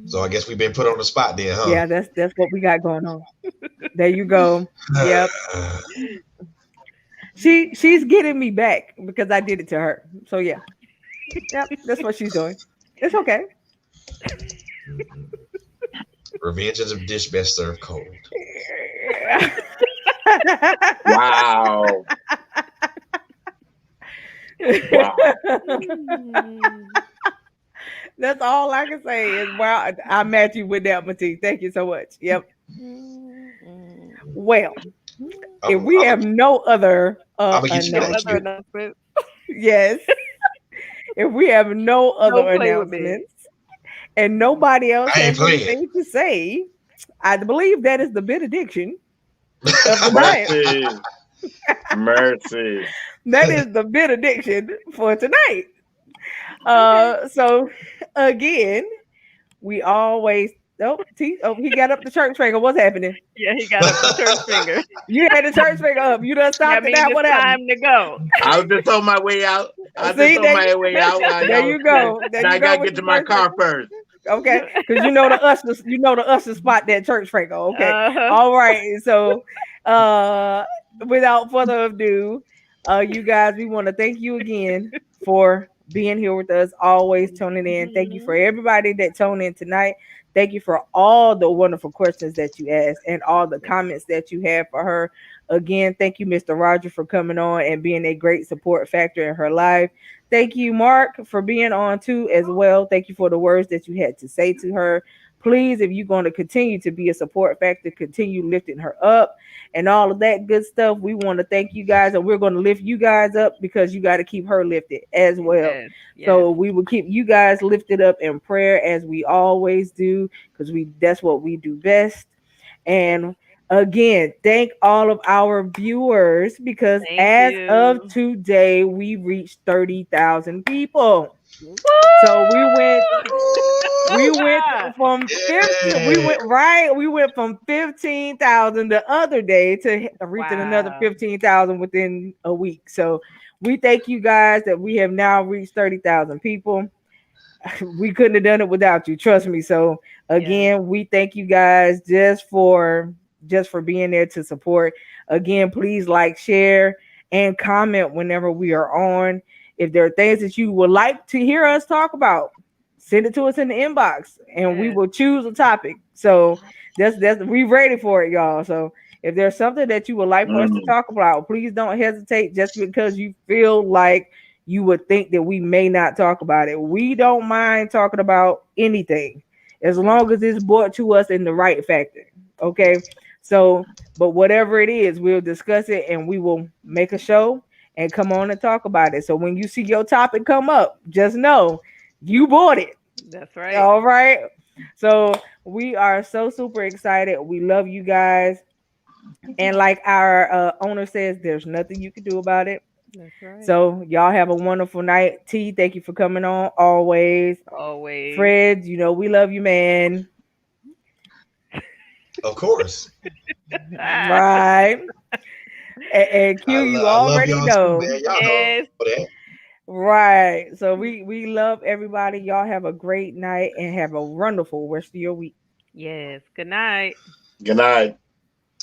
So I guess we've been put on the spot then, huh? Yeah, that's what we got going on. There you go. Yep. She's getting me back because I did it to her. So yeah. Yep, that's what she's doing. It's okay. Revenge is a dish best served cold. Wow. Wow. That's all I can say is wow. I match you with that, Matisse. Thank you so much. Yep. Well, if we have no other announcements, yes. If we have no other announcements and nobody else has anything to say, I believe that is the benediction of the night. Mercy. That is the benediction for tonight. So again, we always he got up the church finger. What's happening? Yeah, he got up the church finger. You had the church finger up. You done stopped it out. What happened? Time to go. I was just on my way out. There you go. I gotta get to my car first. Okay, because you know the usher spot that church finger. Okay, all right. So, without further ado, you guys, we want to thank you again for being here with us, always tuning in. Thank you for everybody that tuned in tonight. Thank you for all the wonderful questions that you asked and all the comments that you have for her. Again, thank you, Mr. Roger, for coming on and being a great support factor in her life. Thank you, Mark, for being on too as well. Thank you for the words that you had to say to her. Please, if you're going to continue to be a support factor, continue lifting her up and all of that good stuff. We want to thank you guys, and we're going to lift you guys up because you got to keep her lifted as well. Yes. So we will keep you guys lifted up in prayer as we always do, because that's what we do best. And again, thank all of our viewers because of today, we reached 30,000 people. Woo! So we went from 15. We went from 15,000 the other day to reaching another 15,000 within a week. So we thank you guys that we have now reached 30,000 people. We couldn't have done it without you, trust me. So again, we thank you guys just for being there to support. Again, please like, share, and comment whenever we are on. If there are things that you would like to hear us talk about, send it to us in the inbox and we will choose a topic. So that's we ready for it, y'all. So if there's something that you would like for us to talk about, please don't hesitate just because you feel like you would think that we may not talk about it. We don't mind talking about anything as long as it's brought to us in the right factor. Okay. So, but whatever it is, we'll discuss it and we will make a show and come on and talk about it. So when you see your topic come up, just know you bought it. That's right. All right. So we are so super excited. We love you guys. And like our owner says, there's nothing you can do about it. That's right. So y'all have a wonderful night. T, thank you for coming on. Always. Always. Fred, we love you, man. Of course. Right. And Q, you already know. Too, y'all Yes. know that. Right. So we love everybody. Y'all have a great night and have a wonderful rest of your week. Yes. Good night. Good night.